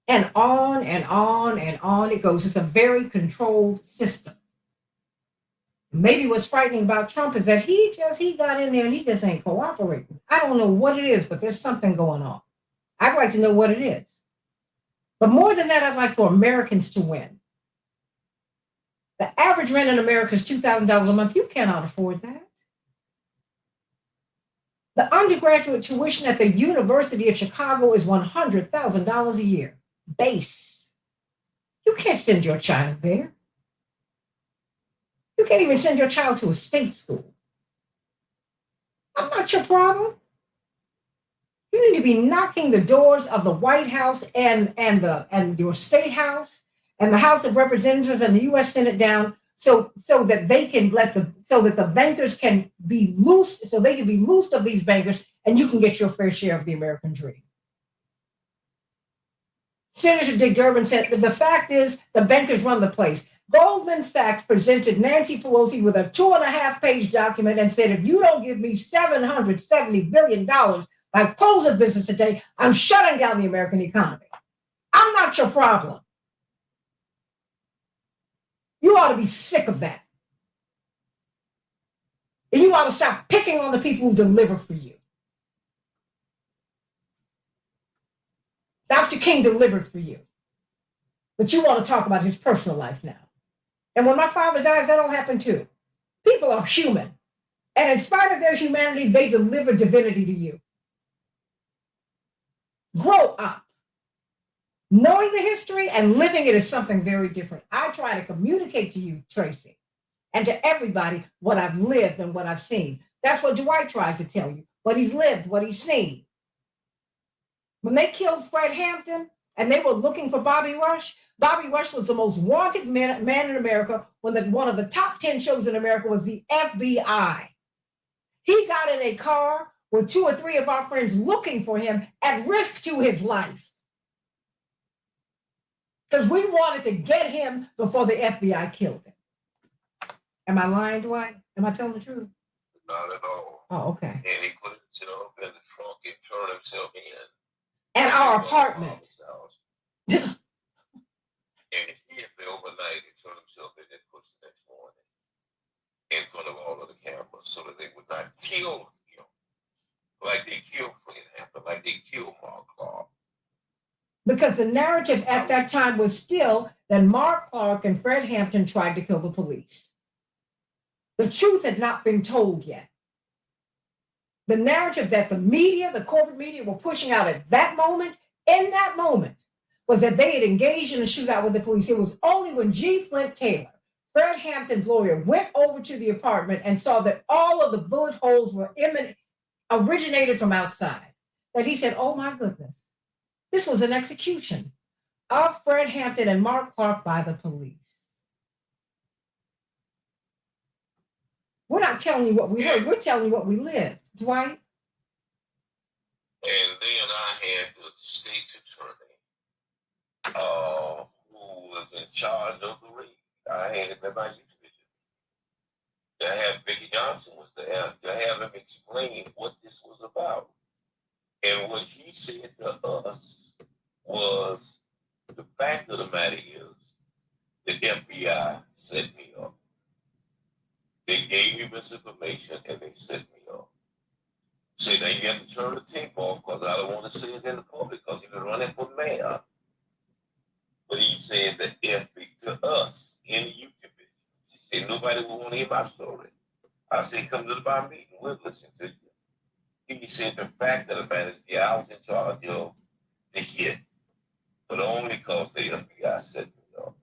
And on and on and on it goes. It's a very controlled system. Maybe what's frightening about Trump is that he got in there and he just ain't cooperating. I don't know what it is, but there's something going on. I'd like to know what it is. But more than that, I'd like for Americans to win. The average rent in America is $2,000 a month. You cannot afford that. The undergraduate tuition at the University of Chicago is $100,000 a year. Base. You can't send your child there. You can't even send your child to a state school. I'm not your problem. You need to be knocking the doors of the White House and your state house and the House of Representatives and the U.S. Senate down so that they can so that the bankers can be loose, so they can be loosed of these bankers and you can get your fair share of the American dream. Senator Dick Durbin said the fact is the bankers run the place. Goldman Sachs presented Nancy Pelosi with a 2.5-page document and said, if you don't give me $770 billion by close of business today, I'm shutting down the American economy. I'm not your problem. You ought to be sick of that. And you ought to stop picking on the people who deliver for you. Dr. King delivered for you. But you want to talk about his personal life now. And when my father dies, that'll happen too. People are human. And in spite of their humanity, they deliver divinity to you. Grow up. Knowing the history and living it is something very different. I try to communicate to you, Tracy, and to everybody what I've lived and what I've seen. That's what Dwight tries to tell you, what he's lived, what he's seen. When they killed Fred Hampton and they were looking for Bobby Rush was the most wanted man in America when one of the top 10 shows in America was the FBI. He got in a car with 2 or 3 of our friends looking for him at risk to his life. Because we wanted to get him before the FBI killed him. Am I lying, Dwight? Am I telling the truth? Not at all. Oh, okay. And he put himself in the trunk and turned himself in. At our apartment. And if he had been overnight and turned himself in and pushed the next morning in front of all of the cameras so that they would not kill him like they killed Fred Hampton, like they killed Mark Clark. Because the narrative at that time was still that Mark Clark and Fred Hampton tried to kill the police. The truth had not been told yet. The narrative that the media, the corporate media, were pushing out at that moment, in that moment, was that they had engaged in a shootout with the police. It was only when G. Flint Taylor, Fred Hampton's lawyer, went over to the apartment and saw that all of the bullet holes were originated from outside, that he said, oh my goodness, this was an execution of Fred Hampton and Mark Clark by the police. We're not telling you what we heard. We're telling you what we lived, Dwight. And then I had the state's attorney who was in charge of the raid. I had him in my youth vision. To have Vicky Johnson was there to have him explain what this was about. And what he said to us was, the fact of the matter is, the FBI set me up. They gave me misinformation and they set me up. Say, now you have to turn the tape off because I don't want to say it in the public because he was running for mayor. But he said that to us in the youth division, he said, nobody will want to hear my story. I said, come to the bar meeting, we'll listen to you. He said, the fact of the matter is, yeah, I was in charge of the hit, but only because the FBI set me up.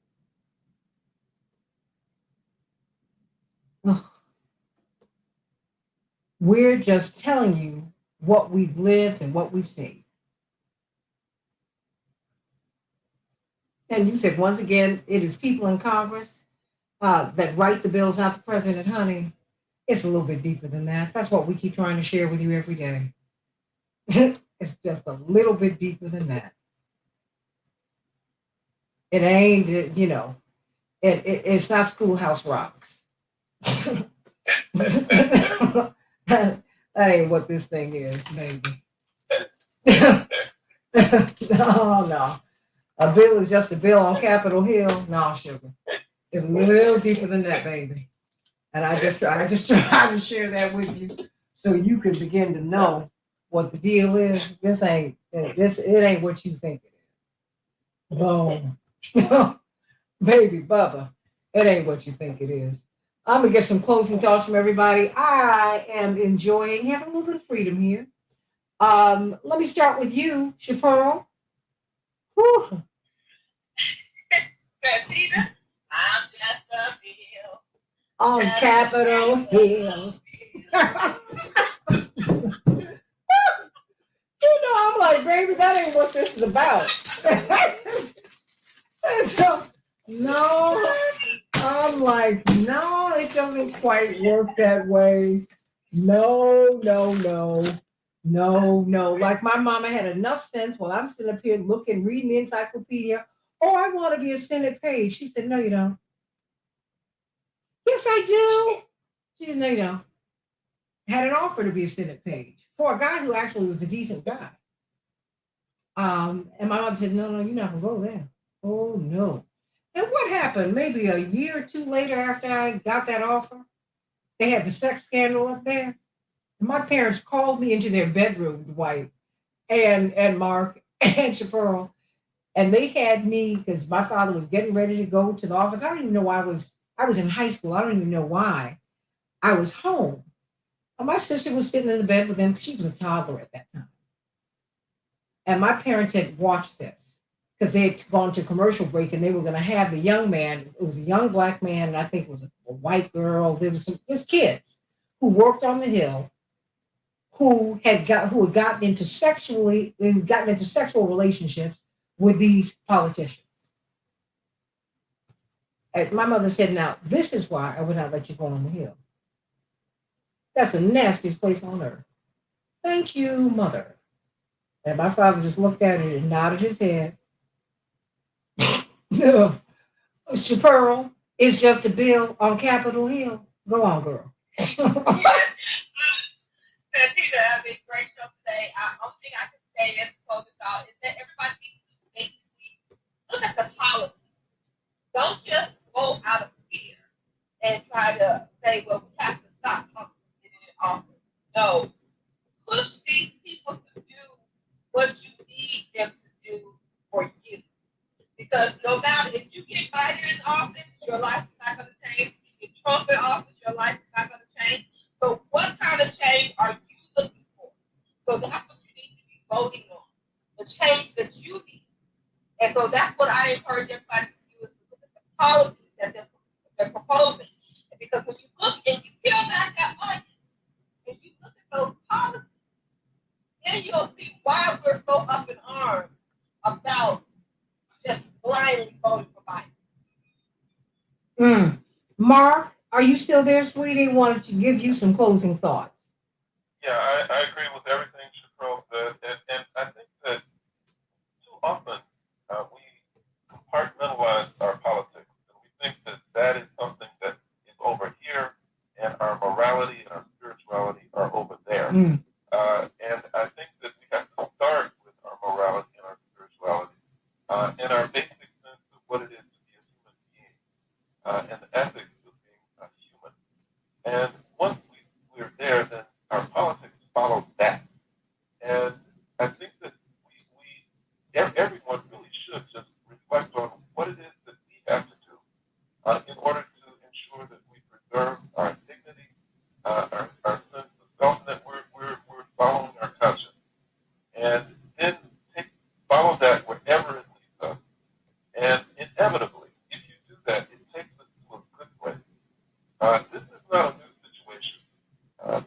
We're just telling you what we've lived and what we've seen. And you said, once again, it is people in Congress that write the bills, not the president, honey. It's a little bit deeper than that. That's what we keep trying to share with you every day. It's just a little bit deeper than that. It ain't, it's not Schoolhouse Rocks. That ain't what this thing is, baby. No. A bill is just a bill on Capitol Hill. No, sugar. It's a little deeper than that, baby. And I just try to share that with you so you can begin to know what the deal is. It ain't what you think it is. Boom. Baby Bubba, it ain't what you think it is. I'm gonna get some closing thoughts from everybody. I am enjoying having a little bit of freedom here. Let me start with you, Chaparral. Whew. Santita, I'm just a bill. On Capitol Hill. I'm like, baby, that ain't what this is about. And so, no, I'm like, no, it doesn't quite work that way. No, no, no, no, no. Like my mama had enough sense while I'm sitting up here looking, reading the encyclopedia. Oh, I want to be a Senate page. She said, no, you don't. Yes, I do. She said, no, you don't. Had an offer to be a Senate page for a guy who actually was a decent guy. And my mom said, no, no, you're not gonna go there. Oh no. And what happened? Maybe a year or two later after I got that offer, they had the sex scandal up there. And my parents called me into their bedroom, Dwight and Mark and Chaparral, and they had me because my father was getting ready to go to the office. I don't even know why I was in high school. I don't even know why I was home. And my sister was sitting in the bed with him. She was a toddler at that time. And my parents had watched this because they had gone to commercial break and they were going to have the young man. It was a young black man, and I think it was a white girl. There was just kids who worked on the Hill who had gotten into sexual relationships with these politicians. And my mother said, "Now this is why I would not let you go on the Hill. That's the nastiest place on earth." Thank you, mother. And my father just looked at it and nodded his head. No, Chaparral is just a bill on Capitol Hill. Go on, girl. Santita, I mean, great show today. Only thing I can say is close it out is that everybody needs to basically look at the policy. Don't just go out of fear and try to say, well, we have to stop Trump from getting in office. No, push these people to do what you need them to do for you. Because no matter if you get Biden in office, your life is not going to change. If you get Trump in office, your life is not going to change. So what kind of change are you looking for? So that's what you need to be voting on, the change that you need. And so that's what I encourage everybody to do is to look at the policies that they're proposing. Because when you look and you peel back that money and you look at those policies, then you'll see why we're so up in arms about just blindly voting for Biden. Mark, are you still there, sweetie? Wanted to give you some closing thoughts. Yeah, I agree with everything Chappelle said, and I think that too often we compartmentalize our politics, and we think that that is something that is over here, and our morality and our spirituality are over there. And I think that we have to start with our morality and our spirituality, and our basic sense of what it is to be a human being, and the ethics of being a human. And once we're there, then our politics follow that. And I think that everyone really should just reflect on what it is that we have to do in order to ensure that we preserve our dignity, our sense of self, and that we're following our conscience. And then follow that wherever it leads us. And inevitably, if you do that, it takes us to a good place. This is not a new situation.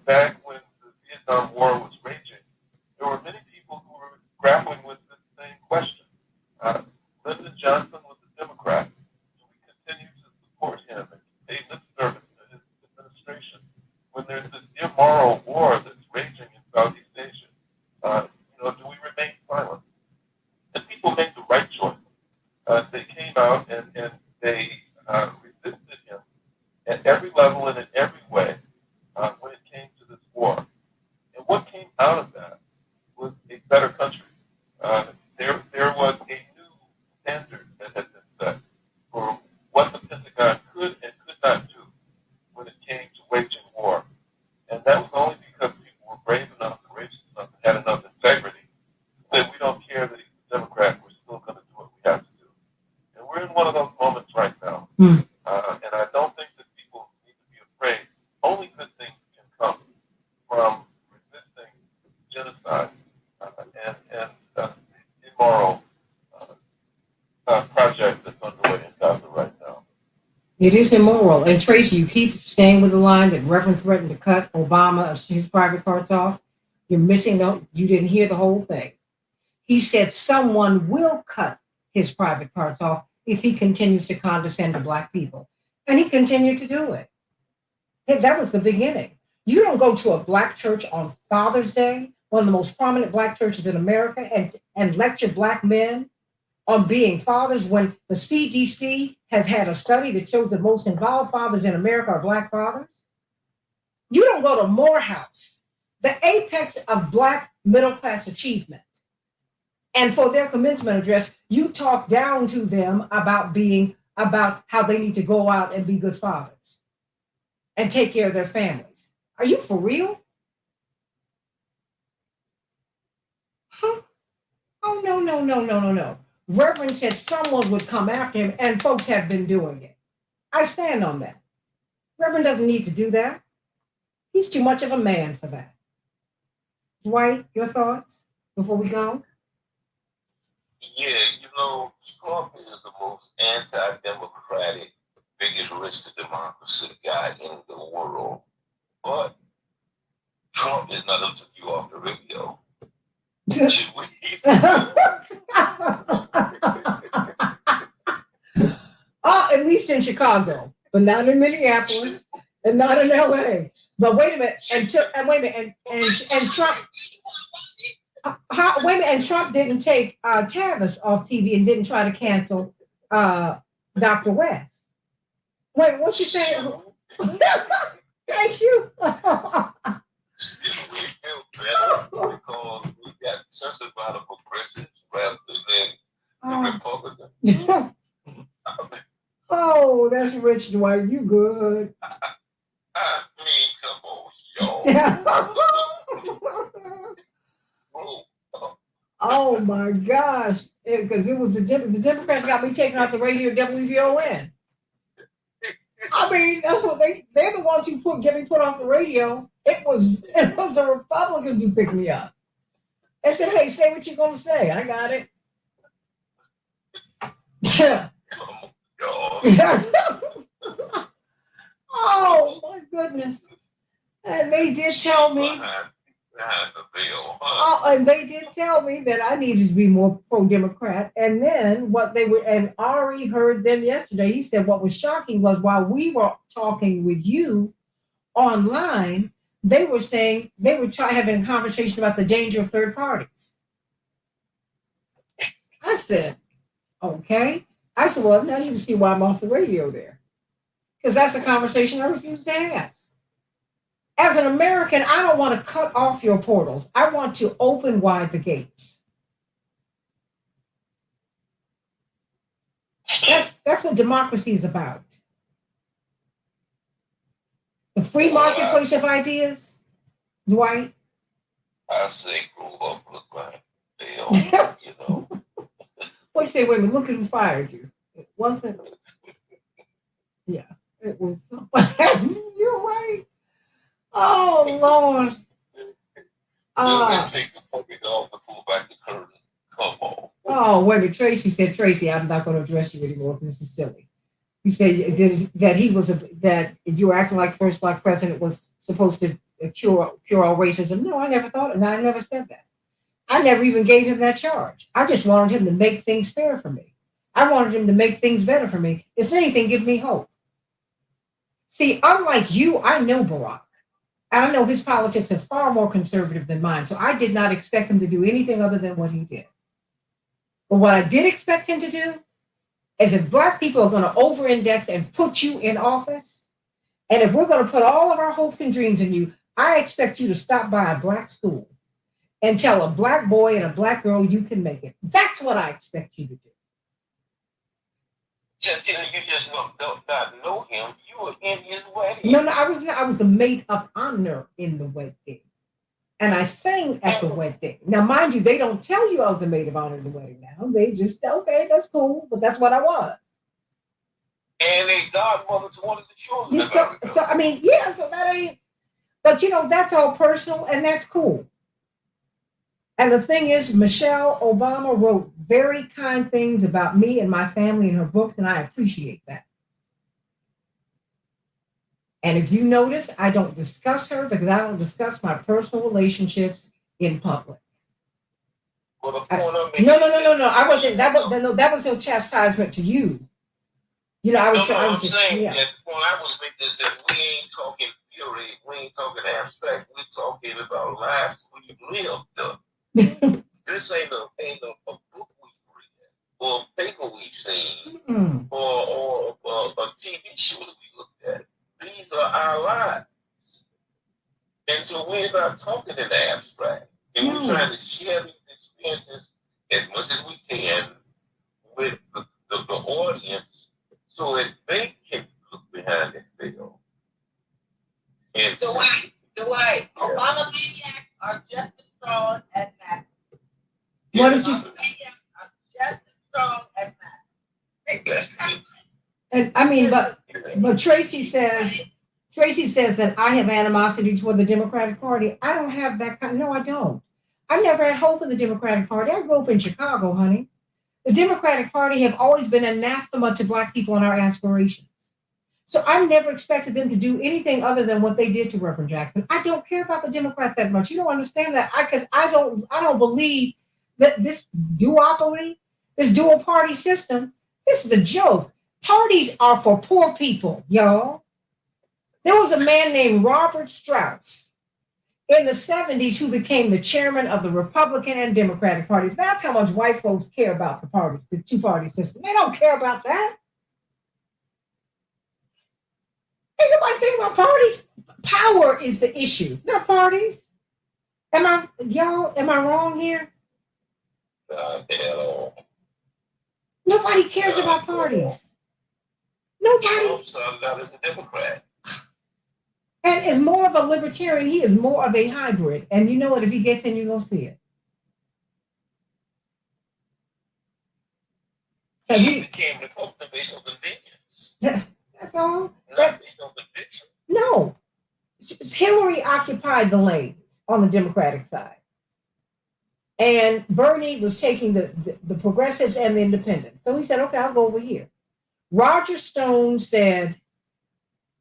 Back when the Vietnam War was raging, there were many people who were grappling with this same question. Uh, Lyndon Johnson was a Democrat. Do we continue to support him and pay lip service to his administration when there's this immoral war that's raging in Southeast Asia? Do we remain silent? And people made the right choice. They came out and they resisted him at every level and in every way when it came to this war. And what came out of that was a better country. There was a new standard that had been set for what the Pentagon could and could not do when it came to waging war. And that was only because people were brave enough, courageous It is immoral. And Tracy, you keep staying with the line that Reverend threatened to cut Obama his private parts off. You're missing the, you didn't hear the whole thing. He said someone will cut his private parts off if he continues to condescend to black people. And he continued to do it. Hey, that was the beginning. You don't go to a black church on Father's Day, one of the most prominent black churches in America, and lecture black men on being fathers when the CDC has had a study that shows the most involved fathers in America are black fathers. You don't go to Morehouse, the apex of black middle class achievement. And for their commencement address, you talk down to them about how they need to go out and be good fathers and take care of their families. Are you for real? Huh? Oh, no, no, no, no, no, no. Reverend said someone would come after him, and folks have been doing it. I stand on that. Reverend doesn't need to do that. He's too much of a man for that. Dwight, your thoughts before we go? Yeah, Trump is the most anti-democratic, biggest risk to democracy guy in the world. But Trump is not up to you off the radio. Should we? At least in Chicago, but not in Minneapolis and not in LA. But wait a minute, and Trump. Wait a minute, and Trump didn't take Tavis off TV and didn't try to cancel Dr. West. Wait, what you saying? Thank you. We feel better because we got such a lot of progressives rather than the Republicans. Oh, that's rich, Dwight. You good. I mean, come on, y'all. Oh my gosh. Because it was the Democrats got me taken off the radio WVON. I mean, that's what they're the ones who get me put off the radio. It was the Republicans who picked me up. They said, hey, say what you're gonna say. I got it. Oh my goodness. And they did tell me. Oh, and they did tell me that I needed to be more pro-Democrat. And then and Ari heard them yesterday. He said what was shocking was while we were talking with you online, they were saying they were having a conversation about the danger of third parties. I said, okay. I said, well, now you can see why I'm off the radio there. Because that's a conversation I refuse to have. As an American, I don't want to cut off your portals. I want to open wide the gates. That's what democracy is about. The free marketplace of ideas, Dwight. I say grow up, look like Dale, What you say, wait a minute, look at who fired you. It wasn't. Yeah, it was somebody. You're right. Oh, Lord. Take the fucking off to pull back the curtain. Come on. Oh, wait a minute. Tracy said, Tracy, I'm not going to address you anymore because this is silly. You said that you were acting like the first black president was supposed to cure all racism. No, I never thought it. And I never said that. I never even gave him that charge. I just wanted him to make things fair for me. I wanted him to make things better for me. If anything, give me hope. See, unlike you, I know Barack. And I know his politics are far more conservative than mine. So I did not expect him to do anything other than what he did. But what I did expect him to do is if black people are going to over-index and put you in office, and if we're going to put all of our hopes and dreams in you, I expect you to stop by a black school and tell a black boy and a black girl you can make it. That's what I expect you to do. Santita, you just don't not know him. You were in his wedding. No, I was not. I was a maid of honor in the wedding. And I sang at the wedding. Now, mind you, they don't tell you I was a maid of honor in the wedding now. They just say, okay, that's cool, but that's what I was. And they godmothers wanted the children. So I mean, yeah, so that ain't, but that's all personal and that's cool. And the thing is, Michelle Obama wrote very kind things about me and my family in her books, and I appreciate that. And if you notice, I don't discuss her because I don't discuss my personal relationships in public. Well, the point I'm making. No. I wasn't. That was no chastisement to you. You know, I was. No, I was I'm just. saying Yeah. that the point I was making is that we ain't talking theory, we ain't talking abstract, we talking about lives we lived. This ain't a book we read, or a paper we've seen, or a TV show that we looked at. These are our lives. And so we're not talking in the abstract. And we're trying to share these experiences as much as we can with the audience so that they can look behind that veil. And Dwight, Obama maniacs are just as strong as Mac. What did you? Obama maniacs are just as strong as Mac. And I mean, but Tracy says that I have animosity toward the Democratic Party. I don't have that kind. No, I don't. I never had hope in the Democratic Party. I grew up in Chicago, honey. The Democratic Party have always been anathema to Black people and our aspirations. So I never expected them to do anything other than what they did to Reverend Jackson. I don't care about the Democrats that much. You don't understand that. Because I don't believe that this duopoly, this dual party system, this is a joke. Parties are for poor people, y'all. There was a man named Robert Strauss in the 70s who became the chairman of the Republican and Democratic Party. That's how much white folks care about the parties, the two-party system. They don't care about that. Ain't nobody think about parties. Power is the issue, not parties. Am I wrong here? Nobody cares about parties. Nobody. Trump started out as a Democrat. And is more of a libertarian. He is more of a hybrid. And you know what? If he gets in, you're going to see it. He became Republican based on convenience. That's all. Not based on conviction. No. Hillary occupied the lanes on the Democratic side. And Bernie was taking the progressives and the independents. So he said, okay, I'll go over here. Roger Stone said,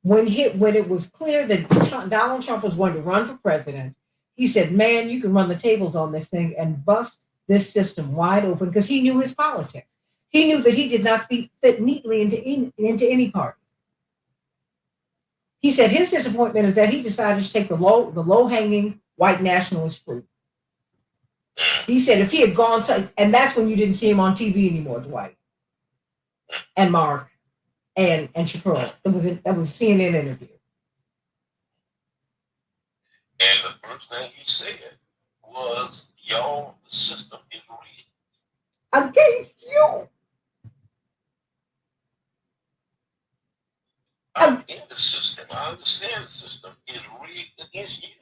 when it was clear that Donald Trump was going to run for president, he said, man, you can run the tables on this thing and bust this system wide open, because he knew his politics. He knew that he did not fit neatly into any party. He said his disappointment is that he decided to take the low-hanging white nationalist fruit. He said if he had gone to, and that's when you didn't see him on TV anymore, Dwight and Mark and Chappelle. That was a CNN interview. And the first thing he said was, y'all, the system is rigged. Against you. I'm in the system. I understand the system is rigged against you.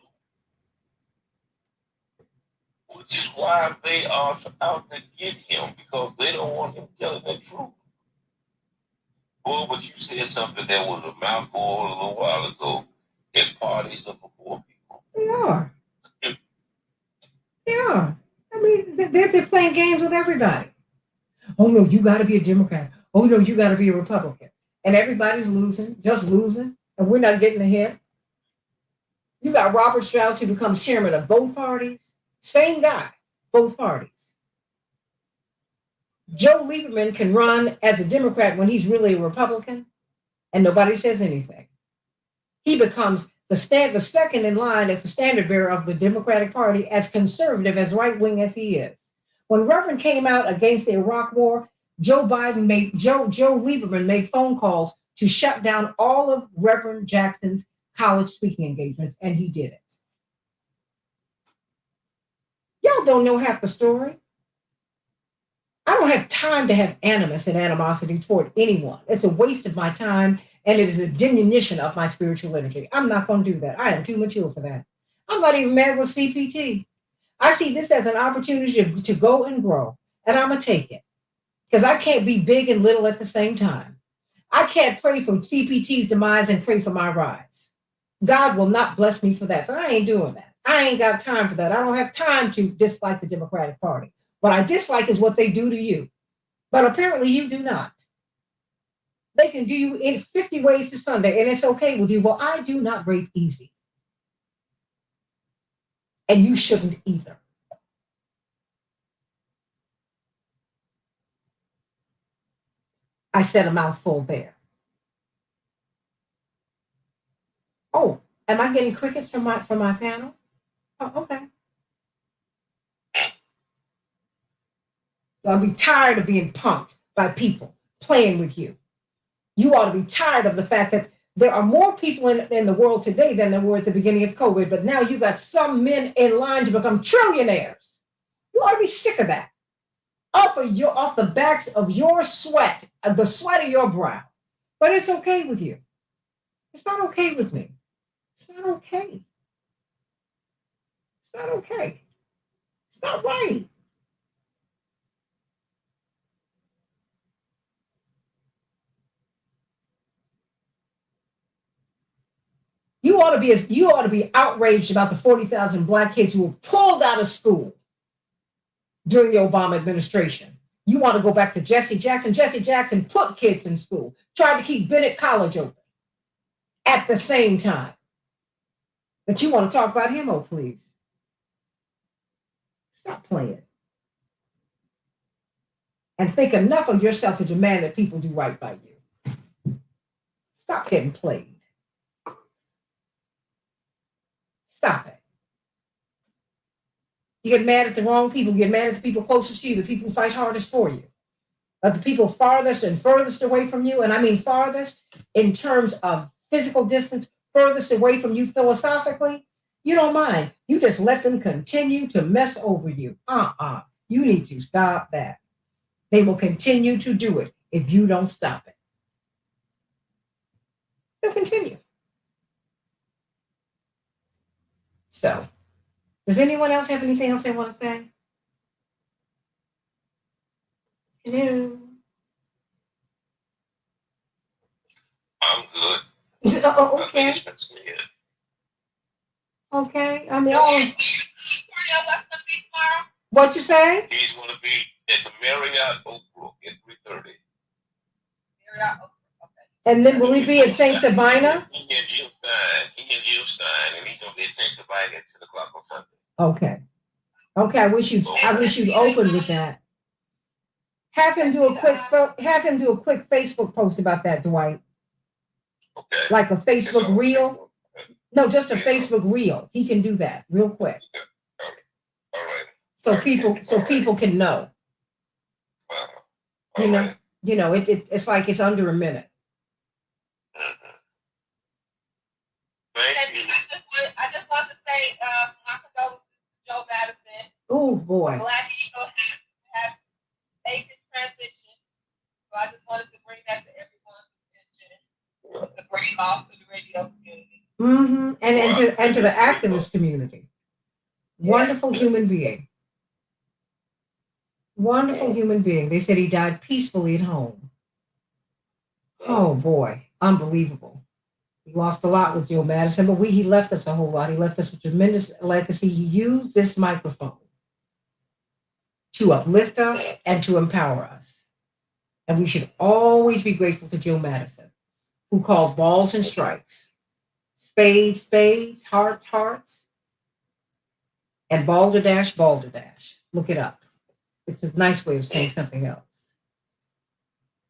Which is why they are out to get him, because they don't want him telling the truth. Well, but you said something that was a mouthful a little while ago. That parties are for poor people. They are. They are. I mean, they're playing games with everybody. Oh, no, you got to be a Democrat. Oh, no, you got to be a Republican. And everybody's losing, just losing, and we're not getting ahead. You got Robert Strauss, who becomes chairman of both parties. Same guy, both parties. Joe Lieberman can run as a Democrat when he's really a Republican, and nobody says anything. He becomes the second in line as the standard bearer of the Democratic Party, as conservative, as right-wing as he is. When Reverend came out against the Iraq War, Joe Lieberman made phone calls to shut down all of Reverend Jackson's college speaking engagements, and he did it. Y'all don't know half the story. I don't have time to have animus and animosity toward anyone. It's a waste of my time, and it is a diminution of my spiritual energy. I'm not going to do that. I am too mature for that. I'm not even mad with CPT. I see this as an opportunity to go and grow, and I'm going to take it. Because I can't be big and little at the same time. I can't pray for CPT's demise and pray for my rise. God will not bless me for that. So I ain't doing that. I ain't got time for that. I don't have time to dislike the Democratic Party. What I dislike is what they do to you. But apparently you do not. They can do you in 50 ways to Sunday, and it's okay with you. Well, I do not rape easy, and you shouldn't either. I said a mouthful there. Oh, am I getting crickets from my panel? Oh, okay. I'll be tired of being punked by people playing with you. You ought to be tired of the fact that there are more people in the world today than there were at the beginning of COVID, but now you got some men in line to become trillionaires. You ought to be sick of that. Off the backs of your sweat, the sweat of your brow. But it's okay with you. It's not okay with me. It's not okay. It's not okay. It's not right. You ought to be outraged about the 40,000 black kids who were pulled out of school during the Obama administration. You want to go back to Jesse Jackson. Jesse Jackson put kids in school, tried to keep Bennett College open at the same time. But you want to talk about him, oh please. Stop playing. And think enough of yourself to demand that people do right by you. Stop getting played. Stop it. You get mad at the wrong people. You get mad at the people closest to you, the people who fight hardest for you. But the people farthest and furthest away from you, and I mean farthest in terms of physical distance, furthest away from you philosophically, you don't mind. You just let them continue to mess over you. You need to stop that. They will continue to do it if you don't stop it. They'll continue. So, does anyone else have anything else they want to say? Hello. I'm good. Oh, I think okay. it's been said. Okay. I mean, Where y'all left to be tomorrow? what you say? He's going to be at the Marriott Oak Brook at 3:30. And then will he be at St. Sabina? He and Jill Stein, and he's going to be at St. Sabina at 10 o'clock on Sunday. Okay. Okay. I wish you'd open with that. Have him do a quick Facebook post about that, Dwight. Okay. Like a Facebook reel. No, just a Yeah. Facebook reel. He can do that real quick. All right. So people can know. All right. It's like it's under a minute. Mhm. Thank you. I just want to say, my condolences to Joe Madison. Oh boy. Black Eagle has made his transition. So I just wanted to bring that to everyone's attention. It's a great loss to the radio community. Mm-hmm. And to the activist community. Wonderful human being. Wonderful human being. They said he died peacefully at home. Oh boy, unbelievable. We lost a lot with Joe Madison, but he left us a whole lot. He left us a tremendous legacy. He used this microphone to uplift us and to empower us. And we should always be grateful to Joe Madison, who called balls and strikes, spades, spades, hearts, hearts, and balderdash, balderdash. Look it up. It's a nice way of saying something else.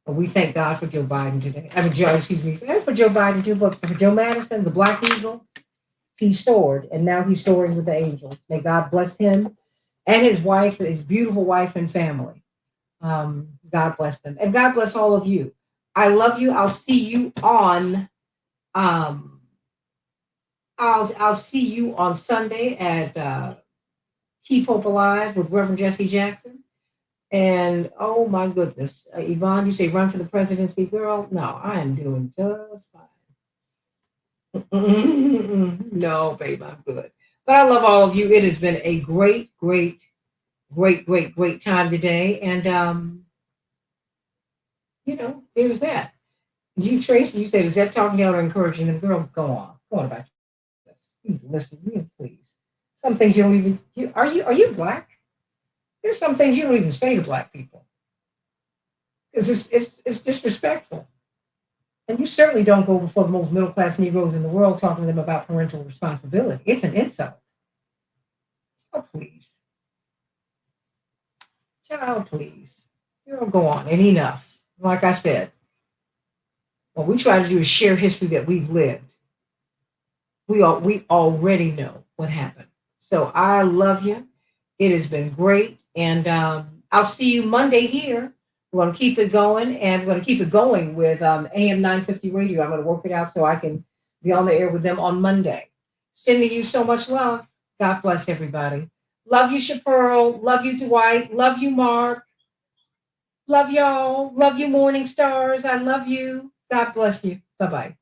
But we thank God for Joe Biden today. For Joe Biden too, but for Joe Madison, the Black Eagle, he soared, and now he's soaring with the angels. May God bless him and his wife, his beautiful wife and family. God bless them. And God bless all of you. I love you. I'll see you on I'll see you on Sunday at Keep Hope Alive with Reverend Jesse Jackson. And oh my goodness, Yvonne, you say run for the presidency, girl? No, I am doing just fine. No, babe, I'm good. But I love all of you. It has been a great, great, great, great, great time today. And there's that. Tracy, you said, is that talking out or encouraging them? Girl, go on. Go on about this. You listen to me, please. Some things you don't even. Are you black? There's some things you don't even say to black people. Because it's disrespectful. And you certainly don't go before the most middle class Negroes in the world talking to them about parental responsibility. It's an insult. Oh, please. Child, please. You don't go on. And enough. Like I said, what we try to do is share history that we've lived. We already know what happened. So I love you. It has been great. And I'll see you Monday here. We're going to keep it going. And we're going to keep it going with AM 950 radio. I'm going to work it out so I can be on the air with them on Monday. Sending you so much love. God bless everybody. Love you, Chapearl. Love you, Dwight. Love you, Mark. Love y'all. Love you, Morning Stars. I love you. God bless you. Bye bye.